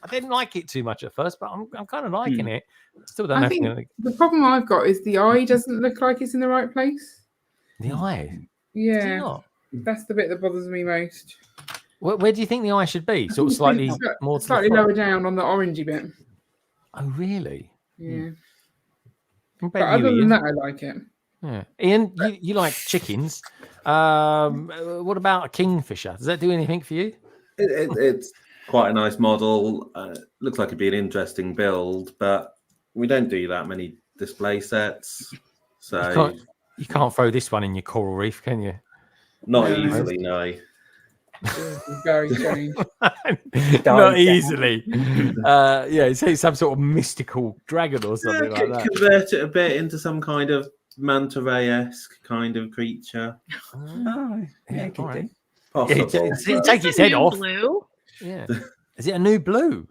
I didn't like it too much at first, but I'm kind of liking it. Still don't I know. think the problem I've got is the eye doesn't look like it's in the right place. The eye? Yeah. That's the bit that bothers me most. Where do you think the eye should be? Sort of slightly lower down on the orangey bit. Oh, really? Yeah. But other than that, I like it. Yeah. Ian, you like chickens. What about a Kingfisher? Does that do anything for you? It's quite a nice model. Looks like it'd be an interesting build, but we don't do that many display sets. So you can't throw this one in your coral reef, can you? Not easily, no. Very strange. Not easily. It's some sort of mystical dragon or something like that. Convert it a bit into some kind of manta ray-esque kind of creature. Oh, yeah, right. Possible. Take its head off. Blue? Yeah. Is it a new blue?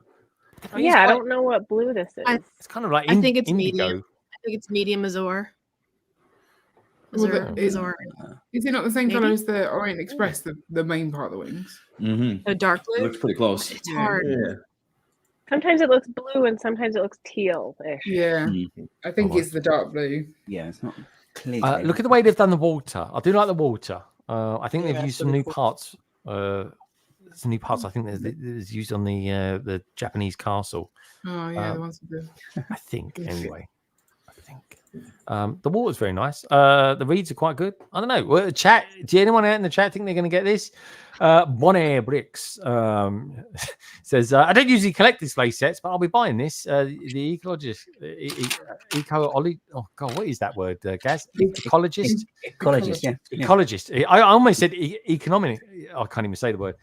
I don't know what blue this is. It's kind of like I think it's indigo. medium. I think it's medium Azure. Is Azure. Is it not the same Maybe? color as the Orient Express, the main part of the wings? Mm-hmm. A dark blue. Looks pretty close. It's hard. Yeah. Sometimes it looks blue and sometimes it looks teal-ish. Yeah. I think it's the dark blue. Yeah, it's not clear. Look at the way they've done the water. I do like the water. I think they've used some new parts. Some new parts. I think there's used on the Japanese castle. Oh yeah, the ones with the. I think anyway. The water's very nice. The reeds are quite good. I don't know. Well, chat. Do anyone out in the chat think they're going to get this? Bonaire Bricks says, I don't usually collect display sets, but I'll be buying this. The ecologist, Ollie. Oh God, what is that word, Gaz? Ecologist. Ecologist. Yeah. Ecologist. I almost said economic. I can't even say the word.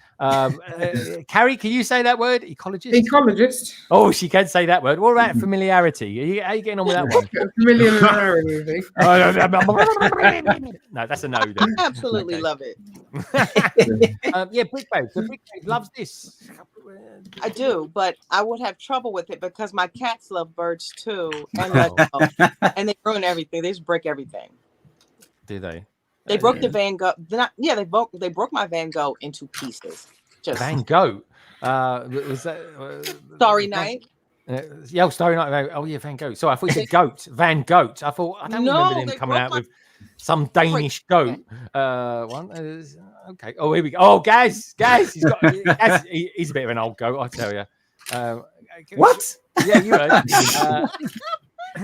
Carrie, can you say that word? Ecologist. Ecologist. Oh, she can say that word. What about familiarity? How are you getting on with that one? Familiarity. No, that's a no. Then. I absolutely love it. Brickbag. So Brickbag loves this. I do, but I would have trouble with it because my cats love birds too, and they ruin everything. They just break everything. Do they? They broke the Van Gogh. They broke my Van Gogh into pieces. Just Van Gogh. Was that Starry Night? Starry Night. Oh yeah, Van Gogh. So I thought you said goat. Van Goat. I thought I don't remember them coming out with some Danish goat. One. Okay. Oh, here we go. Oh, Gaz. He's a bit of an old goat, I tell you. What? Yeah, you heard.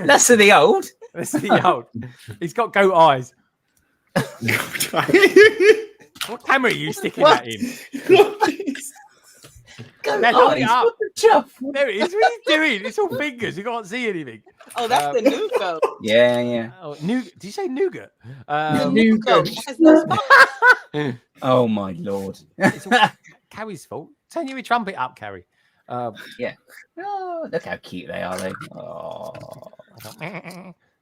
That's the old. That's the old. He's got goat eyes. What camera are you sticking that in? Hold it up. There it is. What are you doing? It's all fingers. You can't see anything. Oh, that's the new goat. Yeah. Oh, did you say nougat? New goat. Oh my lord. It's all Carrie's fault. Turn your trumpet up, Carrie. Yeah. Oh, look how cute they are, though. Oh.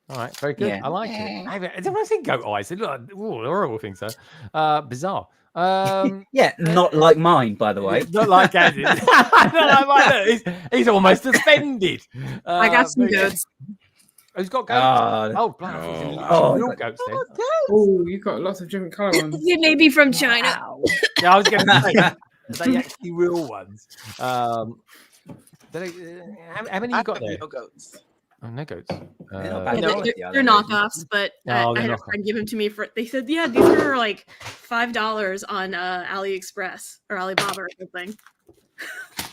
All right, very good. Yeah. I like it. I think goat eyes. They look like horrible things, though. Bizarre. Yeah, not like mine, by the way. Not like Gaz's. Not like mine. He's almost offended. I got some goats. Who's got goats? Real goats then. Oh, you've got lots of different colour ones. It may be from China. Yeah, I was going to say, are they actually real ones? How many you got there? No goats. Oh, no goats. They're knockoffs, but I had a friend give them to me for. They said, "Yeah, these are like $5 on AliExpress or Alibaba or something."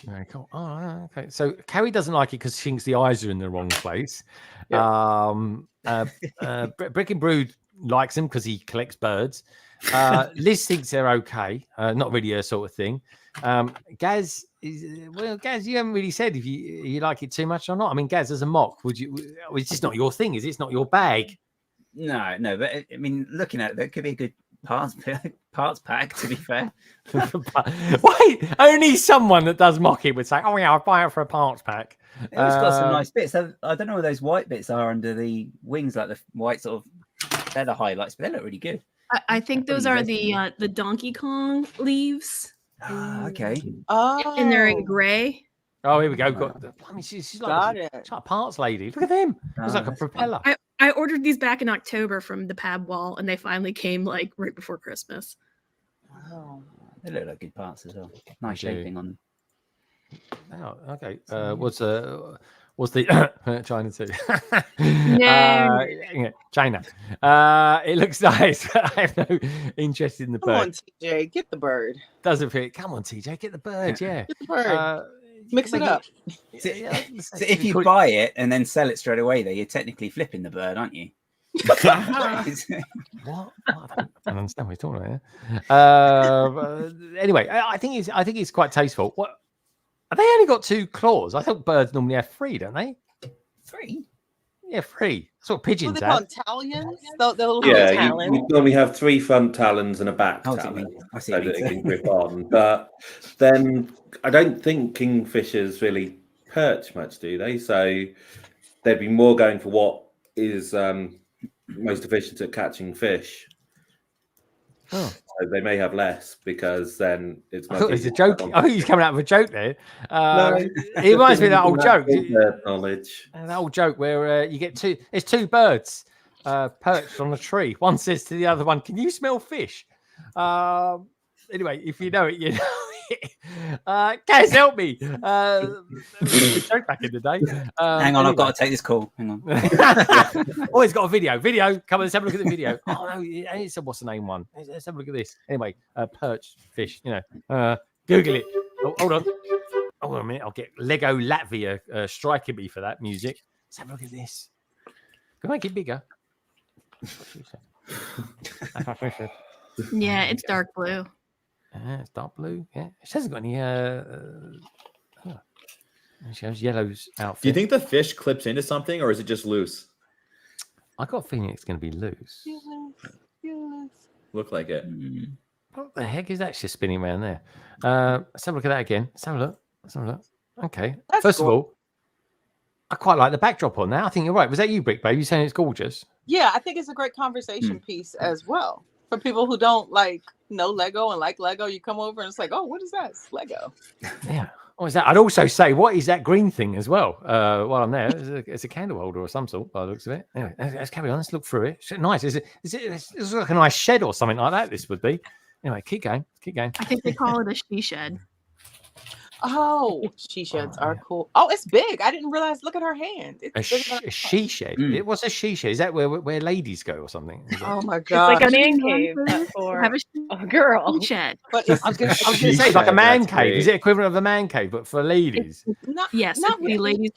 Very cool. Oh, okay. So Carrie doesn't like it because she thinks the eyes are in the wrong place. Yeah. Brick and Brood likes them because he collects birds. Liz thinks they're okay. Not really her sort of thing. Gaz, Gaz, you haven't really said if you like it too much or not. I mean, Gaz, as a mock, would you? It's just not your thing, is it? It's not your bag. No, but I mean, looking at it, that could be a good parts pack, to be fair. Wait, only someone that does mocking would say, "Oh yeah, I'll buy it for a parts pack." It's got some nice bits. I don't know what those white bits are under the wings, like the white sort of feather highlights, but they look really good. I think those are the Donkey Kong leaves. Okay. Oh, And they're in gray. Oh, here we go. Got, I mean, she's like she's like a parts lady. Look at him. It's like a propeller. I ordered these back in October from the Pab Wall, and they finally came like right before Christmas. Wow. They look like good parts as well. Nice shaping on them. Oh, okay. What's the China too? No. China. It looks nice. I have no interest in the bird. Come on, TJ, get the bird. Doesn't fit. Come on, TJ, get the bird. Yeah. Get the bird. Mix it up. So if you buy it and then sell it straight away, though, you're technically flipping the bird, aren't you? What? I don't understand what you're talking about. Anyway, I think it's quite tasteful. What? Have they only got 2 claws? I thought birds normally have 3, don't they? 3? Yeah, 3. That's what pigeons What they have. call talons? The little Yeah, you normally have 3 front talons and a back talon, I see so that it can grip on. But then I don't think kingfishers really perch much, do they? So they'd be more going for what is most efficient at catching fish. Oh. So they may have less because then it's. I thought it was a joke. I think he's coming out with a joke there. It reminds me of that old joke. Knowledge. An old joke where you get 2. There's 2 birds perched on a tree. One says to the other one, "Can you smell fish?" Anyway, if you know it, you know it. Guys, help me. Joke back in the day. Hang on, I've got to take this call. Hang on. Oh, it's got a video. Come on, let's have a look at the video. Oh no, it's a what's the name one. Let's have a look at this. Anyway, perched fish. You know, Google it. Oh, hold on a minute. I'll get Lego Latvia striking me for that music. Let's have a look at this. Can I make it bigger? Yeah, it's dark blue. It's dark blue. Yeah, it hasn't got any. She has yellow's outfit. Do you think the fish clips into something, or is it just loose? I got a feeling it's going to be loose. Look like it. What the heck is that just spinning around there? Let's have a look at that again. Let's have a look. Okay. That's First cool. of all, I quite like the backdrop on that. I think you're right. Was that you, Brick Babe? You saying it's gorgeous? Yeah, I think it's a great conversation piece as well. For people who don't know Lego and like Lego, you come over and it's like, oh, what is that? It's Lego. Yeah. What is that? I'd also say, what is that green thing as well? While I'm there, it's a candle holder or some sort by the looks of it. Anyway, let's carry on. Let's look through it. It's nice. It's like a nice shed or something like that. This would be. Anyway, keep going. I think they call it a she shed. Oh, she sheds are cool. Oh, it's big. I didn't realize. Look at her hand. It's A she shed. What's a she shed? Is that where ladies go or something? Oh my It's god! like a man cave for a girl. Shed. But I was going to say it's like a man cave. Is it equivalent of a man cave, but for ladies? Yes, not really. Ladies.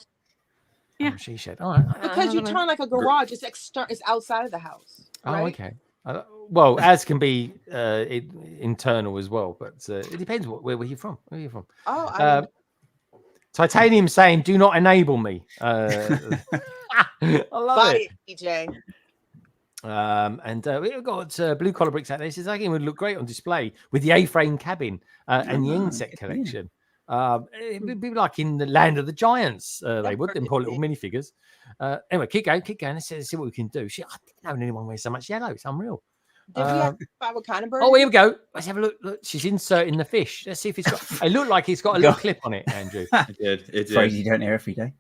Yeah, she shed. All right. Because you turn like a garage. It's it's outside of the house. Oh, Right? okay. Well, as can be internal as well, but it depends where you're from. Where are you from? Oh, Titanium saying, "Do not enable me." I love it. DJ. And we've got Blue Collar Bricks out there. It says again would look great on display with the A-frame cabin and the insect collection. It would be like in the land of the giants. They would, them poor little minifigures. Anyway, keep going. Let's see what we can do. I didn't know anyone wears so much yellow. It's unreal. Did we have to find what kind of bird? Oh, here we go. Let's have a look. Look, she's inserting the fish. Let's see if it's got. It looked like it's got a little clip on it, Andrew. It did. Phrase you don't hear every day.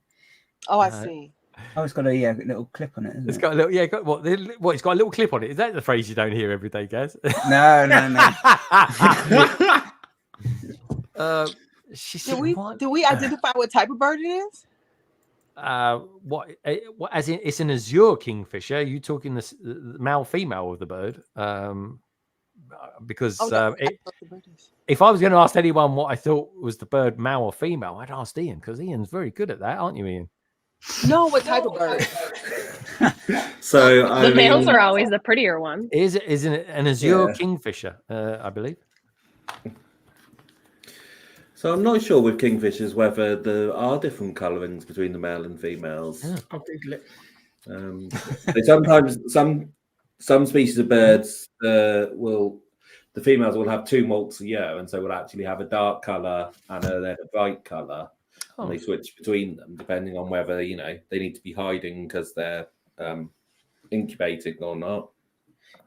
Oh, I see. Oh, it's got a little clip on it. It's got a little. Yeah, what? It's got a little clip on it. Is that the phrase you don't hear every day, Gaz? No. Do we identify what type of bird it is? What as in it's an Azure Kingfisher. Are you talking the male female of the bird? Because if I was going to ask anyone what I thought was the bird, male or female, I'd ask Ian, because Ian's very good at that, aren't you, Ian? No, what type of bird? So the males are always the prettier one. Isn't it an Azure Kingfisher? I believe. So I'm not sure with kingfishers whether there are different colourings between the male and females. I'll Google it. They sometimes some species of birds the females will have 2 molts a year, and so will actually have a dark color and then a bright color, and they switch between them depending on whether they need to be hiding because they're incubating or not.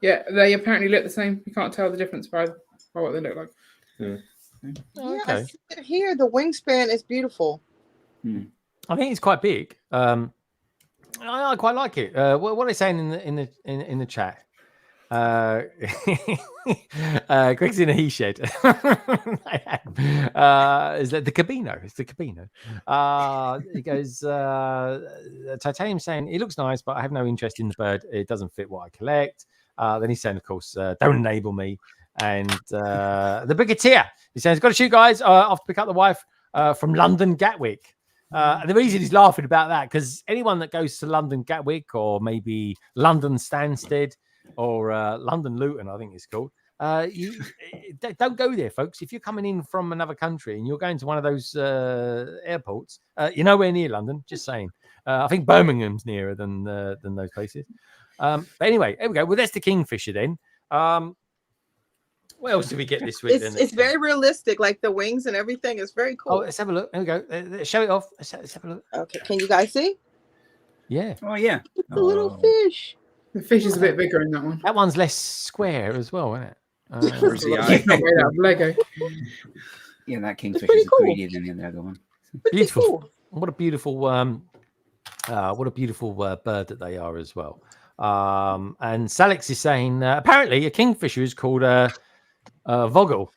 Yeah, they apparently look the same. You can't tell the difference by what they look like. Yeah. Yeah, I see it here. The wingspan is beautiful. I think it's quite big. I quite like it. What are they saying in the chat? Greg's in a he shed. Is that the Cabino? It's the Cabino. He goes, Titanium saying it looks nice, but I have no interest in the bird. It doesn't fit what I collect. Then he's saying, of course, don't enable me. And the Brigadier, he says, got to shoot, guys. I have to pick up the wife from London Gatwick. And the reason he's laughing about that, because anyone that goes to London Gatwick or maybe London Stansted or London Luton, I think it's called, you don't go there, folks. If you're coming in from another country and you're going to one of those airports, you're nowhere near London. Just saying. I think Birmingham's nearer than those places. But anyway, here we go. Well, that's the Kingfisher then. What else did we get this week? It's very realistic, like the wings and everything. It's very cool. Oh, let's have a look. Here we go. Show it off. Let's have a look. Okay, can you guys see? Yeah. Oh, yeah. The little fish. The fish is a bit bigger in that one. That one's less square as well, isn't it? Where's the eye? Made out of Lego. Yeah, that Kingfisher is greedier than the other one. Beautiful. Cool. What a beautiful bird that they are as well. And Salix is saying apparently a kingfisher is called Vogel,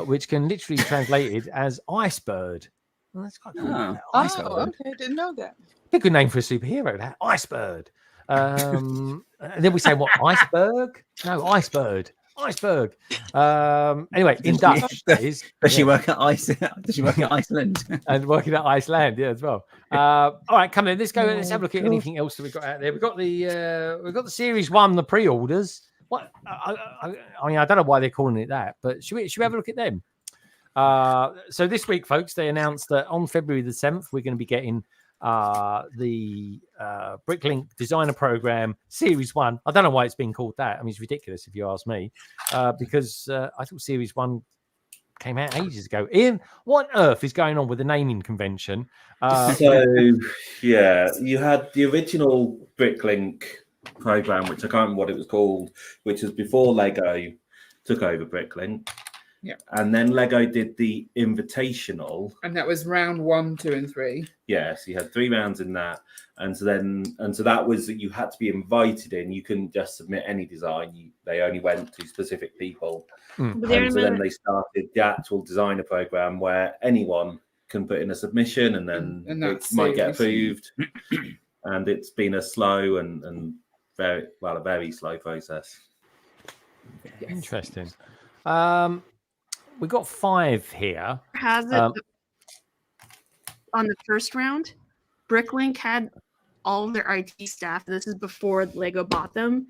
which can literally be translated as iceberg. Well, that's quite cool. Iceberg. Okay, didn't know that. A good name for a superhero, that iceberg. And then we say what? Iceberg? No, iceberg. Iceberg. Anyway, in Dutch, that is. Does she work at Does she work at Iceland? And working at Iceland, yeah, as well. All right, come in. Let's go. Let's have a look at anything else that we've got out there. We've got the Series 1, the pre-orders. What? I mean, I don't know why they're calling it that, but should we have a look at them? So this week, folks, they announced that on February the 7th, we're going to be getting the Bricklink Designer Program Series 1. I don't know why it's been called that. I mean, it's ridiculous if you ask me, because I thought Series 1 came out ages ago. Ian, what on earth is going on with the naming convention? So, yeah, you had the original Bricklink program, which I can't remember what it was called, which was before Lego took over Bricklink. Yeah. And then Lego did the Invitational. And that was round 1, 2, and 3. Yes, you had 3 rounds in that. And so that was that you had to be invited in. You couldn't just submit any design. They only went to specific people. And so then they started the actual designer program where anyone can put in a submission and then it might get approved. And it's been a slow and a very slow process. Interesting. We got 5 here. Has it on the first round? Bricklink had all of their IT staff. This is before Lego bought them.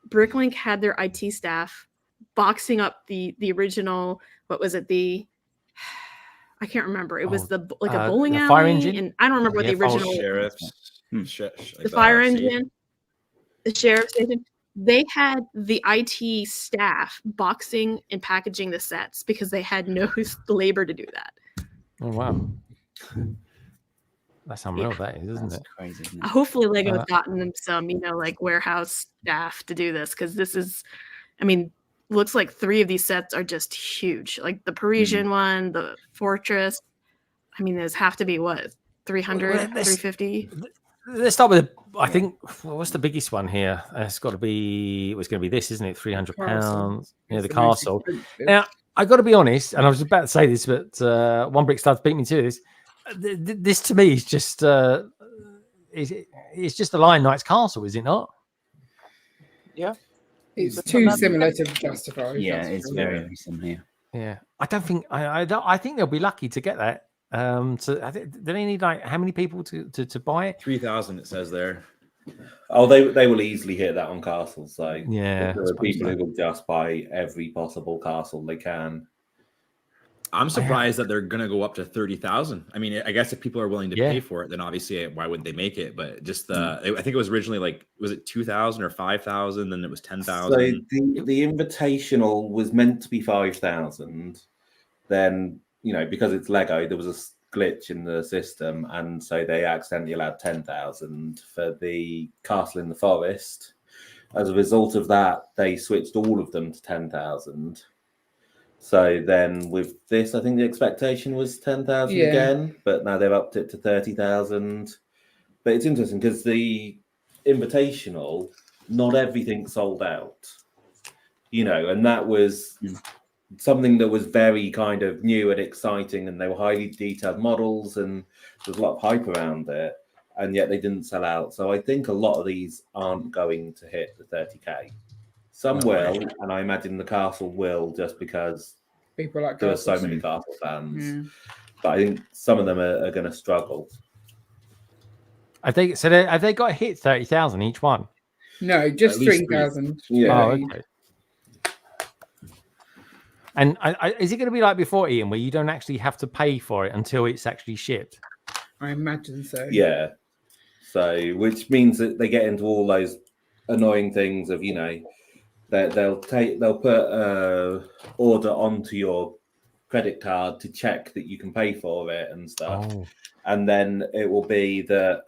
Bricklink had their IT staff boxing up the original. What was it? I can't remember. It was a bowling alley. Fire engine? And I don't remember what the original. Sheriff's. The fire engine. The sheriff's station. They had the IT staff boxing and packaging the sets because they had no labor to do that. Oh, wow. That's unreal, that is, isn't it? Crazy, isn't it? Hopefully Lego has gotten them some, warehouse staff to do this, because this is, looks like 3 of these sets are just huge. Like the Parisian one, the Fortress. Those have to be, 300, 350? Let's start with, I think, what's the biggest one here? It's got to be, it was going to be this, isn't it? £300. Yeah, the castle. Now, I got to be honest, and I was about to say this, but One Brick started to beat me to this. This to me is just, it's just a Lion Knight's castle, is it not? Yeah. It's too similar to Justify. Yeah, it's very similar. Yeah. I don't think, I think they'll be lucky to get that. So do they need how many people to buy it? 3,000 it says there. Oh, they will easily hit that on castles. So yeah, there are people who will just buy every possible castle they can. I'm surprised that they're going to go up to 30,000. I mean, I guess if people are willing to pay for it, then obviously why wouldn't they make it? But just I think it was originally like, was it 2,000 or 5,000? Then it was 10,000. So the invitational was meant to be 5,000. Then, because it's Lego, there was a glitch in the system. And so they accidentally allowed 10,000 for the Castle in the Forest. As a result of that, they switched all of them to 10,000. So then with this, I think the expectation was 10,000 again, but now they've upped it to 30,000. But it's interesting because the invitational, not everything sold out, and that was something that was very kind of new and exciting, and they were highly detailed models, and there was a lot of hype around it, and yet they didn't sell out. So I think a lot of these aren't going to hit the 30K. Some will, and I imagine the Castle will, just because people like there are so many Castle fans. But I think some of them are going to struggle. Have they got to hit 30,000 each one? No, just 3,000. Yeah. Oh, okay. And is it going to be like before, Ian, where you don't actually have to pay for it until it's actually shipped? I imagine so. Yeah. So, which means that they get into all those annoying things of, they'll put order onto your credit card to check that you can pay for it and stuff. And then it will be that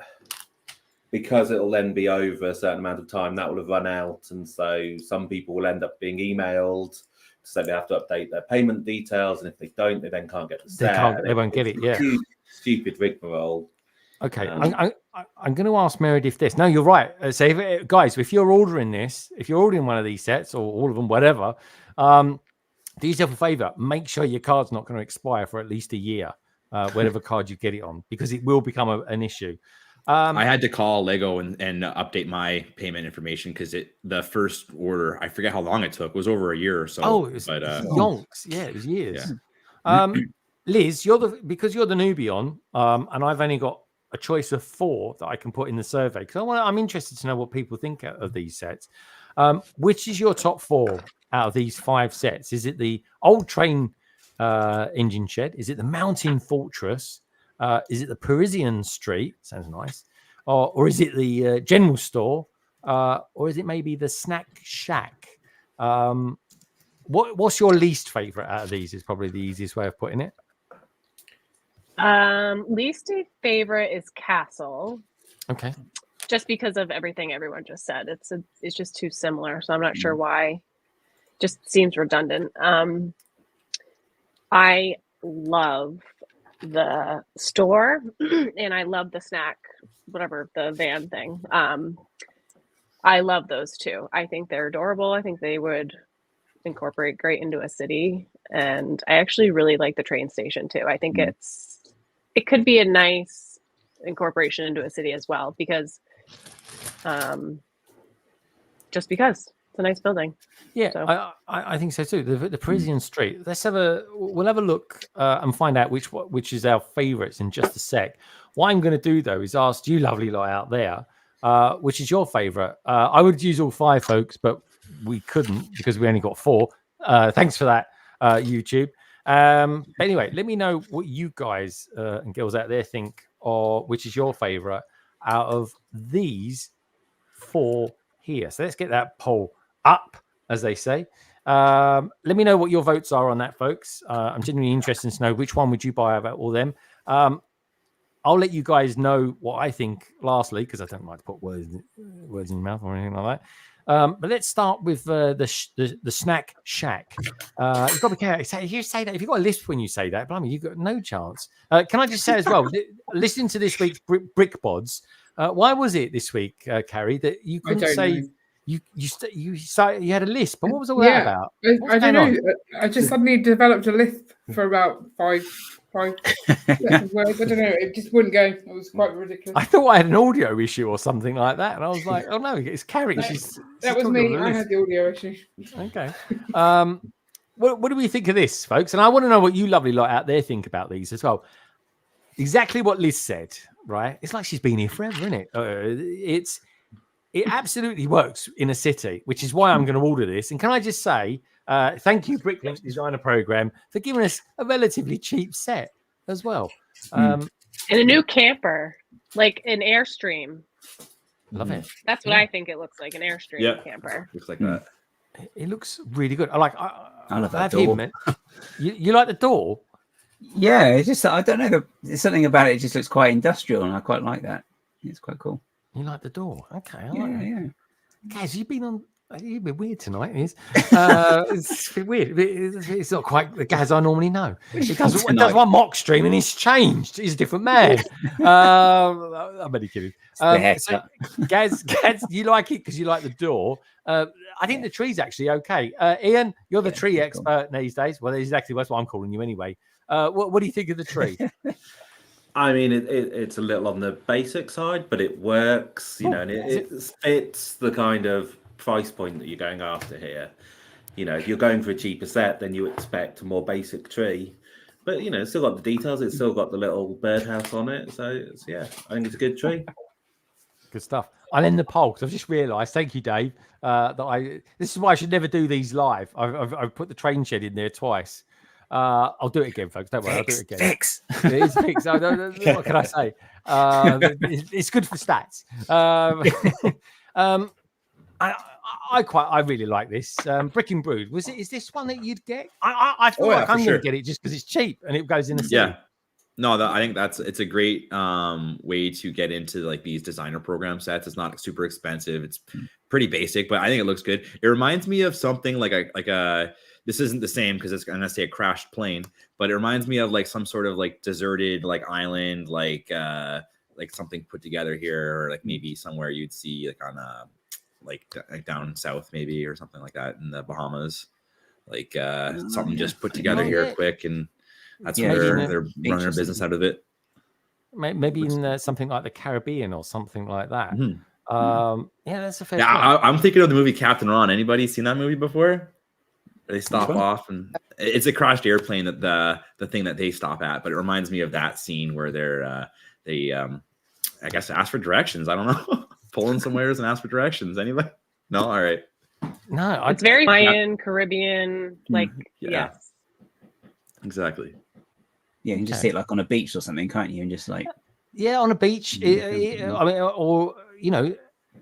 because it'll then be over a certain amount of time, that will have run out. And so some people will end up being emailed, so they have to update their payment details. And if they don't, they then can't get the set. They won't get it, Stupid rigmarole. Okay, I'm going to ask Meredith this. No, you're right. So, guys, if you're ordering one of these sets or all of them, whatever, do yourself a favor. Make sure your card's not going to expire for at least a year, whatever card you get it on, because it will become an issue. I had to call Lego and update my payment information because the first order, I forget how long it took, was over a year or so. Oh, it was yonks. Yeah, it was years. Yeah. Liz, because you're the newbie on, and I've only got a choice of 4 that I can put in the survey because I'm interested to know what people think of these sets. Which is your top 4 out of these 5 sets? Is it the old train engine shed? Is it the mountain fortress? Is it the Parisian street? Sounds nice. Or is it the general store? Or is it maybe the snack shack? What's your least favorite out of these? Is probably the easiest way of putting it. Least favorite is Castle. Okay. Just because of everything everyone just said. It's just too similar. So I'm not sure why. Just seems redundant. I love the store and I love the snack, whatever, the van thing. I love those two. I think they're adorable. I think they would incorporate great into a city. And I actually really like the train station too. I think it could be a nice incorporation into a city as well, because just because it's a nice building. Yeah, so. I think so too. The Parisian street. We'll have a look and find out which is our favorites in just a sec. What I'm going to do though is ask you, lovely lot out there, which is your favorite. I would use all 5, folks, but we couldn't because we only got 4. Thanks for that, YouTube. Anyway, let me know what you guys and girls out there think, or which is your favorite out of these 4 here. So let's get that poll up, as they say. Let me know what your votes are on that, folks. I'm genuinely interested to know which one would you buy out of all them. I'll let you guys know what I think lastly, because I don't like to put words in your mouth or anything like that. But let's start with the snack shack. You've got to be careful. If you say that, if you've got a lisp when you say that, blimey, you've got no chance. Can I just say as well, listening to this week's Brick Pods, why was it this week, Carrie, that you couldn't say you had a lisp? But what was all that about? I don't know. I just suddenly developed a lisp for about five words. I don't know. It just wouldn't go. It was quite ridiculous. I thought I had an audio issue or something like that, and I was like, "Oh no, it's Carrie." That was me. I had the audio issue. Okay. What do we think of this, folks? And I want to know what you lovely lot out there think about these as well. Exactly what Liz said, right? It's like she's been here forever, isn't it? It absolutely works in a city, which is why I'm going to order this. And can I just say, Thank you, Bricklink Designer Program, for giving us a relatively cheap set as well. And a new camper, like an Airstream. Love it. That's what I think it looks like, an Airstream camper. Looks like that. It looks really good. I love that door. You like the door? Yeah, it's just, I don't know, there's something about it. It just looks quite industrial, and I quite like that. It's quite cool. You like the door? Okay, I Yeah, like that. yeah. Guys, you've been weird tonight. It's a bit weird. It's not quite the Gaz I normally know. He does one mock stream and he's changed. He's a different man. I'm only kidding. So, Gaz, you like it because you like the door. I think the tree's actually okay. Ian, you're the tree expert these days. Well, exactly that's what I'm calling you anyway. What do you think of the tree? I mean, it's a little on the basic side, but it works, you know, and it fits the kind of price point that you're going after here. You know, if you're going for a cheaper set, then you expect a more basic tree. But, you know, it's still got the details. It's still got the little birdhouse on it. So, I think it's a good tree. Good stuff. I'll end the poll because I've just realised, thank you, Dave, this is why I should never do these live. I've put the train shed in there twice. I'll do it again, folks. Don't worry, I'll do it again. Fix. It is fixed. What can I say? It's good for stats. I really like this. Brick and Brood. Is this one that you'd get? I feel like I'm going to get it just because it's cheap and it goes in the city. Yeah. No, I think it's a great way to get into like these designer program sets. It's not super expensive. It's pretty basic, but I think it looks good. It reminds me of something like a this isn't the same because it's going to say a crashed plane, but it reminds me of like some sort of like deserted like island, like something put together here, or like maybe somewhere you'd see like on like down south maybe, or something like that in the Bahamas, like something just put together here quick, and that's where they're running their business out of it. Maybe in something like the Caribbean or something like that. That's a fair. Yeah, I'm thinking of the movie Captain Ron. Anybody seen that movie before? They stop off, and it's a crashed airplane that the thing that they stop at. But it reminds me of that scene where they I guess ask for directions. I don't know, pulling somewheres and ask for directions. Anybody? No, all right. No, it's very Mayan, Caribbean, like yes, exactly. Yeah, you can just see it like on a beach or something, can't you? And just like on a beach. I mean, or you know,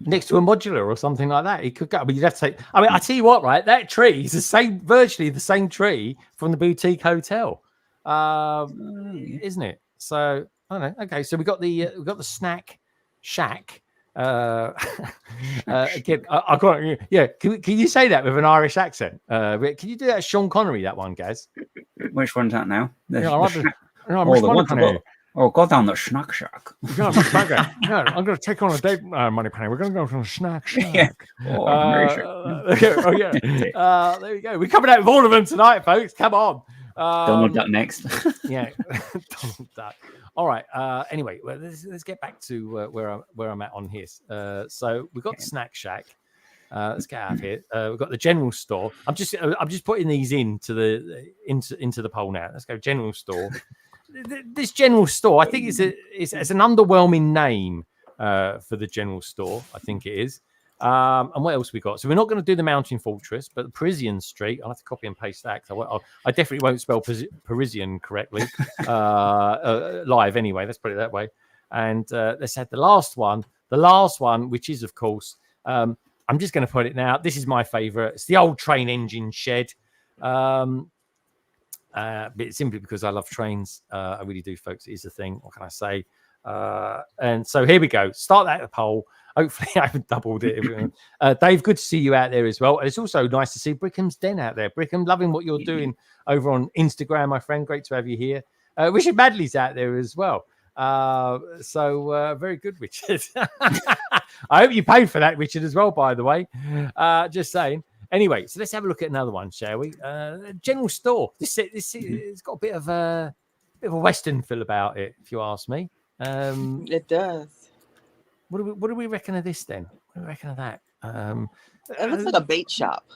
next to a modular or something like that. It could go, but you'd have to take. I mean, I tell you what, right? That tree is the same, virtually the same tree from the boutique hotel, isn't it? So I don't know. Okay, so we got the snack shack. Again, I can't. Yeah, can you say that with an Irish accent? Can you do that, Sean Connery? That one, Gaz. Which one's that now? Go down the snack shack. I'm going to take on a date, Money Penny. We're going to go to the snack shack. There you go. We're coming out with all of them tonight, folks. Come on. Donald Duck next. Donald Duck. All right. Anyway, well, let's get back to where I'm at on here. So we've got the snack shack. Let's get out of here. We've got the general store. I'm just putting these into the poll now. Let's go general store. This general store, I think, it's an underwhelming name for the general store. I think it is. And what else we got? So we're not going to do the Mountain Fortress, but the Parisian Street. I'll have to copy and paste that because I definitely won't spell Parisian correctly live anyway. Let's put it that way. And let's add the last one, which is, of course, I'm just going to put it now. This is my favorite. It's the old train engine shed. But simply because I love trains. I really do, folks. It is a thing. What can I say? And so here we go. Start that poll. Hopefully I haven't doubled it. Dave, good to see you out there as well. And it's also nice to see Brickham's Den out there. Brickham, loving what you're doing over on Instagram, my friend. Great to have you here. Richard Madley's out there as well. So very good, Richard. I hope you paid for that, Richard, as well, by the way. Just saying. Anyway, so let's have a look at another one, shall we? General store. This it's got a bit of a Western feel about it, if you ask me. It does. What do we reckon of this then? What do we reckon of that? It looks like a bait shop.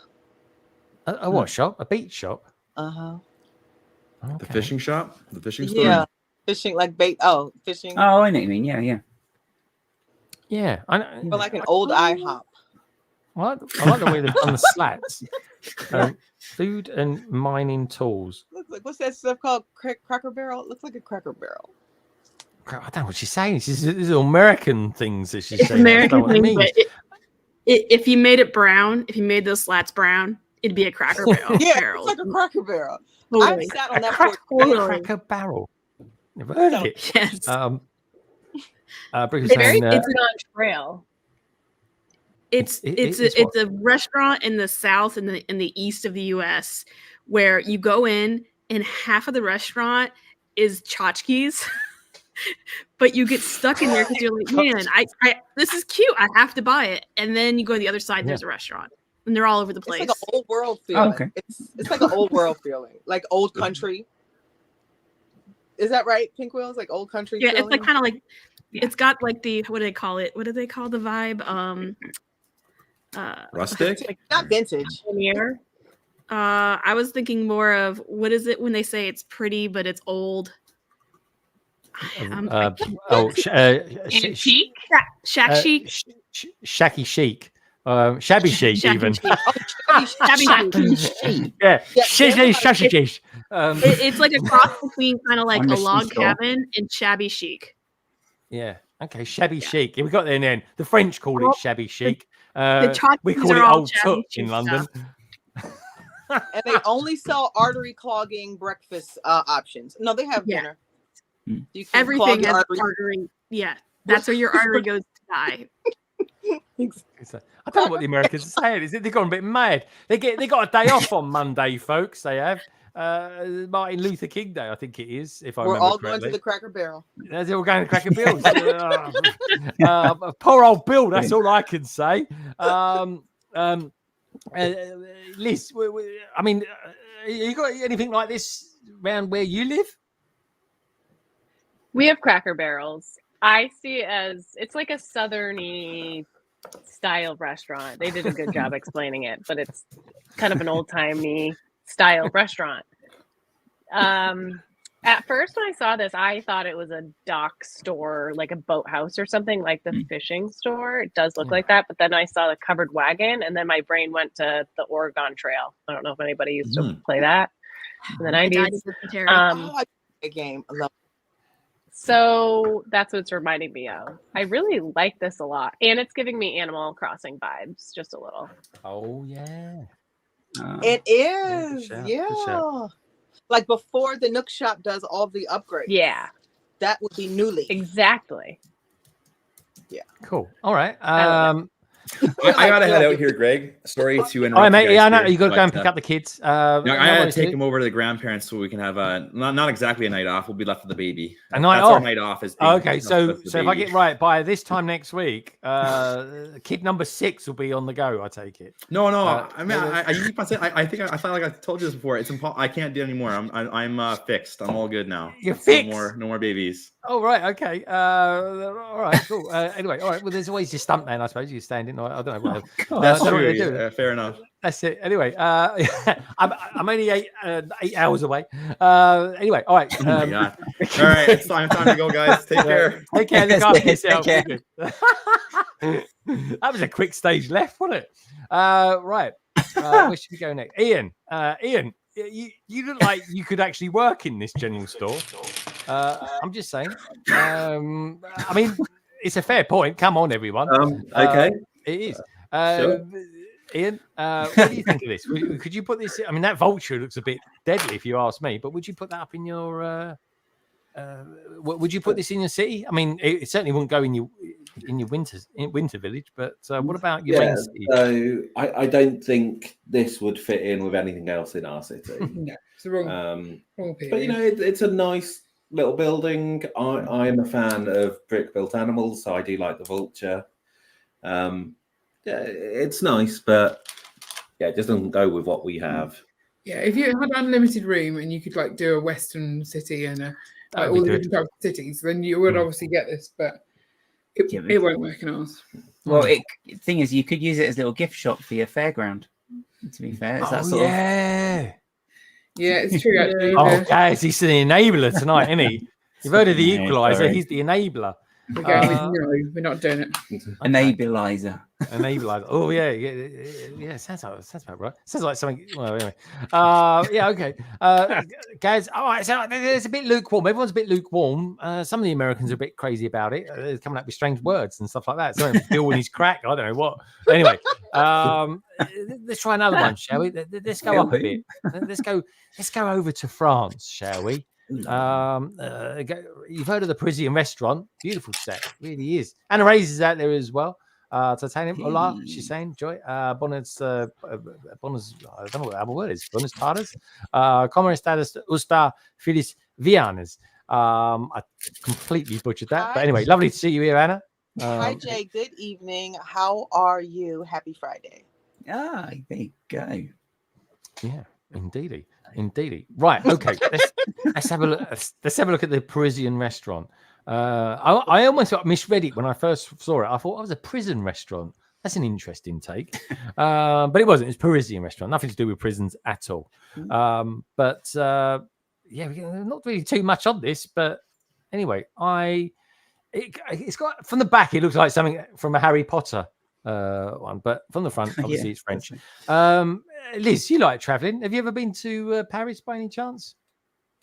A what shop? A beach shop? Okay. The fishing shop? The fishing store? Yeah, fishing like bait. Oh, fishing. Oh, I know what you mean. Yeah. Yeah, I know. But like an old IHOP. What? I like the way they've done the slats. Food and mining tools. Looks like, what's that stuff called? Cracker Barrel? It looks like a Cracker Barrel. I don't know what she's saying. These are American things that she's It's saying. American That's not what thing, it means. but if you made it brown, if you made those slats brown, it'd be a Cracker Barrel. Yeah, barrel. it's like a Cracker Barrel. Totally. I've sat on that Cracker barrel. Never heard of it. Yes. Bricky's It's saying, on trail. It's a restaurant in the south and in the east of the U.S. where you go in and half of the restaurant is tchotchkes, but you get stuck in there because you're like, man, I this is cute. I have to buy it. And then you go to the other side and there's a restaurant, and they're all over the place. It's like an old world feeling. Oh, okay. It's like an old world feeling, like old country. Is that right? Pink Wheels, like old country. Yeah, feeling? it's like kind of like it's got like the what do they call it? What do they call the vibe? Rustic? Like, not vintage. I was thinking more of what is it when they say it's pretty but it's old? Chic? Shack chic? Shacky chic. Shabby chic, Shabby even. chic. Shabby chic. Yeah. It's like a cross between kind of like a log cabin and shabby chic. Yeah. Okay. Shabby chic. Yeah, we got there in the end. The French call it shabby chic. We tchotchkes call it are all old shabby took in chic London. And they only sell artery clogging breakfast options. No, they have dinner. You can Everything clog has your artery. Yeah, that's where your artery goes to die. I don't know what the Americans are saying. Is it they've gone a bit mad? They got a day off on Monday, folks. They have Martin Luther King Day, I think it is. If I We're remember all correctly. going to the Cracker Barrel. They're all going to Cracker Barrels. Poor old Bill. That's all I can say. Liz, I mean, you got anything like this around where you live? We have Cracker Barrels. I see it as it's like a southerny style restaurant. They did a good job explaining it, but it's kind of an old-timey style restaurant. At first when I saw this, I thought it was a dock store, like a boathouse or something, like the fishing store. It does look like that, but then I saw the covered wagon, and then my brain went to the Oregon Trail. I don't know if anybody used to play that in the 90s. I like a game. I love So that's what it's reminding me of. I really like this a lot. And it's giving me Animal Crossing vibes, just a little. Oh, yeah. It is. Good Yeah. shout. Like before the Nook Shop does all the upgrades. Yeah. That would be Newly. Exactly. Yeah. Cool. All right. I gotta head out here, Greg. Sorry to interrupt. All right, mate. you Yeah, I guys know. here, You got to but, go and pick up the kids. I gotta take them over to the grandparents so we can have not exactly a night off. We'll be left with the baby. A night That's off. Our night off is okay. So left with if the I baby. get right by this time next week, kid number 6 will be on the go. I take it. No. I mean, I keep on saying. I think I felt like I told you this before. It's impossible. I can't do it anymore. I'm fixed. I'm all good now. You're fixed. No more babies. Oh right, okay. All right, cool. Anyway, all right. Well, there's always your stuntman, I suppose. You're standing. I don't know. That's what true. they do. Yeah, fair enough. That's it. Anyway, I'm only 8 hours away. Anyway, all right. Oh my God. All right, it's time to go, guys. Take care. Take care. Look after yourself. care. That was a quick stage left, wasn't it? Right. Where should we go next? Ian. Ian, you look like you could actually work in this general store. I'm just saying. I mean, it's a fair point. Come on, everyone. Okay. It is. Sure. Ian, what do you think of this? Could you put this? I mean, that vulture looks a bit deadly, if you ask me. But would you put that up in your? Would you put this in your city? I mean, it certainly wouldn't go in your winter village. But what about your main city? So I don't think this would fit in with anything else in our city. No, it's the wrong period. But you know, it's a nice little building. I am a fan of brick built animals, so I do like the vulture. Yeah, it's nice, but yeah, it just doesn't go with what we have. Yeah, if you had an unlimited room and you could like do a Western city and all the different types of cities, then you would obviously get this, but it won't work in ours. Well, the thing is, you could use it as a little gift shop for your fairground. To be fair, is that sort of... Yeah, it's true. Actually. Oh, guys, he's an enabler tonight, isn't he? You've heard of the equalizer. He's the enabler. We're going with no. We're not doing it. Enableizer. Enableizer. Oh yeah. Sounds about right. Sounds like something. Well, anyway. Yeah. Okay. Guys. All right. So it's a bit lukewarm. Everyone's a bit lukewarm. Some of the Americans are a bit crazy about it. They're coming up with strange words and stuff like that. So Bill and his crack. I don't know what. Anyway. Let's try another one, shall we? Let's go up a bit. Let's go over to France, shall we? You've heard of the Parisian restaurant? Beautiful set, really is. Anna Reyes is out there as well. Titanium, hola, she's saying, Joy. Bonnes, I don't know what the other word is. Bonnes tardes. Como estás usta Feliz Vianes. I completely butchered that. But anyway, lovely to see you here, Anna. Hi, Jay. Good evening. How are you? Happy Friday. There you go. Yeah, indeedy. Right. Okay. Let's have a look. Let's have a look at the Parisian restaurant. I almost misread it when I first saw it. I thought it was a prison restaurant. That's an interesting take. But it wasn't. It's a Parisian restaurant. Nothing to do with prisons at all. But not really too much on this. But anyway, it's got from the back. It looks like something from a Harry Potter one, but from the front, obviously it's French. Liz, you like traveling? Have you ever been to Paris by any chance?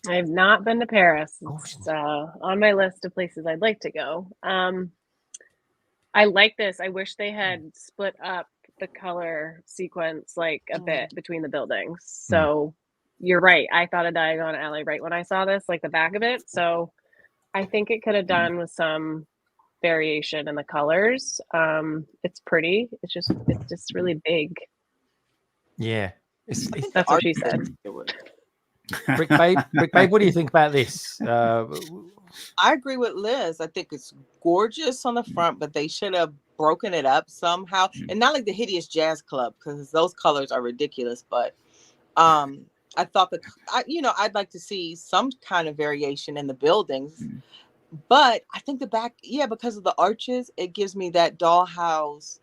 I have not been to Paris. It's on my list of places I'd like to go. I like this. I wish they had split up the color sequence like a bit between the buildings. So you're right. I thought of Diagon Alley right when I saw this, like the back of it. So I think it could have done with some variation in the colors. It's pretty. It's just really big. Yeah, that's what she said. Brick Babe, what do you think about this? I agree with Liz. I think it's gorgeous on the front, but they should have broken it up somehow, and not like the hideous jazz club because those colors are ridiculous. But I thought I'd like to see some kind of variation in the buildings. But I think the back, because of the arches, it gives me that dollhouse,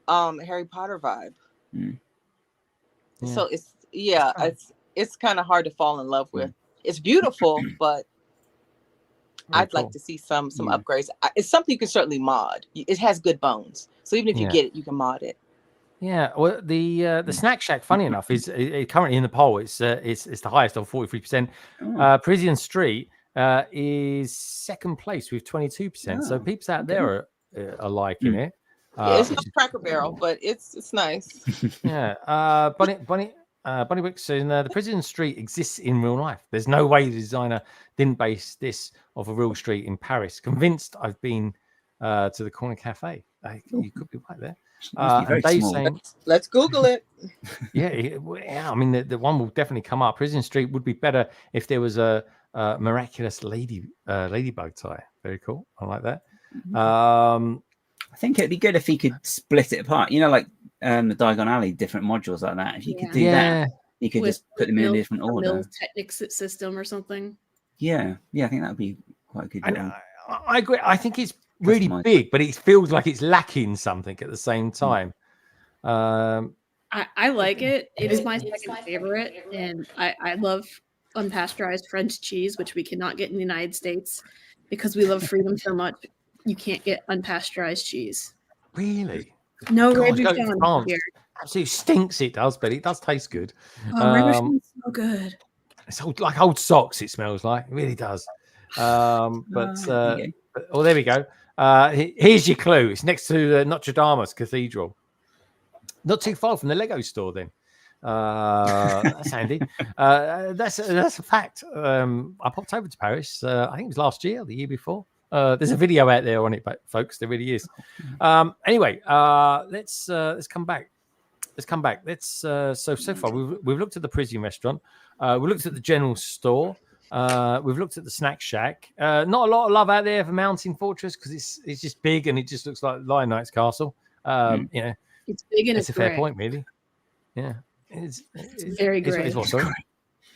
Harry Potter vibe. So it's kind of hard to fall in love with. It's beautiful, but I'd like to see some upgrades. It's something you can certainly mod. It has good bones, so even if you get it, you can mod it. Yeah, well, the Snack Shack, funny enough, is currently in the poll. It's the highest on 43%. Parisian Street is second place with 22%. So people out there are liking it. It's not Cracker Barrel, but it's nice. Yeah. Bunny Wicks saying the Parisian Street exists in real life. There's no way the designer didn't base this off a real street in Paris. Convinced I've been to the corner cafe. You could be right there. And Dave saying, let's Google it. I mean, the one will definitely come up. Parisian Street would be better if there was a miraculous ladybug tie. Very cool. I like that. I think it'd be good if he could split it apart. Like the Diagon Alley, different modules like that. If you could do that, you could just put them in a different order. Mill Technics system or something. Yeah, I think that would be quite a good one. I agree. I think it's really big, but it feels like it's lacking something at the same time. I like it. It is my second favorite, and I love unpasteurized French cheese, which we cannot get in the United States because we love freedom so much. You can't get unpasteurized cheese. Really? No Rebouchon here. Absolutely stinks. It does, but it does taste good. Rebouchon is so good. It's like old socks. It smells like. It really does. There we go. Here's your clue. It's next to Notre Dame's Cathedral. Not too far from the Lego store. Then that's handy. That's a fact. I popped over to Paris. I think it was last year or the year before. There's a video out there on it, folks. There really is. Anyway, let's come back. So far we've looked at the Parisian restaurant. We've looked at the general store. We've looked at the Snack Shack. Not a lot of love out there for Mountain Fortress because it's just big and it just looks like Lion Knight's castle. It's big and it's a fair point, really. Yeah, it's very great.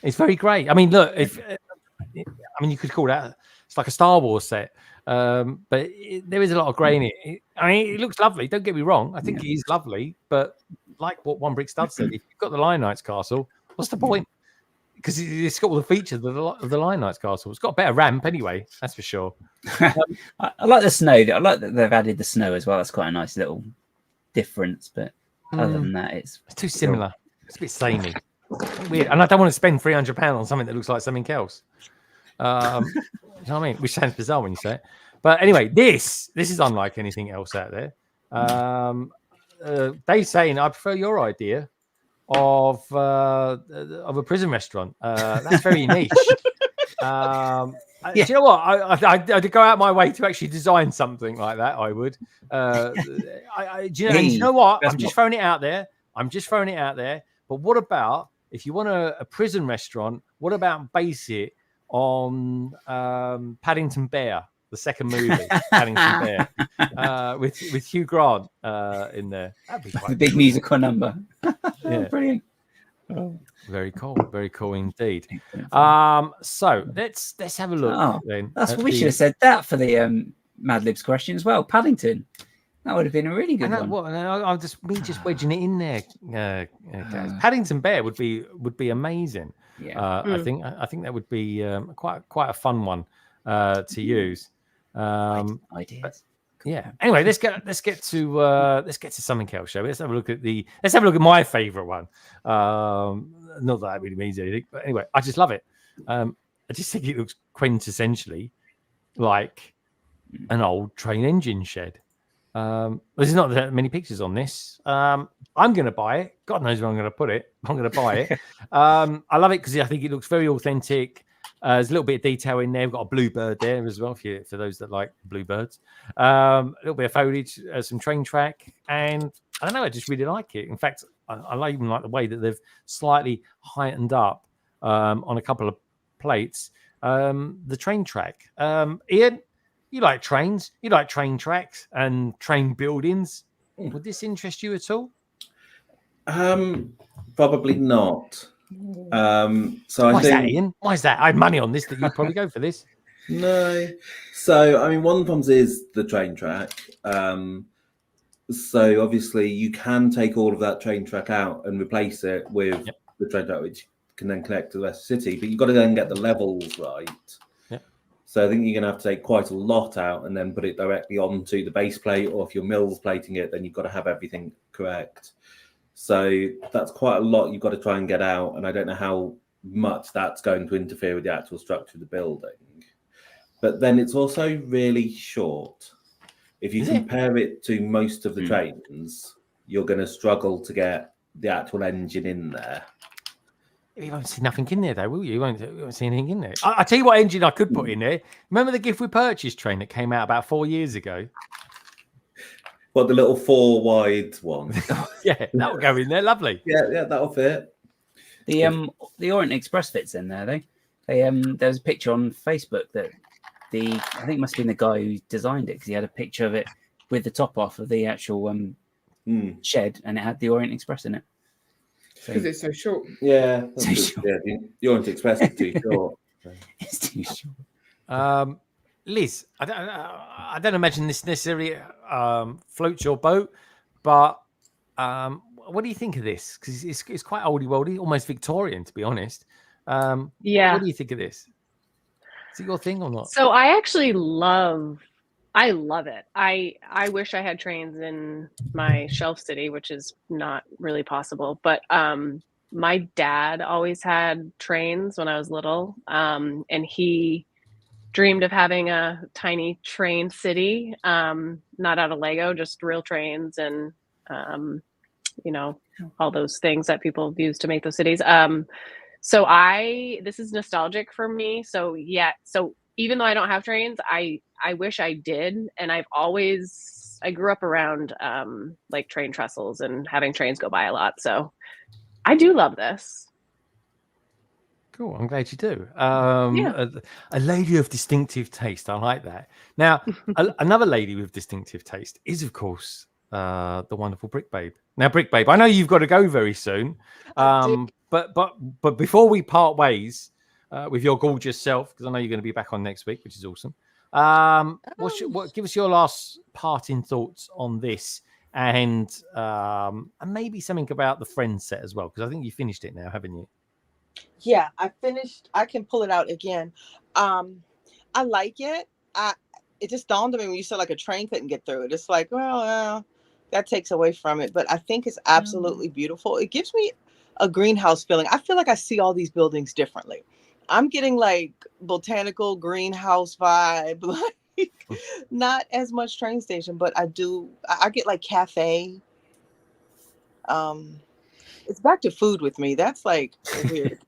It's very great. I mean, look, you could call that. It's like a Star Wars set, but there is a lot of grey in it. It looks lovely. Don't get me wrong. I think it is lovely, but like what One Brick Stud said, if you've got the Lion Knight's castle, what's the point? because it's got all the features of the Lion Knights castle. It's got a better ramp anyway, that's for sure. I like the snow. I like that they've added the snow as well. That's quite a nice little difference. But other than that, it's too similar. It's a bit samey. Weird. And I don't want to spend £300 on something that looks like something else. You know what I mean? Which sounds bizarre when you say it. But anyway, this is unlike anything else out there. Dave's saying, I prefer your idea of a prison restaurant. That's very niche. Do you know what? I'd go out my way to actually design something like that. I would. Do you know what? I'm just throwing it out there. But what about if you want a prison restaurant? What about base it on Paddington Bear, the second movie, Paddington Bear, with Hugh Grant in there? That'd be quite the big musical number. Yeah. Brilliant. Very cool indeed. So let's have a look. Then we should have said that for the Mad Libs question as well. Paddington, that would have been a really good one. I'm just wedging it in there. Guys. Paddington Bear would be amazing. Yeah, I think that would be quite a fun one to use. Ideas. Yeah. Anyway, let's get to something else, shall we? Let's have a look at my favorite one. Not that really means anything, but anyway, I just love it. I just think it looks quintessentially like an old train engine shed. There's not that many pictures on this. I'm going to buy it. God knows where I'm going to put it. I'm going to buy it. I love it because I think it looks very authentic. There's a little bit of detail in there. We've got a bluebird there as well for those that like bluebirds. A little bit of foliage, some train track, and I don't know. I just really like it. In fact, I even like the way that they've slightly heightened up on a couple of plates the train track. Ian, you like trains? You like train tracks and train buildings? Would this interest you at all? Probably not. So Why is that, Ian? Why is that? I had money on this that you'd probably go for this. No. So, I mean, one of the problems is the train track. So, obviously, you can take all of that train track out and replace it with the train track, which can then connect to the rest of the city. But you've got to then get the levels right. Yeah. So, I think you're going to have to take quite a lot out and then put it directly onto the base plate. Or if you're mills plating it, then you've got to have everything correct. So that's quite a lot you've got to try and get out. And I don't know how much that's going to interfere with the actual structure of the building. But then it's also really short. If you compare it to most of the trains, you're going to struggle to get the actual engine in there. You won't see nothing in there, though, will you? You won't see anything in there. I'll tell you what engine I could put in there. Remember the Gift with Purchase train that came out about 4 years ago? What, the little 4 wide one? Yeah, that'll go in there. Lovely. Yeah, that'll fit. The Orient Express fits in there, though. There's a picture on Facebook that I think it must have been the guy who designed it because he had a picture of it with the top off of the actual shed, and it had the Orient Express in it. Because it's so short. Yeah, so short. Yeah, the Orient Express is too short. It's too short. Liz, I don't imagine this necessarily floats your boat, but what do you think of this? Because it's quite oldie-worldy, almost Victorian, to be honest. Yeah. What do you think of this? Is it your thing or not? So I actually love it. I wish I had trains in my shelf city, which is not really possible. But my dad always had trains when I was little, and he dreamed of having a tiny train city, not out of Lego, just real trains and, all those things that people use to make those cities. So this is nostalgic for me. So even though I don't have trains, I wish I did. And I grew up around like train trestles and having trains go by a lot. So I do love this. Cool. I'm glad you do. A lady of distinctive taste. I like that. Now, another lady with distinctive taste is, of course, the wonderful Brick Babe. Now, Brick Babe, I know you've got to go very soon, but before we part ways with your gorgeous self, because I know you're going to be back on next week, which is awesome. Give us your last parting thoughts on this, and maybe something about the Friends set as well, because I think you finished it now, haven't you? Yeah, I finished. I can pull it out again. I like it. It just dawned on me when you said like a train couldn't get through it. It's like, well, that takes away from it. But I think it's absolutely beautiful. It gives me a greenhouse feeling. I feel like I see all these buildings differently. I'm getting like botanical greenhouse vibe, like not as much train station, but I get like cafe. It's back to food with me. That's like weird.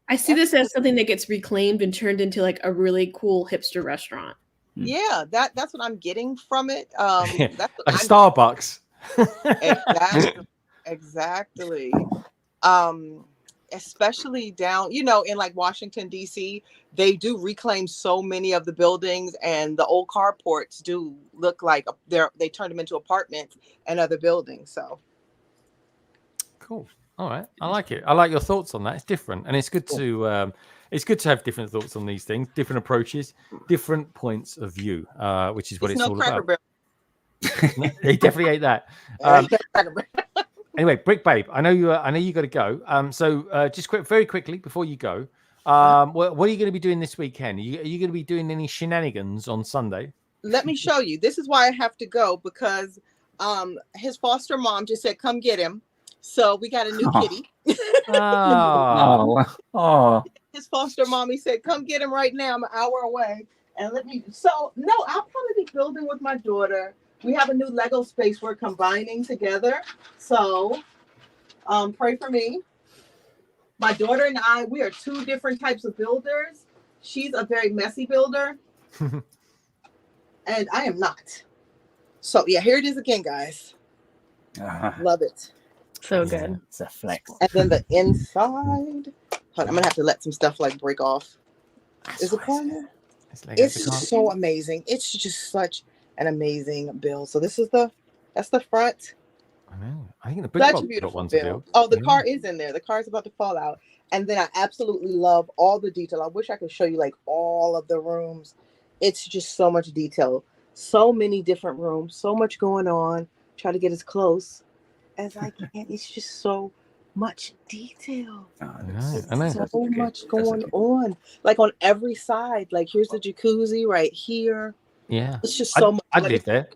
I see this as something that gets reclaimed and turned into like a really cool hipster restaurant. Yeah, that's what I'm getting from it. That's what Starbucks. Exactly. Especially down, in like Washington, D.C., they do reclaim so many of the buildings, and the old carports do look like they turned them into apartments and other buildings. So cool. All right, I like it. I like your thoughts on that. It's different, and it's good to have different thoughts on these things, different approaches, different points of view, which is what it's all about. He definitely ate that. Anyway, Brick Babe, I know you got to go. So just very quickly before you go, what are you going to be doing this weekend? Are you going to be doing any shenanigans on Sunday? Let me show you. This is why I have to go, because his foster mom just said, "Come get him." So we got a new kitty. Oh. His foster mommy said, "Come get him right now. I'm an hour away." And I'll probably be building with my daughter. We have a new Lego space we're combining together. So pray for me. My daughter and I, we are two different types of builders. She's a very messy builder. And I am not. So yeah, here it is again, guys. Love it. So good. It's a flex. And then the inside. Hold on, I'm gonna have to let some stuff like break off. Is it fun? It's so amazing. It's just such an amazing build. So that's the front. I know. I think the beautiful build. Oh, the car is in there. The car's about to fall out. And then I absolutely love all the detail. I wish I could show you like all of the rooms. It's just so much detail. So many different rooms. So much going on. Try to get as close as I can. It's just so much detail. I know. So much going on. Like on every side. Like here's the jacuzzi right here. Yeah. It's just so much. I'd live there.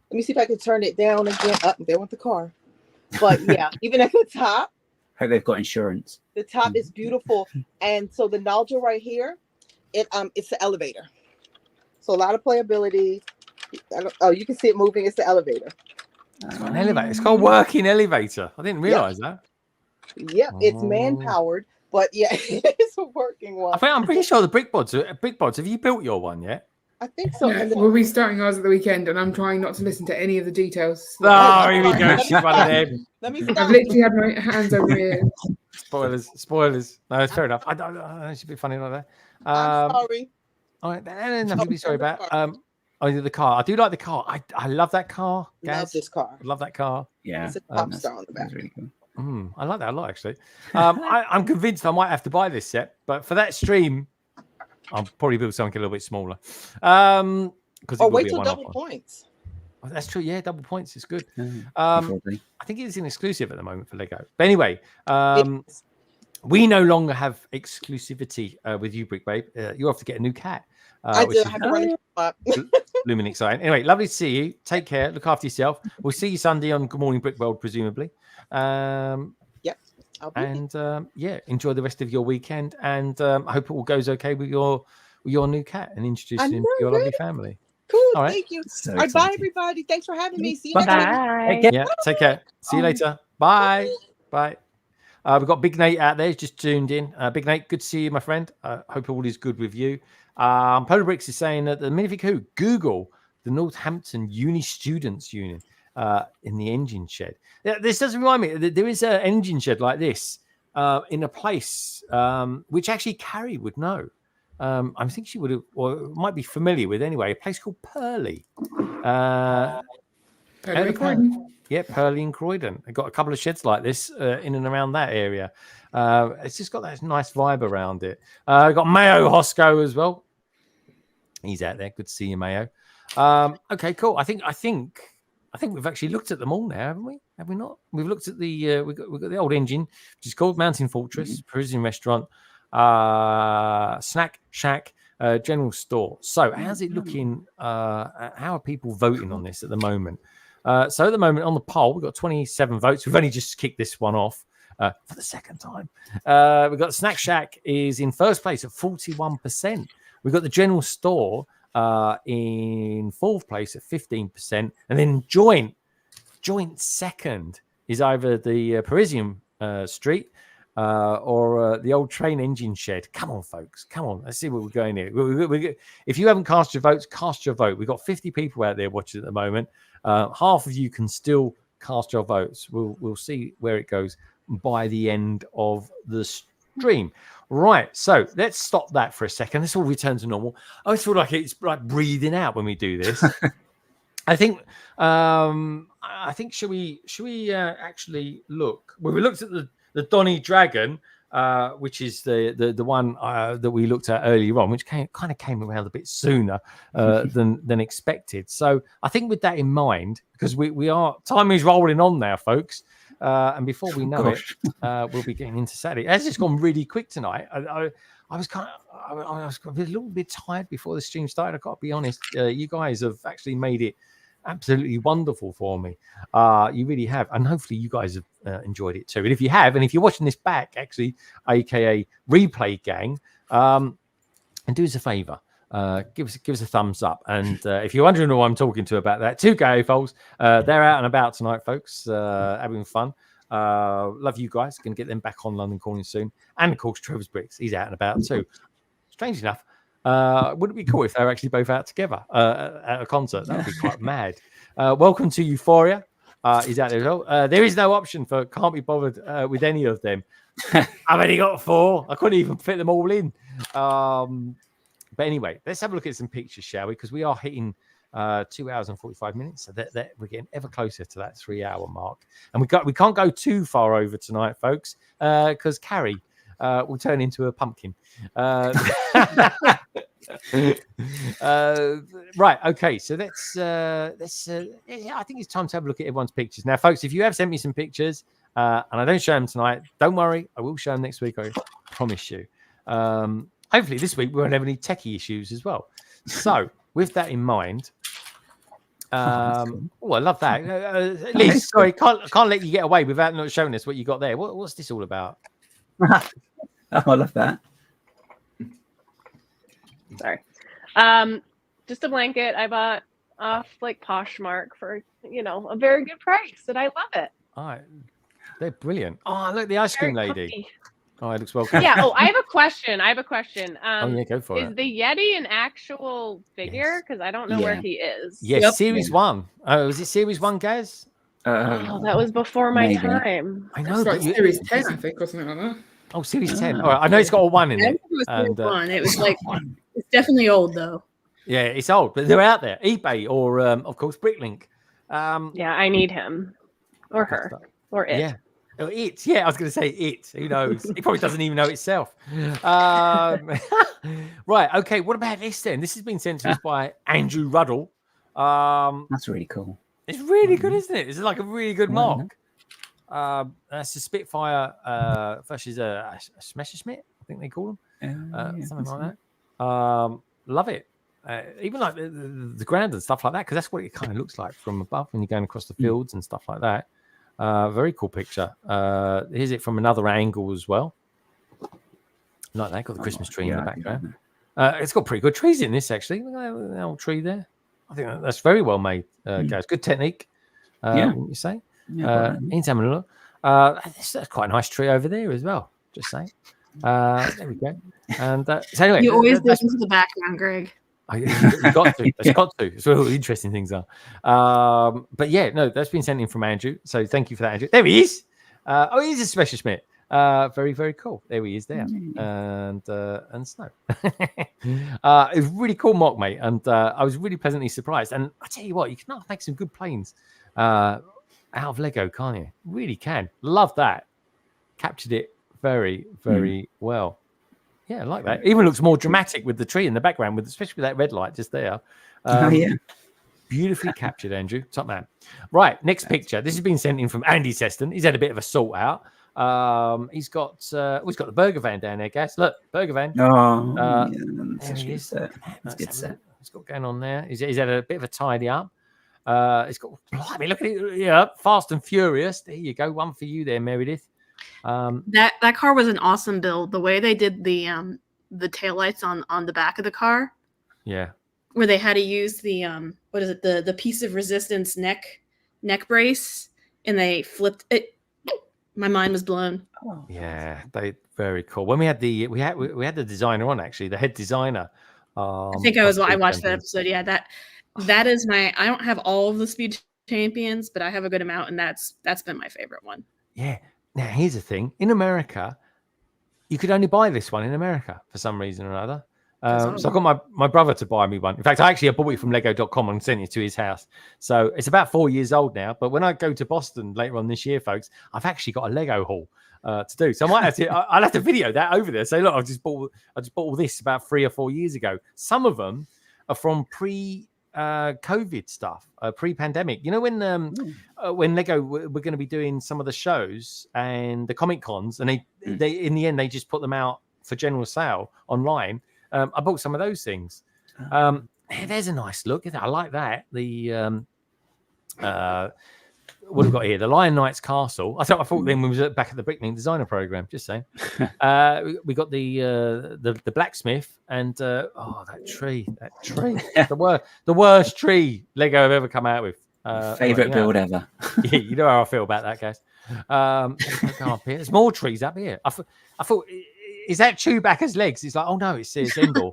Let me see if I can turn it down again. Up there with the car. But yeah, even at the top. Hope they've got insurance. The top is beautiful. And so the nodule right here, it's the elevator. So a lot of playability. You can see it moving. It's the elevator. It's got an elevator. It's got a working elevator. I didn't realize that. Yep, it's man-powered, but yeah, it's a working one. I'm pretty sure the brick bods. Have you built your one yet? I think so. No, we'll be starting ours at the weekend, and I'm trying not to listen to any of the details. Oh, here we go. She's running in. Let me I've literally had my hands over my ears. Spoilers. No, it's fair enough. I should be funny like that. I'm sorry. All right, nothing to be sorry about. The car. I do like the car. I love that car. Love this car. I love that car. Yeah, it's a pop star on the back. Really cool. I like that a lot, actually. I'm convinced I might have to buy this set, but for that stream, I'll probably build something a little bit smaller. Wait till double points. Oh, that's true. Yeah, double points is good. I think it's an exclusive at the moment for Lego. But anyway, we no longer have exclusivity with you, Brick Babe. You have to get a new cat. I do. I have to run it up. Blooming exciting. Anyway, lovely to see you. Take care. Look after yourself. We'll see you Sunday on Good Morning Brick World, presumably. Yep. Enjoy the rest of your weekend, and I hope it all goes okay with your new cat and introducing him to your lovely family. Cool. All right. Thank you. All right, bye, everybody. Thanks for having me. See you next Bye. week. Yeah, take care. See you later. Bye. Bye. We've got Big Nate out there. He's just tuned in. Big Nate, good to see you, my friend. Hope all is good with you. Polar Bricks is saying that the Minifig Who Google the Northampton Uni Students Union in the engine shed. Yeah, this does remind me that there is an engine shed like this in a place which actually Carrie would know. I think she would have, or might be familiar with anyway. A place called Purley. Purley in Croydon. They've got a couple of sheds like this in and around that area. It's just got that nice vibe around it. Got Mayo Hosco as well. He's out there. Good to see you, Mayo. Okay, cool. I think I think we've actually looked at them all now, haven't we? Have we not? We've looked at the we've got the old engine, which is called Mountain Fortress, Parisian restaurant, Snack Shack, general store. So how's it looking? How are people voting on this at the moment? So at the moment on the poll, we've got 27 votes. We've only just kicked this one off for the second time. We've got Snack Shack is in first place at 41%. We've got the general store in fourth place at 15%, and then joint second is either the Parisian street or the old train engine shed. Come on, folks, come on, let's see what we're going here. If you haven't cast your votes, cast your vote. We've got 50 people out there watching at the moment. Half of you can still cast your votes. We'll see where it goes by the end of the stream. Right, so let's stop that for a second. Let's all return to normal. I always feel like it's like breathing out when we do this. I think should we actually look? Well, we looked at the Donny Dragon, which is the one that we looked at earlier on, which kind of came around a bit sooner than expected. So I think with that in mind, because we are time is rolling on now, folks. And before we know it, we'll be getting into Saturday. It's just gone really quick tonight. I was a little bit tired before the stream started. I've got to be honest. You guys have actually made it absolutely wonderful for me. You really have. And hopefully you guys have enjoyed it too. And if you have, and if you're watching this back, actually, aka Replay Gang, and do us a favor. Give us a thumbs up, and if you're wondering who I'm talking to about that, two gay folks, they're out and about tonight, folks, having fun. Love you guys. Gonna get them back on London Calling soon, and of course Trevor's Bricks, he's out and about too. Strange enough, wouldn't it be cool if they were actually both out together at a concert? That would be quite mad. Welcome to Euphoria. He's out there as well. There is no option for can't be bothered with any of them. I've only got 4. I couldn't even fit them all in. But anyway, let's have a look at some pictures, shall we? Because we are hitting 2 hours and 45 minutes. So that we're getting ever closer to that 3-hour mark. And we can't go too far over tonight, folks, because Carrie will turn into a pumpkin. Right. Okay. So let's I think it's time to have a look at everyone's pictures. Now, folks, if you have sent me some pictures and I don't show them tonight, don't worry. I will show them next week. I promise you. Hopefully this week we won't have any techie issues as well. So with that in mind, I love that. Liz, sorry, can't let you get away without not showing us what you got there. What's this all about? Oh, I love that. Sorry. Just a blanket I bought off like Poshmark for a very good price, and I love it. All right, they're brilliant. Oh, look, the ice cream lady. Comfy. Oh, it looks well. Yeah. Oh, I have a question. Go for it. Is the Yeti an actual figure? Because I don't know where he is. Yes, yep. Series 1. Oh, was it Series 1, Gaz? That was was my time. I know. Like Series 10, I think, or something like that. Oh, Series 10. All right. I know it's got a 1 in it. It was Series 1. It was like it's definitely old though. Yeah, it's old, but they're out there. eBay or of course Bricklink. Yeah, I need him or her or it. Yeah. Oh, it. Yeah, I was going to say it. Who knows? It probably doesn't even know itself. Right. Okay. What about this then? This has been sent to us by Andrew Ruddle. That's really cool. It's really good, isn't it? It's like a really good mark. That's a Spitfire versus a Messerschmitt, I think they call them. Something like that. Love it. Even like the ground and stuff like that, because that's what it kind of looks like from above when you're going across the fields and stuff like that. Very cool picture. Here's it from another angle as well. Like that, got the Christmas tree in the background. It's got pretty good trees in this, actually. Look at that old tree there. I think that's very well made, guys. Good technique, wouldn't you say? He's having a look. That's quite a nice tree over there as well. Just saying. There we go. And so anyway, you always listen to the background, Greg. You've got to. It's got to. It's really interesting things are. But yeah, no, that's been sent in from Andrew. So thank you for that, Andrew. There he is. He is a special Schmidt. Very, very cool. There he is there. And Snow. It's really cool mock, mate. And I was really pleasantly surprised. And I tell you what, you can make some good planes out of Lego, can't you? Really can. Love that. Captured it very, very well. Yeah, I like that. Even looks more dramatic with the tree in the background, especially with that red light just there. Beautifully captured, Andrew. Top man. Right, next picture. This has been sent in from Andy Seston. He's had a bit of a sort out. He's got the burger van down there, guys. Look, burger van. There he is. That's a good set. He's got going on there. He's had a bit of a tidy up. It's got. Blimey, look at it. Yeah, Fast and Furious. There you go. One for you there, Meredith. That car was an awesome build. The way they did the taillights on the back of the car. Yeah. Where they had to use the the piece of resistance neck brace, and they flipped it. My mind was blown. Oh. Yeah, they very cool. When we had the designer on, actually, the head designer. I think I watched that episode. Yeah, that is my. I don't have all of the Speed Champions, but I have a good amount, and that's been my favorite one. Yeah. Now here's the thing: in America, you could only buy this one in America for some reason or another. So I got my brother to buy me one. In fact, I bought it from Lego.com and sent it to his house. So it's about 4 years old now. But when I go to Boston later on this year, folks, I've actually got a Lego haul to do. So I might have to. I'll have to video that over there. Say, look, I just bought all this about 3 or 4 years ago. Some of them are from pre-COVID stuff, pre-pandemic. You know when Lego were going to be doing some of the shows and the Comic Cons, and they in the end they just put them out for general sale online. I bought some of those things. There's a nice look. I like that. The what have we got here? The Lion Knight's Castle. I thought then we was back at the Bricklink designer program. Just saying. We got the blacksmith and that tree. the worst tree Lego have ever come out with. Favorite build ever. Yeah, you know how I feel about that, guys. There's more trees up here. I thought. Is that Chewbacca's legs? It's like, oh no, it says Endor.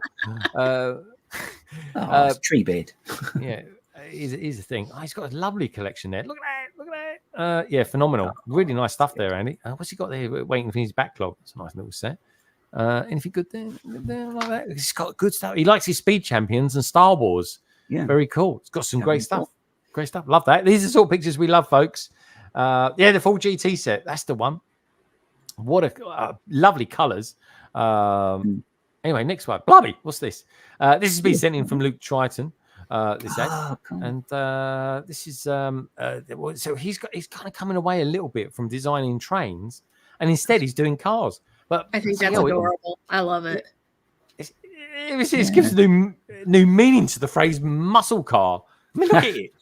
It's tree beard. Yeah, here's the thing. He's got a lovely collection there. Look at that. Yeah, phenomenal. Really nice stuff there, Andy. What's he got there waiting for his backlog? It's a nice little set. Anything good there like that? He's got good stuff. He likes his Speed Champions and Star Wars. Yeah, very cool. It's got some great stuff. Great stuff. Love that. These are the sort of pictures we love, folks. The full GT set. That's the one. What a lovely colours. Anyway, next one. Blimey, what's this? This has been sent in from Luke Triton. This ad. Cool. And this is so he's kind of coming away a little bit from designing trains, and instead he's doing cars. But I think that's adorable. I love it. It gives new meaning to the phrase muscle car. I mean, look at it.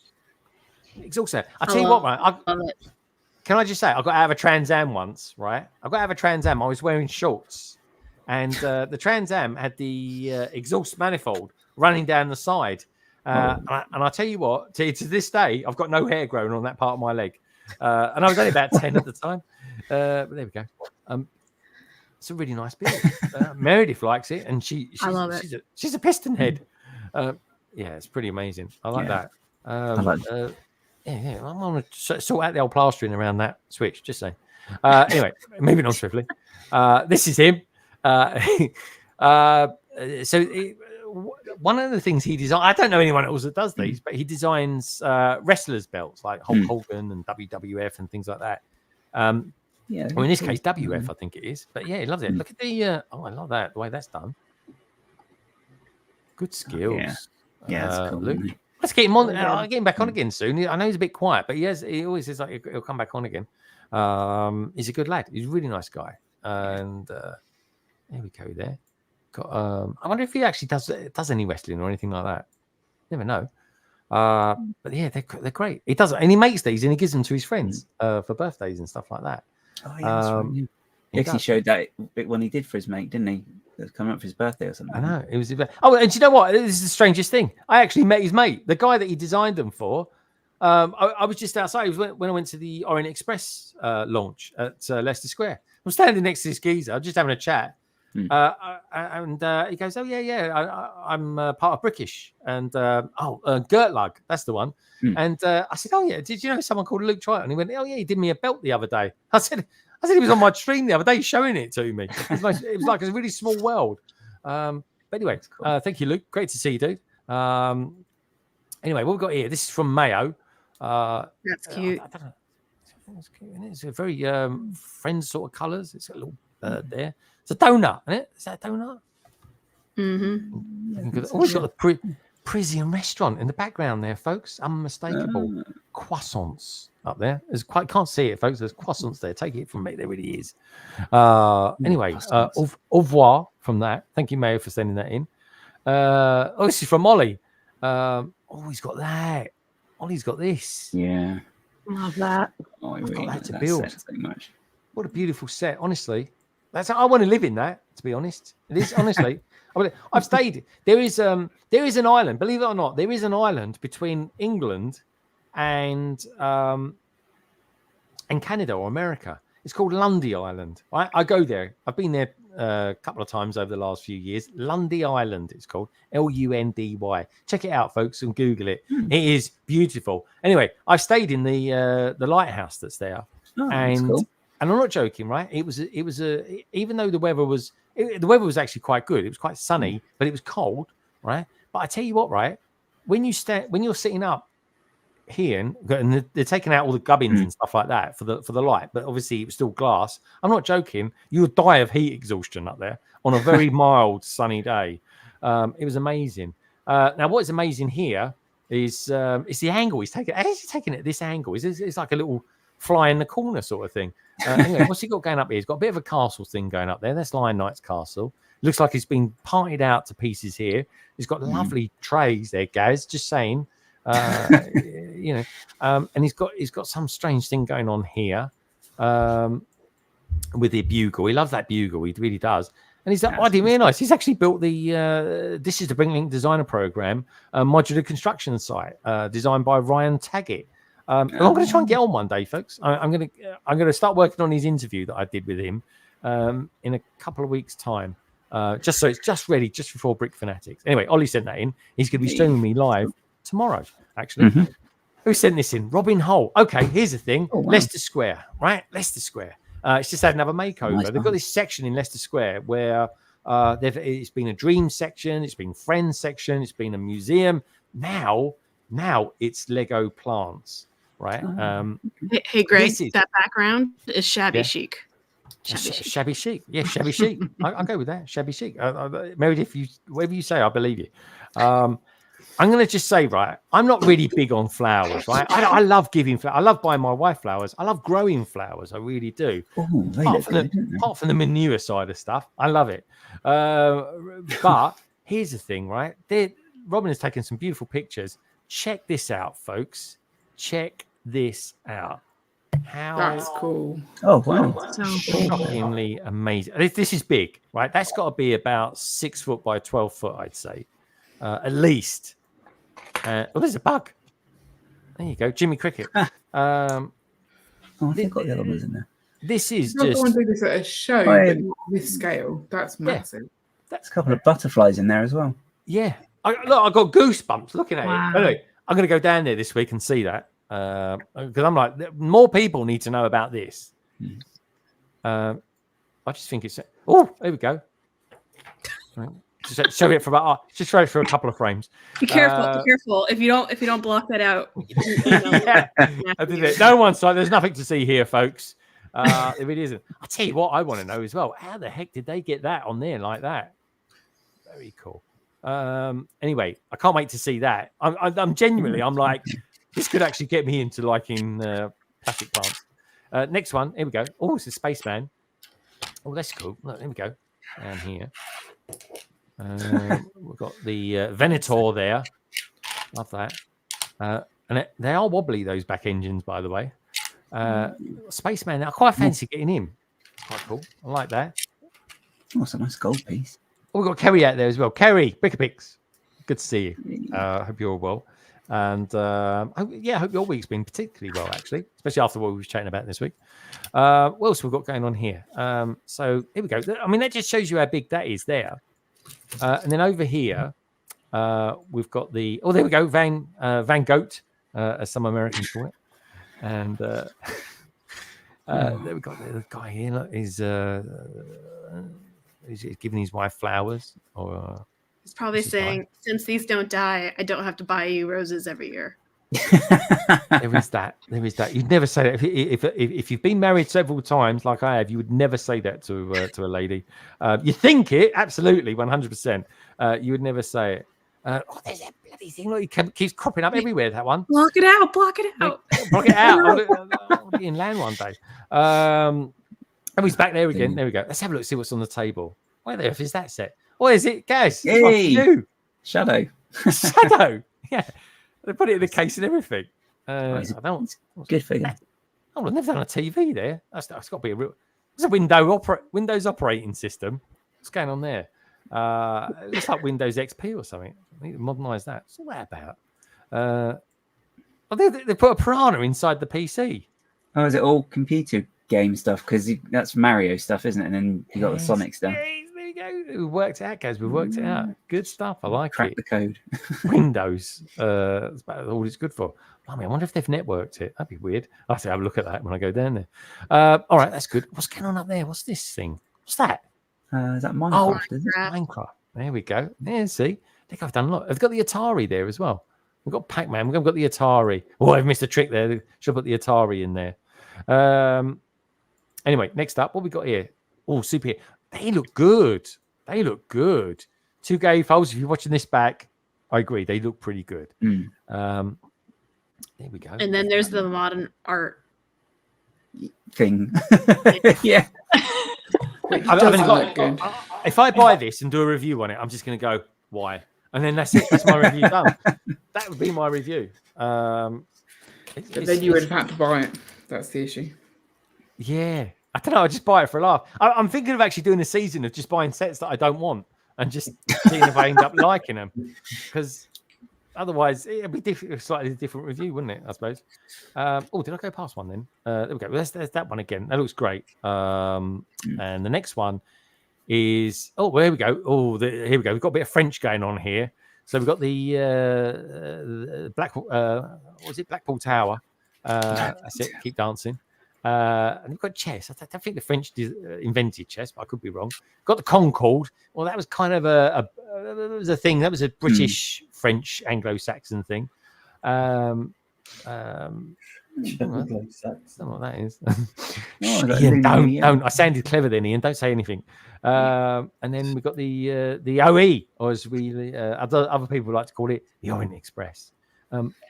It's also. I tell you what, right? I love it. Can I just say, I got out of a Trans Am once, right? I got out of a Trans Am. I was wearing shorts, and the Trans Am had the exhaust manifold running down the side. And I tell you what, to this day, I've got no hair growing on that part of my leg. And I was only about 10 at the time. But there we go. It's a really nice build. Meredith likes it, and I love it. She's a piston head. Yeah, it's pretty amazing. I like that. I like that. Yeah, I'm going to sort out the old plastering around that switch, just saying. Anyway, moving on swiftly. This is him. One of the things he designed, I don't know anyone else that does these, but he designs wrestlers' belts like Hulk Hogan and WWF and things like that. Well, in this case, WF, I think it is. But yeah, he loves it. Look at the, I love that, the way that's done. Good skills. That's cool. Luke. Let's get him on. I'll get him back on again soon. I know he's a bit quiet, but he always says like he'll come back on again. He's a good lad. He's a really nice guy. And there we go. There. I wonder if he actually does any wrestling or anything like that. Never know. But yeah, they're great. He does, and he makes these and he gives them to his friends for birthdays and stuff like that. Oh yeah, that's right. He actually showed that when he did for his mate, didn't he? It was coming up for his birthday or something. I know. It was. Oh, and do you know what? This is the strangest thing. I actually met his mate, the guy that he designed them for. I was just outside. It was when I went to the Orient Express launch at Leicester Square. I'm standing next to this geezer, just having a chat. And he goes, "Oh yeah, I'm part of Brickish." And Gertlug, that's the one. And I said, "Oh yeah, did you know someone called Luke Triton?" And he went, "Oh yeah, he did me a belt the other day." I said he was on my stream the other day showing it to me. It was like a really small world. But anyway, cool. Thank you, Luke. Great to see you, dude. Anyway, what we've got here, this is from Mayo. That's cute. I don't know. It's cute, isn't it? It's a very friends sort of colours. It's got a little bird there. It's a donut, isn't it? Is that a donut? Mm-hmm. Oh, it's got the Parisian restaurant in the background there, folks. Unmistakable. Croissants up there. Can't see it, folks. There's croissants there. Take it from me. There really is. Anyway, au revoir from that. Thank you, Mayo, for sending that in. This is from Ollie. He's got that. Ollie's got this. Yeah. Love that. Oh, I I've really got like that to that build. set so much. What a beautiful set, honestly. I want to live in that, to be honest. It is, honestly. I've stayed. There is an island, believe it or not, there is an island between England and Canada or America. It's called Lundy Island. I go there. I've been there a couple of times over the last few years. Lundy Island, it's called. Lundy. Check it out, folks, and Google it. It is beautiful. Anyway, I've stayed in the lighthouse that's there. That's cool. And I'm not joking, right? It was even though the weather was actually quite good. It was quite sunny, but it was cold, right? But I tell you what, right? When you're sitting up here and they're taking out all the gubbins and stuff like that for the light, but obviously it was still glass. I'm not joking. You would die of heat exhaustion up there on a very mild sunny day. It was amazing. Now, what is amazing here is the angle he's taking. How is he taking it at this angle? It's like a little fly in the corner sort of thing. Anyway, what's he got going up here? He's got a bit of a castle thing going up there. That's Lion Knight's castle. Looks like it's been partied out to pieces here. He's got lovely trays there, Gaz. Just saying, and he's got some strange thing going on here with the bugle. He loves that bugle. He really does. And he's like, I didn't realise he's actually built this is the Bricklink Designer Program modular construction site designed by Ryan Taggett. I'm going to try and get on one day, folks. I'm going to start working on his interview that I did with him in a couple of weeks' time, just so it's just ready just before Brick Fanatics. Anyway, Ollie sent that in. He's going to be streaming me live tomorrow, actually. Who sent this in? Robin Hull. Okay, here's the thing. Oh, wow. Leicester Square, right? Leicester Square. It's just had another makeover. Nice. They've got this section in Leicester Square where it's been a dream section, it's been friends section, it's been a museum. Now it's Lego plants. Right. Hey, Greg, that background is shabby chic. Shabby chic. Yeah, shabby chic. I'll go with that. Shabby chic. Meredith, whatever you say, I believe you. I'm going to just say, right, I'm not really big on flowers, right? I love giving flowers. I love buying my wife flowers. I love growing flowers. I really do. Apart from the manure side of stuff, I love it. But here's the thing, right? Robin has taken some beautiful pictures. Check this out, folks. Check this out. That's cool. Oh, wow. Shockingly amazing. This is big, right? That's got to be about 6 foot by 12 foot, I'd say. At least. There's a bug. There you go. Jimmy Cricket. I think got the other ones in there. This is just... just... I do this at a show, but this scale. That's massive. Yeah. That's a couple of butterflies in there as well. Yeah. I got goosebumps looking at it. Anyway, I'm going to go down there this week and see that. Because I'm like, more people need to know about this. I just think it's... Oh, there we go. Just show it for just show it for a couple of frames. Be careful. Be careful. If you don't block that out. I did it. No one's like, there's nothing to see here, folks. If it isn't, I'll tell you what I want to know as well. How the heck did they get that on there like that? Very cool. Anyway, I can't wait to see that. I'm genuinely, I'm like, this could actually get me into liking plastic plants. Next one, here we go. Oh, it's a spaceman. Oh, that's cool. Look, there we go. Down here. We've got the Venator there. Love that. And they are wobbly, those back engines, by the way. Spaceman, I quite fancy getting him. Quite cool. I like that. Oh, it's a nice gold piece. Oh, we've got Kerry out there as well. Kerry, Brickapix. Good to see you. Hope you're all well. And I hope your week's been particularly well, actually, especially after what we were chatting about this week. What else have we got going on here? So here we go. I mean, that just shows you how big that is there. And then over here, we've got the... Oh, there we go. Van Goat, as some Americans call it. And there we got the guy here. Look, he's giving his wife flowers. Or he's probably saying, since these don't die, I don't have to buy you roses every year. There is that. You'd never say that if you've been married several times, like I have. You would never say that to a lady. You think it, absolutely, 100%. You would never say it. There's that bloody thing. Look, it keeps cropping up everywhere. That one. Block it out. Block it out. Block it out. I'll be in land one day. And he's back there again. There we go. Let's have a look. See what's on the table. Where the F is that set? What is it, guys? Hey, Shadow. Shadow. Yeah, they put it in the case and everything. I don't. Good figure. Oh, I've never done a TV there. That's got to be a real. It's a Windows operating system. What's going on there? It looks like Windows XP or something. I need to modernise that. What's all that about? They put a piranha inside the PC. Oh, is it all computer game stuff? Because that's Mario stuff, isn't it? And then you got the Sonic stuff. There you go. We worked it out, guys. We worked it out. Good stuff. I like Crack it. the code. Windows. That's about all it's good for. I wonder if they've networked it. That'd be weird. I'll have to have a look at that when I go down there. All right, that's good. What's going on up there? What's this thing? What's that? Is that Minecraft? Is it? Minecraft. There we go. Yeah, see? I think I've done a lot. I've got the Atari there as well. We've got Pac-Man. We've got the Atari. Oh, I've missed a trick there. Should put the Atari in there. Anyway, next up, what we got here? Oh, super. They look good. 2K files. If you're watching this back, I agree. They look pretty good. There we go. And then there's the modern art thing. Yeah. If I buy this and do a review on it, I'm just going to go, why? And then that's it. That's my review done. That would be my review. But then you would have had to buy it. That's the issue. Yeah. I don't know. I just buy it for a laugh. I'm thinking of actually doing a season of just buying sets that I don't want and just seeing if I end up liking them. Because otherwise, it'd be a slightly different review, wouldn't it? I suppose. Oh, did I go past one then? There we go. There's that one again. That looks great. And the next one is well, here we go. Here we go. We've got a bit of French going on here. So we've got the Blackpool Tower. That's it. Keep dancing. And we've got chess. I think the French invented chess, but I could be wrong. Got the Concorde. Well, that was kind of a thing. That was a British, French, Anglo-Saxon thing. I don't know what that is. Ian, don't. I sounded clever then, Ian. Don't say anything. And then we've got the OE, or as other people like to call it, the Orient Express.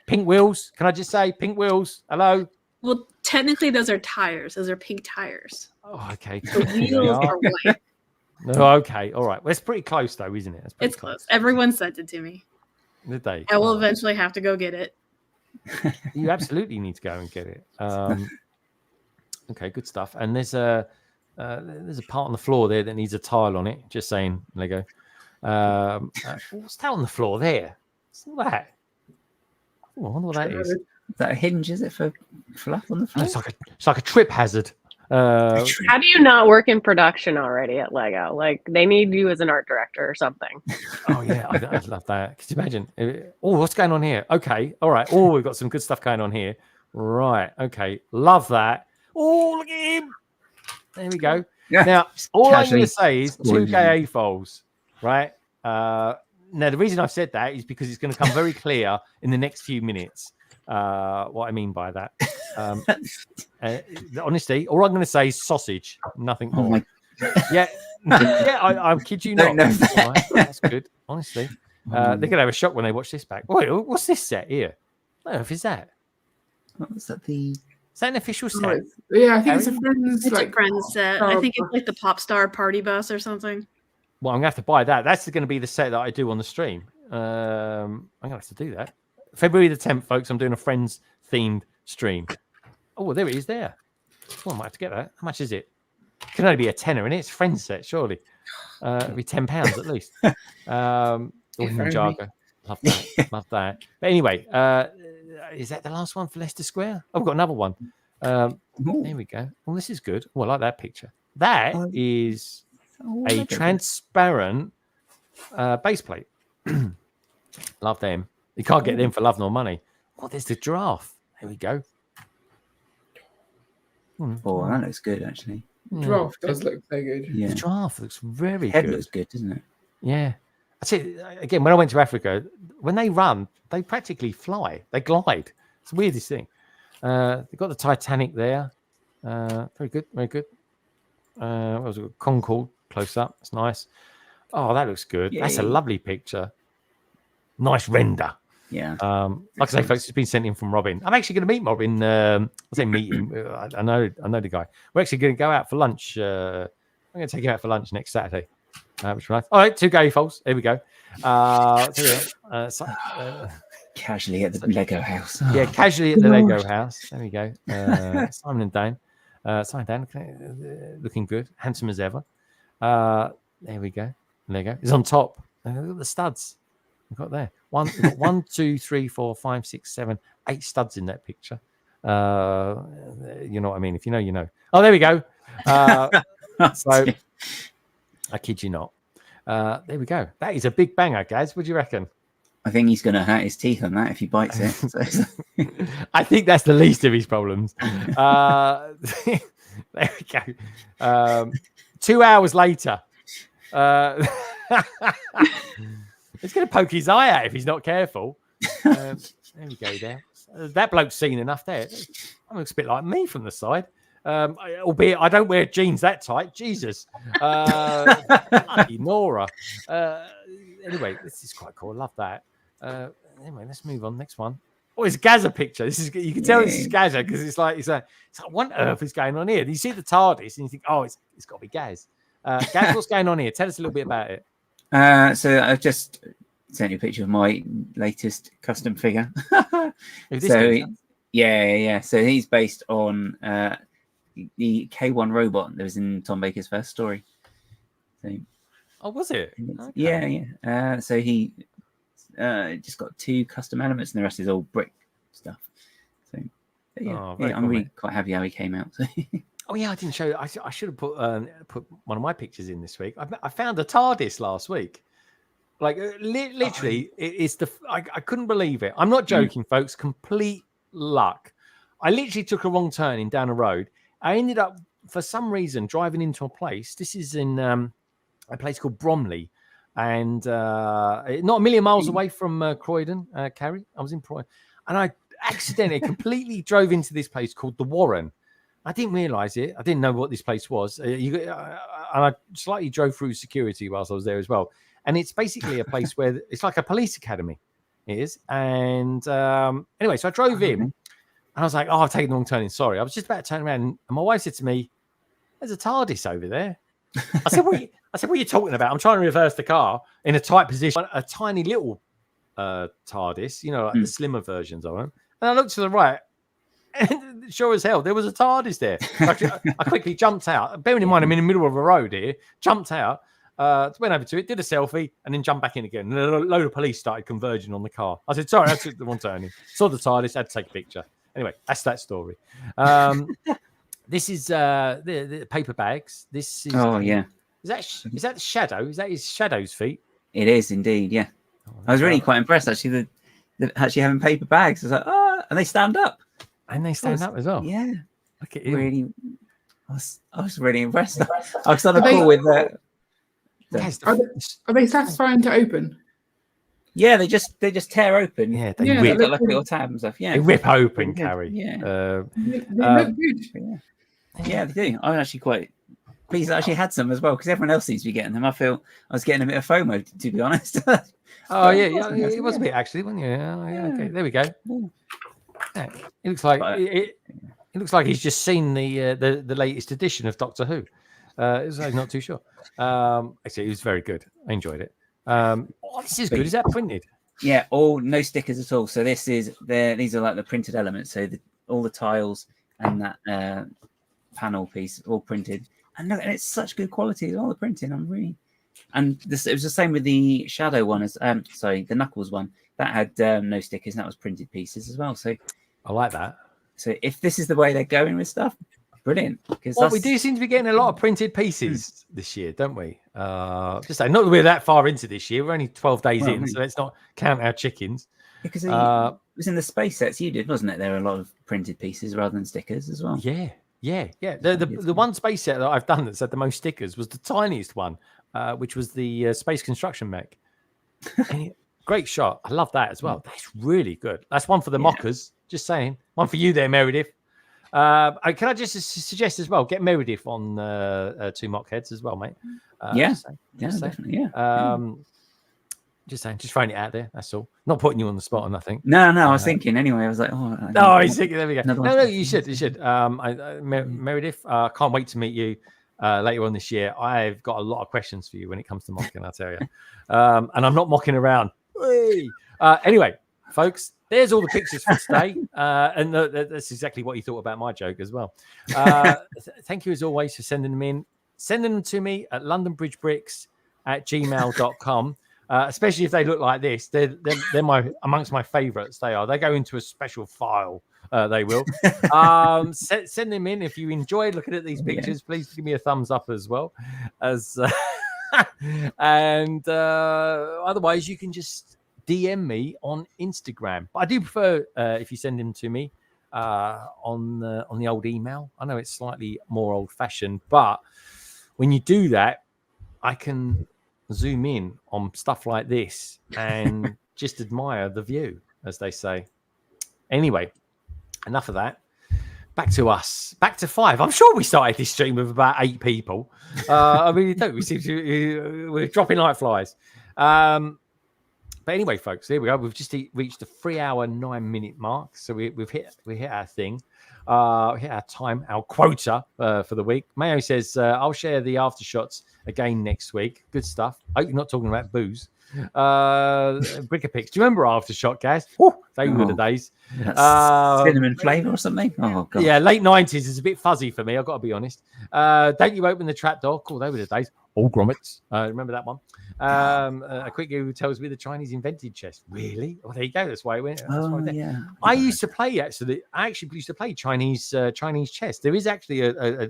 Pink wheels. Can I just say pink wheels? Hello. Well, technically, those are tires. Those are pink tires. Oh, okay. The wheels are white. No, okay. All right. Well, it's pretty close, though, isn't it? It's close. Everyone sent it to me. Did they? I will eventually have to go get it. You absolutely need to go and get it. Okay, good stuff. And there's a part on the floor there that needs a tile on it. Just saying, Lego. What's that on the floor there? What's that? Oh, I wonder what that is. Is that a hinge? Is it for fluff on the floor? It's like a trip hazard. How do you not work in production already at Lego? Like they need you as an art director or something. Oh yeah, I'd love that. Could you imagine? Oh, what's going on here? Okay, all right. Oh, we've got some good stuff going on here. Right. Okay, love that. Oh, look at him. There we go. Yeah. Now, all I'm going to say is 2K AFOLs, right? Now, the reason I've said that is because it's going to come very clear in the next few minutes. What I mean by that. Honestly, all I'm going to say is sausage, nothing more. Yeah, I kid you not. Right, that's good, honestly. They're going to have a shock when they watch this back. Wait, what's this set here? What on earth is that? What's that? Is that an official set? Yeah, I think it's a friend's. It's a friend's set. I think it's like the Pop Star Party Bus or something. Well, I'm going to have to buy that. That's going to be the set that I do on the stream. I'm going to have to do that. February the 10th, folks, I'm doing a Friends themed stream. Oh, there it is there. Oh, I might have to get that. How much is it? It can only be a tenner, and it's Friends set, surely. It'll be £10 at least. Ninjago. Love that. Love that. But anyway, is that the last one for Leicester Square? Oh, we've got another one. There we go. Well, this is good. Oh, I like that picture. That is a transparent base plate. Love them. You can't get them for love nor money. Oh, there's the giraffe. There we go. Oh, that looks good, actually. Giraffe does look very good. Yeah. The giraffe looks very Head good. looks good, doesn't it? Yeah. That's it. Again, when I went to Africa, when they run, they practically fly. They glide. It's the weirdest thing. They've got the Titanic there. Very good. Very good. What was it? Concorde close up. It's nice. Oh, that looks good. Yay. That's a lovely picture. nice render. Yeah. Like I say, folks, it's been sent in from Robin. I'm actually going to meet Robin. I say meet him. I know the guy. We're actually going to go out for lunch. I'm going to take him out for lunch next Saturday. Which is nice. All right, 2 garyfuls. Here we go. Casually at the Lego house. Yeah, casually at the Lego house. There we go. Simon and Dan. Simon and Dan looking good, handsome as ever. There we go. Lego is on top. Look at the studs we've got there. We've got 1, 2, 3, 4, 5, 6, 7, 8 studs in that picture. You know what I mean? If you know, you know. Oh, there we go. So I kid you not. There we go. That is a big banger, guys. What do you reckon? I think he's going to hurt his teeth on that if he bites it. So. I think that's the least of his problems. There we go. 2 hours later. It's going to poke his eye out if he's not careful. There we go there. That bloke's seen enough there. That looks a bit like me from the side. Albeit I don't wear jeans that tight. Jesus. Bloody Nora. Anyway, this is quite cool. I love that. Anyway, let's move on. Next one. Oh, it's a Gaza picture. This is, you can tell this is Gaza because it's like what on earth is going on here? You see the TARDIS and you think, oh, it's got to be Gaz. Gaz, what's going on here? Tell us a little bit about it. So I've just sent you a picture of my latest custom figure. So he's based on the K1 robot that was in Tom Baker's first story. So, oh, was it? Okay. Yeah. So he just got 2 custom elements, and the rest is all brick stuff. So I'm really quite happy how he came out. So. Oh yeah, I didn't show. I should have put one of my pictures in this week. I found a TARDIS last week. Like literally, it's I couldn't believe it. I'm not joking, folks. Complete luck. I literally took a wrong turn down a road. I ended up, for some reason, driving into a place. This is in a place called Bromley, and not a million miles away from Croydon, Carrie. I was in Croydon, and I accidentally completely drove into this place called the Warren. I didn't realise it. I didn't know what this place was. And I slightly drove through security whilst I was there as well. And it's basically a place where it's like a police academy. It is. And anyway, so I drove in and I was like, oh, I've taken the wrong turning. Sorry. I was just about to turn around and my wife said to me, there's a TARDIS over there. I said, what are you talking about? I'm trying to reverse the car in a tight position. A tiny little TARDIS, like the slimmer versions of them. And I looked to the right. And sure as hell, there was a TARDIS there. I quickly jumped out. Bearing in mind, I'm in the middle of a road here. Jumped out, went over to it, did a selfie, and then jumped back in again. And a load of police started converging on the car. I said, sorry, I took the wrong turning. Saw the TARDIS, had to take a picture. Anyway, that's that story. This is the paper bags. This is. Oh, yeah. Is that the shadow? Is that his shadow's feet? It is indeed, yeah. I was really quite impressed, actually, the actually having paper bags. I was like, oh, and they stand up. And they stand up as well. Yeah. Look at him. Really, I was really impressed. I was on a call with Are they satisfying to open? Yeah, they just tear open. Yeah, they rip. They like little tabs and stuff. Yeah, they rip open, Carrie. Yeah, they look good. Yeah, they do. I'm actually quite pleased I actually had some as well because everyone else seems to be getting them. I feel I was getting a bit of FOMO, to be honest. Oh yeah, it was a bit actually, wasn't you? Yeah. Okay, there we go. Yeah. It looks like it looks like he's just seen the latest edition of Doctor Who. I'm not too sure. Actually, it was very good. I enjoyed it. This is good. Is that printed? Yeah, no stickers at all. So these are like the printed elements. So all the tiles and that panel piece all printed, and it's such good quality. All the printing, it was the same with the shadow one the Knuckles one that had no stickers, and that was printed pieces as well. So I like that. So if this is the way they're going with stuff, brilliant. Because we do seem to be getting a lot of printed pieces this year, don't we? Just say not that we're that far into this year. We're only 12 days in, so let's not count our chickens. Because it was in the space sets you did, wasn't it? There were a lot of printed pieces rather than stickers as well. Yeah. The one space set that I've done that's had the most stickers was the tiniest one, which was the space construction mech. Great shot. I love that as well. That's really good. That's one for the mockers. Just saying. One for you there, Meredith. Can I just suggest as well, get Meredith on 2 mock heads as well, mate. Definitely. Yeah. Just saying, just throwing it out there. That's all. Not putting you on the spot or nothing. No, I was thinking anyway. I was like, he's thinking. There we go. No, you should. Meredith, can't wait to meet you later on this year. I've got a lot of questions for you when it comes to mocking, I'll tell you. And I'm not mocking around. Anyway, folks, there's all the pictures for today. And that's exactly what you thought about my joke as well. Thank you as always for sending them in. Sending them to me at londonbridgebricks@gmail.com. Especially if they look like this, they're amongst my favorites. They go into a special file. They will. Send them in if you enjoyed looking at these pictures. Please give me a thumbs up as well. And otherwise, you can just DM me on Instagram. But I do prefer if you send them to me on the old email. I know it's slightly more old-fashioned, but when you do that, I can zoom in on stuff like this and just admire the view, as they say. Anyway, enough of that. Back to us. Back to 5. I'm sure we started this stream with about 8 people. I really don't. We're dropping like flies. But anyway, folks, here we go. We've just reached the 3-hour 9-minute mark. So we've hit our thing. Hit our time, our quota for the week. Mayo says, I'll share the aftershots again next week. Good stuff. I hope you're not talking about booze. Brickapix. Do you remember Aftershock, guys? They were the days. Cinnamon flavour or something? Oh, God. Yeah, late 90s is a bit fuzzy for me, I've got to be honest. Don't You Open the Trapdoor? Cool, they were the days. All grommets. Remember that one? A quick Google tells me the Chinese invented chess. Really? Oh, there you go. That's why it went. Yeah. I used to play, actually. I actually used to play Chinese chess. There is actually a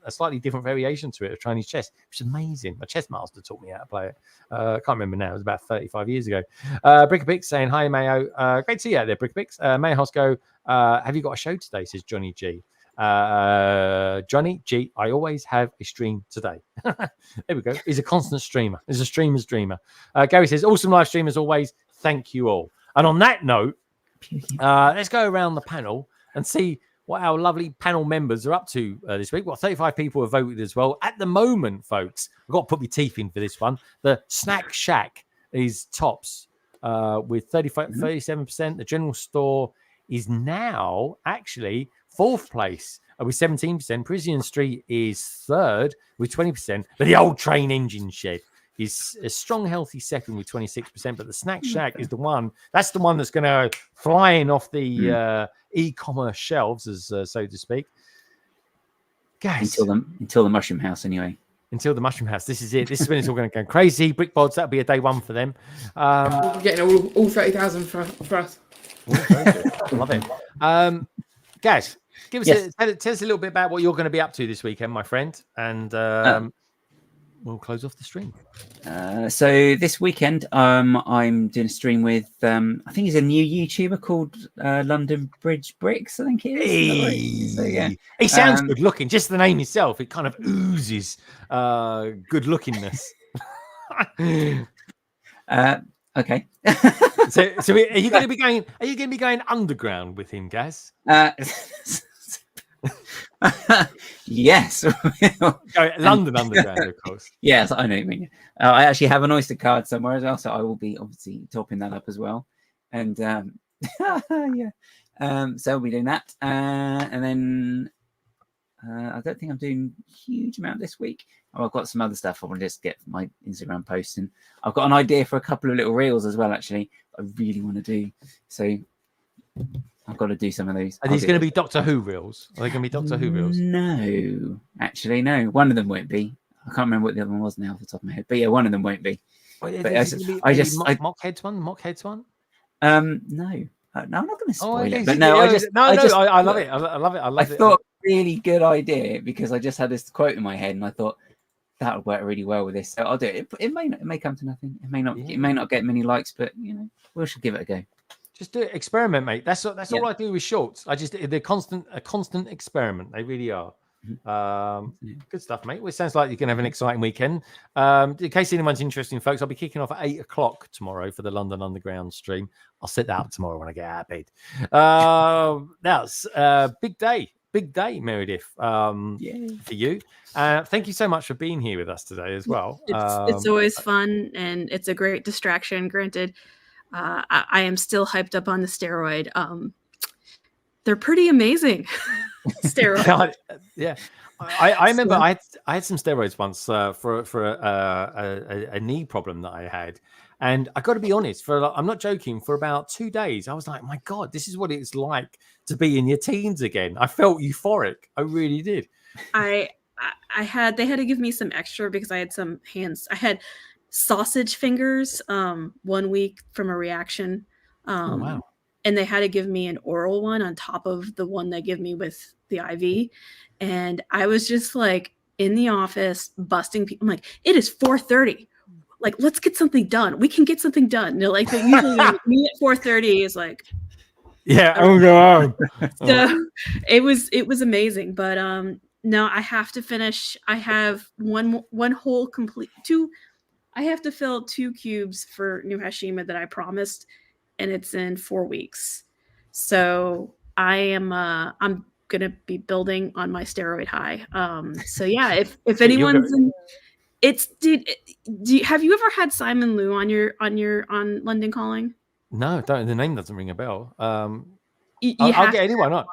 slightly different variation to it of Chinese chess, which is amazing. My chess master taught me how to play it. I can't remember now. It was about 35 years ago. Brickapix saying, hi, Mayo. Great to see you out there, Brickapix. Mayo Hosco, have you got a show today, says Johnny G. Johnny G, I always have a stream today. There we go. He's a constant streamer. He's a streamer's dreamer. Gary says, awesome live stream as always. Thank you all. And on that note, let's go around the panel and see what our lovely panel members are up to this week. Well, 35 people have voted as well. At the moment, folks, I've got to put my teeth in for this one. The Snack Shack is tops with 37%. The General Store is now actually 4th place with 17%. Parisian Street is 3rd with 20%. But the Old Train Engine Shed is a strong, healthy 2nd with 26%. But the Snack Shack is the one. That's the one that's going to fly in off the e-commerce shelves, as so to speak. Guys, until the Mushroom House, anyway. Until the Mushroom House. This is it. This is when it's all going to go crazy. Brick Bods, that'll be a day one for them. We're getting all 30,000 for us. Love it. Guys, tell us a little bit about what you're going to be up to this weekend, my friend, and we'll close off the stream. So this weekend, I'm doing a stream with I think he's a new YouTuber called London Bridge Bricks. I think it is. So, yeah, he sounds good looking. Just the name itself, it kind of oozes good lookingness. Okay. so are you going to be going? Are you going to be going underground with him, Gaz? Yes. London Underground, of course. Yes, I know what you mean. I actually have an Oyster card somewhere as well, so I will be obviously topping that up as well. And so we'll be doing that. And then I don't think I'm doing a huge amount this week. I've got some other stuff I want to just get my Instagram posts, and I've got an idea for a couple of little reels as well, actually, I really want to do. So I've got to do some of those. Are these going to be Doctor Who reels? Are they going to be Doctor Who reels? No, actually, no. One of them won't be. I can't remember what the other one was now off the top of my head. But yeah, one of them won't be. Wait, but Mockheads one? Mockheads one? No. No, I'm not going to spoil it. But no, I love it. I love it. I thought really good idea because I just had this quote in my head and I thought that would work really well with this. So I'll do it. It may come to nothing. It may not get many likes, but we should give it a go. Just do it. Experiment, mate. That's all I do with shorts. They're a constant experiment. They really are. Good stuff, mate. Well, it sounds like you can have an exciting weekend. In case anyone's interested, folks, I'll be kicking off at 8:00 tomorrow for the London Underground stream. I'll set that up tomorrow when I get out of bed. That's a big day. big day, Meredith, for you. Thank you so much for being here with us today as well. It's always fun, and it's a great distraction. Granted, I am still hyped up on the steroid. They're pretty amazing. Steroid. Yeah. I remember I had some steroids once for a knee problem that I had. And I got to be honest, I'm not joking, for about 2 days, I was like, my God, this is what it's like to be in your teens again. I felt euphoric. I really did. They had to give me some extra because I had sausage fingers 1 week from a reaction. Wow. And they had to give me an oral one on top of the one they give me with the IV. And I was just like in the office busting people. I'm like, it is 4:30. Like, let's get something done. We can get something done. They're like, usually me at 4:30 is like, yeah, oh no. So it was amazing. But no, I have to finish. I have one whole complete two. I have to fill 2 cubes for New Hashima that I promised, and it's in 4 weeks. So I'm gonna be building on my steroid high. So yeah, if anyone's have you ever had Simon Liu on London Calling? No, the name doesn't ring a bell. I'll get anyone on.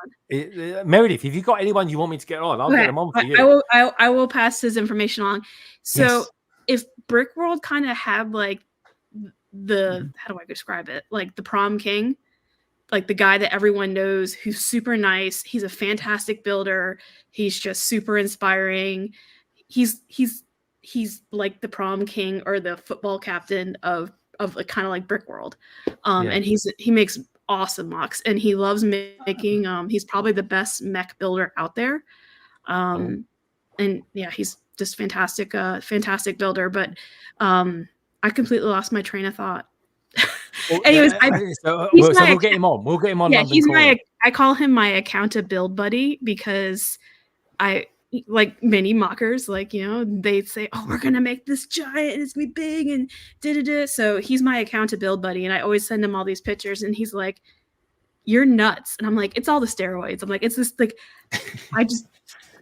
Meredith, if you got anyone you want me to get on, I'll get them on for you. I will pass his information on. So if Brickworld kind of had like how do I describe it? Like the prom king, like the guy that everyone knows who's super nice. He's a fantastic builder. He's just super inspiring. He's like the prom king or the football captain of kind of like Brickworld. And he makes awesome mocks, and he loves making he's probably the best mech builder out there. And yeah, he's just fantastic builder. But I completely lost my train of thought. Anyways, we'll get him on. We'll get him on. Yeah, I call him my account-to-build buddy because I like many mockers, like, you know, they'd say, oh, we're gonna make this giant and it's gonna be big and da-da-da. So he's my account-to-build buddy, and I always send him all these pictures, and he's like, you're nuts. And I'm like, it's all the steroids. I'm like, it's this, like,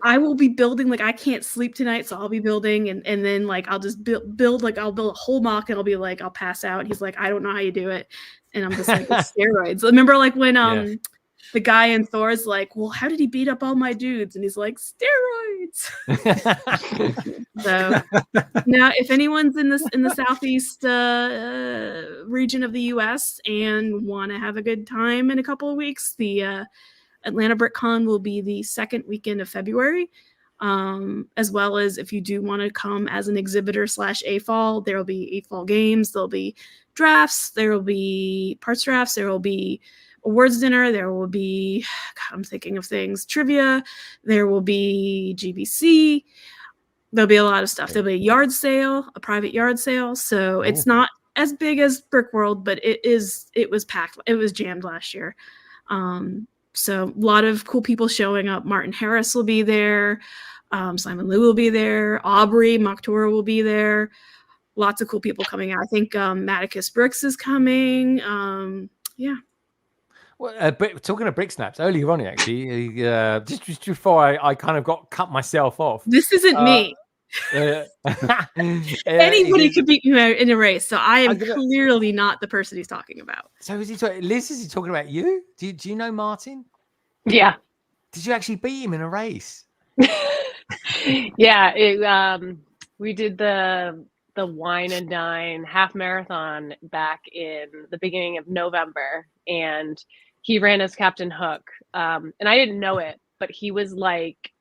I will be building, like, I can't sleep tonight, so I'll be building, and then like I'll just build like I'll build a whole mock, and I'll be like, I'll pass out. He's like, I don't know how you do it. And I'm just like, it's steroids. Remember like when the guy in Thor's like, well, how did he beat up all my dudes? And he's like, steroids. So now if anyone's in the southeast region of the US and want to have a good time in a couple of weeks, the Atlanta BrickCon will be the second weekend of February, as well as if you do want to come as an exhibitor / AFOL, there will be AFOL games, there'll be drafts, there will be parts drafts, there will be awards dinner, there will be, God, I'm thinking of things, trivia, there will be GBC, there'll be a lot of stuff. There'll be a yard sale, a private yard sale. So it's not as big as Brickworld, but it was packed. It was jammed last year. So a lot of cool people showing up. Martin Harris will be there. Simon Liu will be there. Aubrey Mokhtar will be there. Lots of cool people coming out. I think Maticus Bricks is coming. Yeah. Well, talking of Brick Snaps, earlier on, actually, just before I kind of cut myself off. This isn't me. Anybody could beat me in a race, so I am clearly not the person he's talking about. So is he Liz? Is he talking about you? Do you know Martin? Yeah. Did you actually beat him in a race? Yeah. We did the Wine and Dine half marathon back in the beginning of November, and he ran as Captain Hook. And I didn't know it, but he was like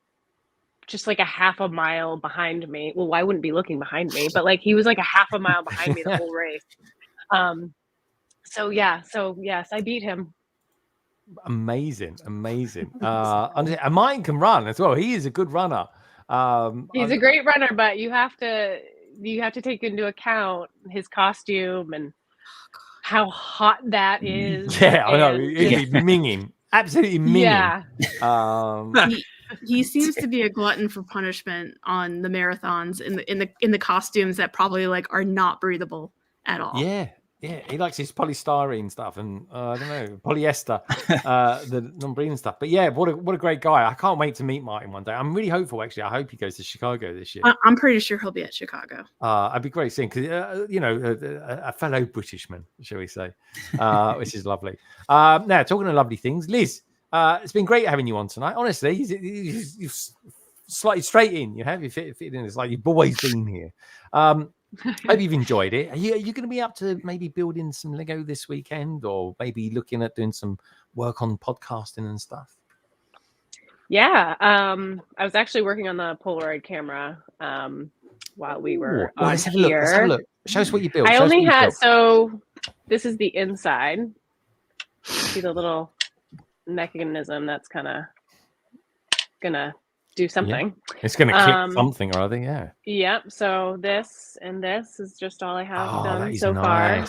just like a half a mile behind me. Well, I wouldn't be looking behind me, but like he was like a half a mile behind me the whole race. So yes, I beat him. Amazing. And Martin can run as well. He is a good runner. He's a great runner, but you have to take into account his costume and how hot that is. Yeah, I know. It'd be minging. Absolutely minging. Yeah. He seems to be a glutton for punishment on the marathons in the costumes that probably like are not breathable at all. Yeah. Yeah, he likes his polystyrene stuff and I don't know, polyester, the non-breathing stuff. But yeah, what a great guy! I can't wait to meet Martin one day. I'm really hopeful. Actually, I hope he goes to Chicago this year. I'm pretty sure he'll be at Chicago. I'd be great seeing because a fellow Britishman, shall we say, which is lovely. Now talking of lovely things, Liz, it's been great having you on tonight. Honestly, you've slotted straight in. You have you fit in. It's like you've always been here. Hope you've enjoyed it. Are you going to be up to maybe building some Lego this weekend, or maybe looking at doing some work on podcasting and stuff? Yeah, I was actually working on the Polaroid camera while we were on let's have a here. look. Let's have a look. Show us what you built. I only had so this is the inside. See the little mechanism that's kind of gonna do something. Yeah. It's going to click something or other. Yeah. Yep. So this and this is just all I have done so nice.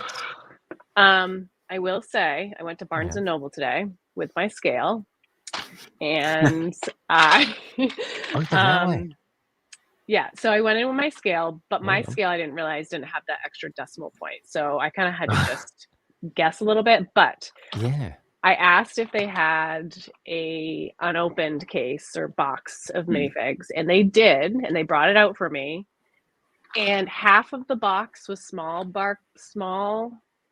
far. I will say I went to Barnes and Noble today with my scale, and I so I went in with my scale, but my scale I didn't realize didn't have that extra decimal point, so I kind of had to just guess a little bit. But I asked if they had a unopened case or box of minifigs, and they did, and they brought it out for me. And half of the box was small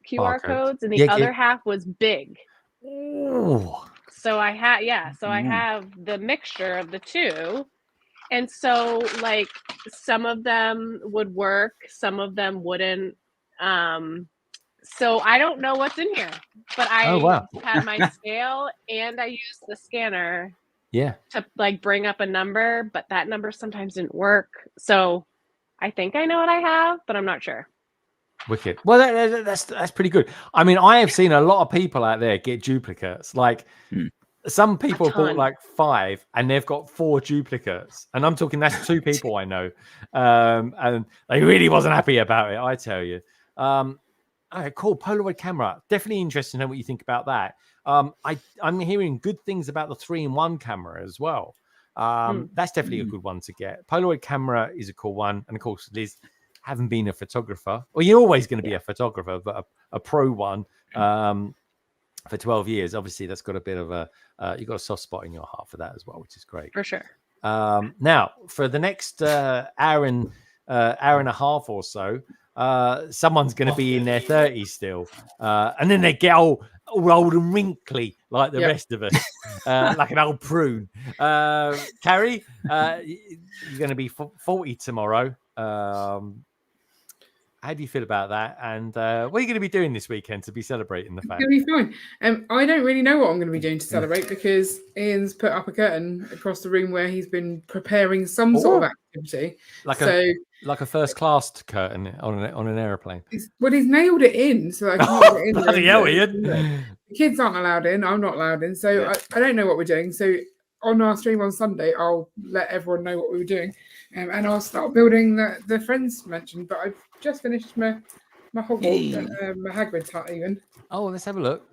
QR codes, and the other half was big. Ooh. So I had I have the mixture of the two. And so like some of them would work, some of them wouldn't. So I don't know what's in here, but I had my scale and I used the scanner to like bring up a number, but that number sometimes didn't work. So I think I know what I have, but I'm not sure. Wicked. Well, that's pretty good. I mean, I have seen a lot of people out there get duplicates. Like some people bought like 5 and they've got 4 duplicates. And I'm talking, that's 2 people I know. And they really wasn't happy about it, I tell you. All right, cool. Polaroid camera. Definitely interested to know what you think about that. I'm hearing good things about the 3-in-1 camera as well. That's definitely a good one to get. Polaroid camera is a cool one. And of course, Liz, haven't been a photographer. Well, you're always going to be a photographer, but a pro one for 12 years. Obviously, that's got a bit of you've got a soft spot in your heart for that as well, which is great. For sure. Now, for the next hour and a half or so, someone's going to be in their 30s still, and then they get all old and wrinkly like the rest of us, like an old prune. Carrie, you're going to be 40 tomorrow. How do you feel about that? And what are you going to be doing this weekend to be celebrating the fact? It'll be fine. I don't really know what I'm going to be doing to celebrate because Ian's put up a curtain across the room where he's been preparing some sort of activity. Like a first class curtain on an aeroplane. He's nailed it in, so I can't get in. Bloody hell, Ian. The kids aren't allowed in. I'm not allowed in, so I don't know what we're doing. So on our stream on Sunday, I'll let everyone know what we were doing, and I'll start building the friends mentioned. But I've just finished my Hogwarts, my Hagrid's hut even. Oh, let's have a look.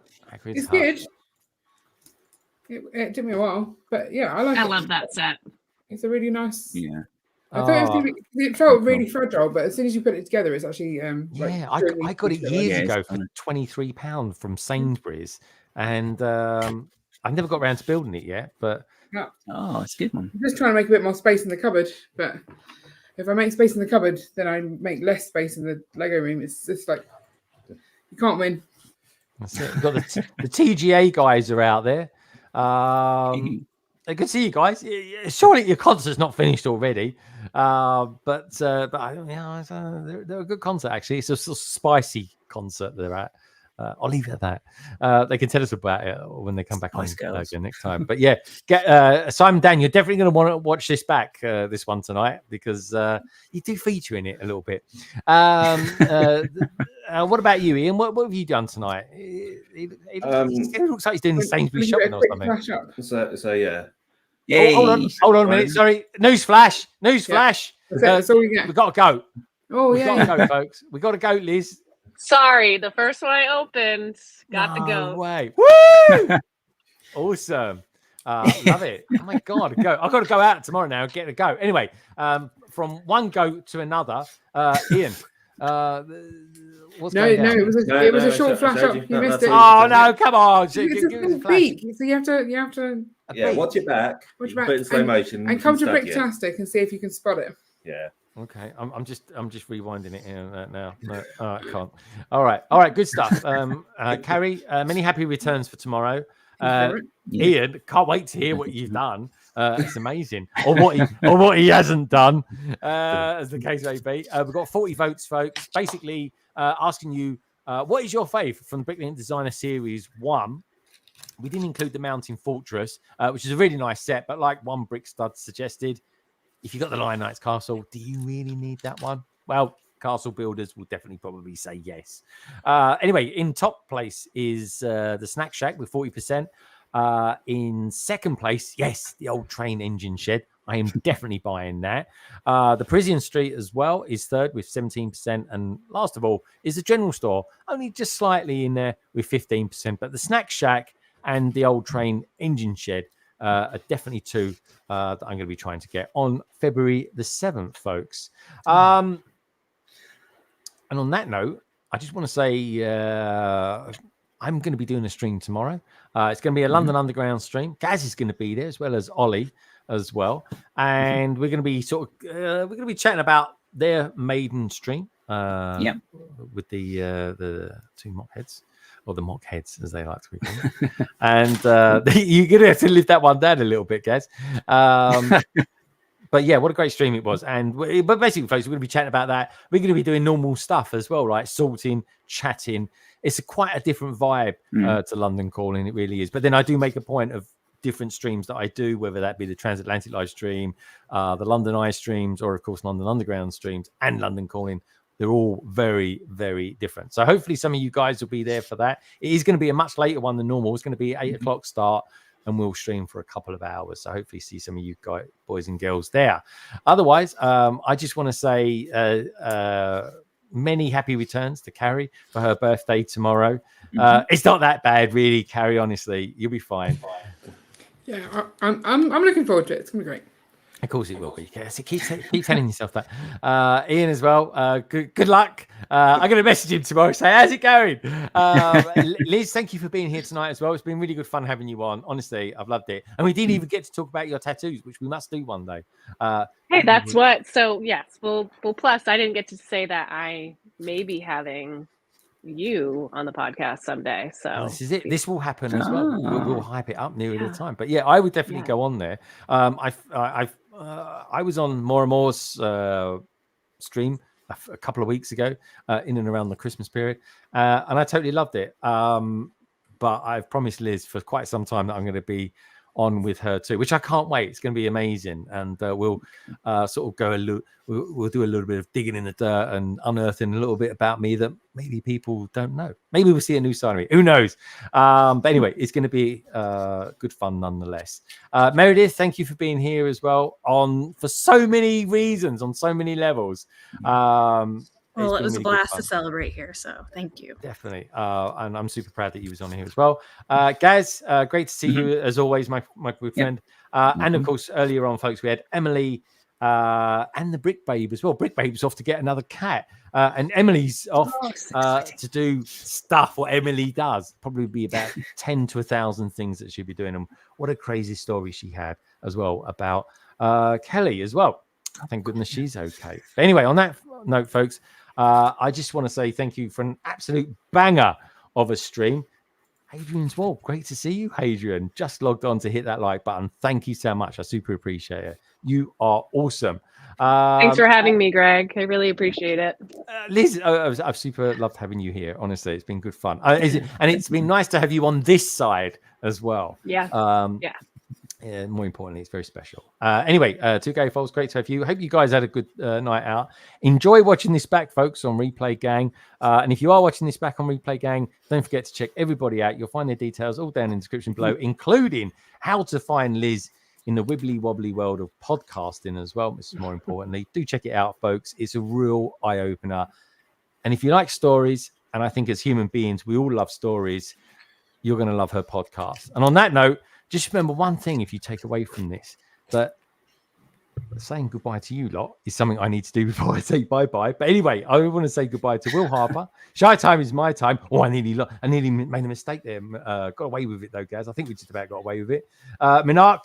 It's good. It took me a while, but yeah, I love that set. It's a really nice. Yeah. I thought it felt really fragile, but as soon as you put it together, it's actually I got it years ago for £23 from Sainsbury's, and I've never got around to building it yet. But it's a good one. I'm just trying to make a bit more space in the cupboard, but if I make space in the cupboard, then I make less space in the Lego room. It's just like you can't win. That's it. You've got the TGA guys are out there. I can see you guys. Surely your concert's not finished already, but they're a good concert actually. It's a sort of spicy concert they're at. I'll leave it at that. They can tell us about it when they come back on again next time. But yeah, Simon Dan, you're definitely going to want to watch this back, this one tonight, because you do feature in it a little bit. What about you, Ian? What have you done tonight? It looks like he's doing the Sainsbury's shopping or something. So yeah. Hold on a minute. Sorry. Newsflash. That's all we get. We've got to go. Oh, We've got to go, folks. We've got to go, Liz. Sorry, the first one I opened got to go. Way. Woo! Awesome. Love it. Oh my God. I've got to go out tomorrow now. Get to go. Anyway, from one goat to another, Ian, No, it was a short flash up. You missed it. Oh no, come on! It's a little peek. So you have to. Yeah, watch it back. Watch it back. Put it in slow motion. And come to Bricktastic and see if you can spot it. Yeah. Okay, I'm just rewinding it in now. No, I can't. All right, good stuff. Carrie, many happy returns for tomorrow. Ian, can't wait to hear what you've done. It's amazing, or what he hasn't done, as the case may be. We've got 40 votes, folks. Basically, asking you what is your fave from the Bricklink Designer Series 1. We didn't include the Mountain Fortress, which is a really nice set, but like one Brick Stud suggested, if you got the Lion Knights Castle, do you really need that one? Well, castle builders will definitely probably say yes. Anyway, in top place is the Snack Shack with 40%. In second place, yes, the old train engine shed. I am definitely buying that. The Parisian Street as well is third with 17%. And last of all is the general store, only just slightly in there with 15%. But the Snack Shack and the old train engine shed are definitely two that I'm going to be trying to get on February the 7th, folks. And on that note, I just want to say I'm going to be doing a stream tomorrow. It's going to be a London Underground stream. Gaz is going to be there as well as Ollie as well. And we're going to be we're going to be chatting about their maiden stream with the two mock heads. Or the mock heads, as they like to be called. And you're going to have to live that one down a little bit, guys. But yeah, what a great stream it was. But basically, folks, we're going to be chatting about that. We're going to be doing normal stuff as well, right? Sorting, chatting. It's quite a different vibe to London Calling. It really is. But then I do make a point of different streams that I do, whether that be the Transatlantic live stream, the London Eye streams, or of course, London Underground streams and London Calling. They're all very, very different. So hopefully some of you guys will be there for that. It is going to be a much later one than normal. It's going to be 8 o'clock start, and we'll stream for a couple of hours. So hopefully see some of you guys, boys and girls there. Otherwise, I just want to say many happy returns to Carrie for her birthday tomorrow. It's not that bad, really, Carrie. Honestly, you'll be fine. Yeah, I'm looking forward to it. It's going to be great. Of course it will be. So keep telling yourself that. Ian as well. Good luck. I'm going to message him tomorrow. Say, how's it going? Liz, thank you for being here tonight as well. It's been really good fun having you on. Honestly, I've loved it. And we didn't even get to talk about your tattoos, which we must do one day. Hey, that's what. So yes, well. Plus, I didn't get to say that I may be having you on the podcast someday. So this is it. This will happen as well. We'll hype it up nearer the time. But yeah, I would definitely go on there. I was on More and More's stream a couple of weeks ago, in and around the Christmas period, and I totally loved it. But I've promised Liz for quite some time that I'm going to be on with her too, which I can't wait. It's going to be amazing, and we'll sort of go we'll do a little bit of digging in the dirt and unearthing a little bit about me that maybe people don't know. Maybe we'll see a new side of me. Who knows? But anyway, it's going to be good fun nonetheless. Meredith, thank you for being here as well for so many reasons, on so many levels. Well, it was a blast to celebrate here, so thank you. Definitely. And I'm super proud that you was on here as well. Gaz, great to see you as always, my good friend. And of course, earlier on, folks, we had Emily and the Brick Babe as well. Brick Babe's off to get another cat. And Emily's off to do stuff, what Emily does. Probably be about 10 to 1,000 things that she'll be doing. And what a crazy story she had as well about Kelly as well. Thank goodness she's okay. But anyway, on that note, folks, I just want to say thank you for an absolute banger of a stream. Adrian's well, great to see you, Adrian. Just logged on to hit that like button. Thank you so much. I super appreciate it. You are awesome. Thanks for having me, Greg. I really appreciate it. Liz, I've super loved having you here. Honestly, it's been good fun. And it's been nice to have you on this side as well. Yeah. Yeah, more importantly, it's very special. Anyway, 2K Falls, great to have you. Hope you guys had a good night out. Enjoy watching this back, folks, on Replay Gang. And if you are watching this back on Replay Gang, don't forget to check everybody out. You'll find their details all down in the description below, including how to find Liz in the wibbly wobbly world of podcasting as well. This is more importantly. Do check it out, folks. It's a real eye-opener. And if you like stories, and I think as human beings, we all love stories, you're going to love her podcast. And on that note, just remember one thing if you take away from this, that saying goodbye to you lot is something I need to do before I say bye-bye. But anyway, I want to say goodbye to Will Harper. Shy time is my time. Oh, I nearly made a mistake there. Got away with it though, guys. I think we just about got away with it. Minark,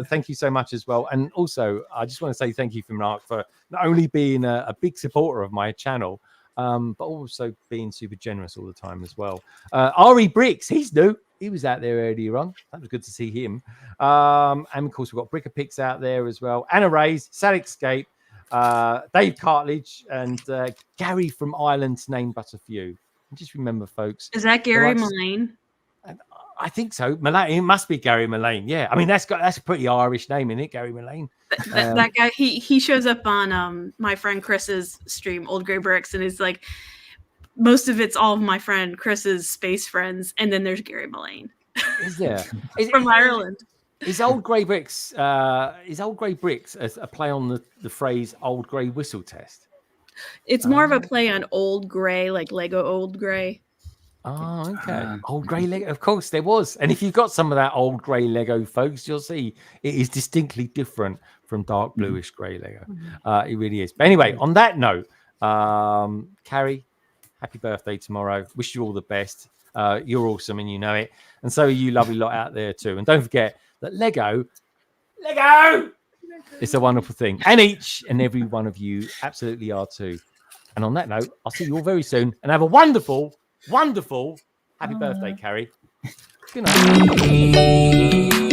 thank you so much as well. And also, I just want to say thank you for Minark for not only being a big supporter of my channel, but also being super generous all the time as well. Ari Bricks, he's new. He was out there earlier on. That was good to see him. And of course, we've got Bricker out there as well. Anna Rays, Sad Escape, Dave Cartledge, and Gary from Ireland, to name but a few. And just remember, folks. Is that Gary Mullane? I think so. Mullane. It must be Gary Mullane. Yeah. I mean, that's a pretty Irish name, isn't it? Gary Mullane. That guy, he shows up on my friend Chris's stream, Old Grey Bricks, and he's like, most of it's all of my friend Chris's space friends, and then there's Gary Mullane. Is there? From Ireland. Is Old Grey Bricks a play on the phrase Old Grey Whistle Test? It's more of a play on Old Grey, like Lego Old Grey. Oh, okay. Old Grey Lego, of course there was. And if you've got some of that old Grey Lego, folks, you'll see it is distinctly different from dark bluish Grey Lego. It really is. But anyway, on that note, Carrie, happy birthday tomorrow. Wish you all the best. You're awesome and you know it. And so are you lovely lot out there too. And don't forget that Lego, it's a wonderful thing. And each and every one of you absolutely are too. And on that note, I'll see you all very soon. And have a wonderful happy birthday, Carrie. Good night.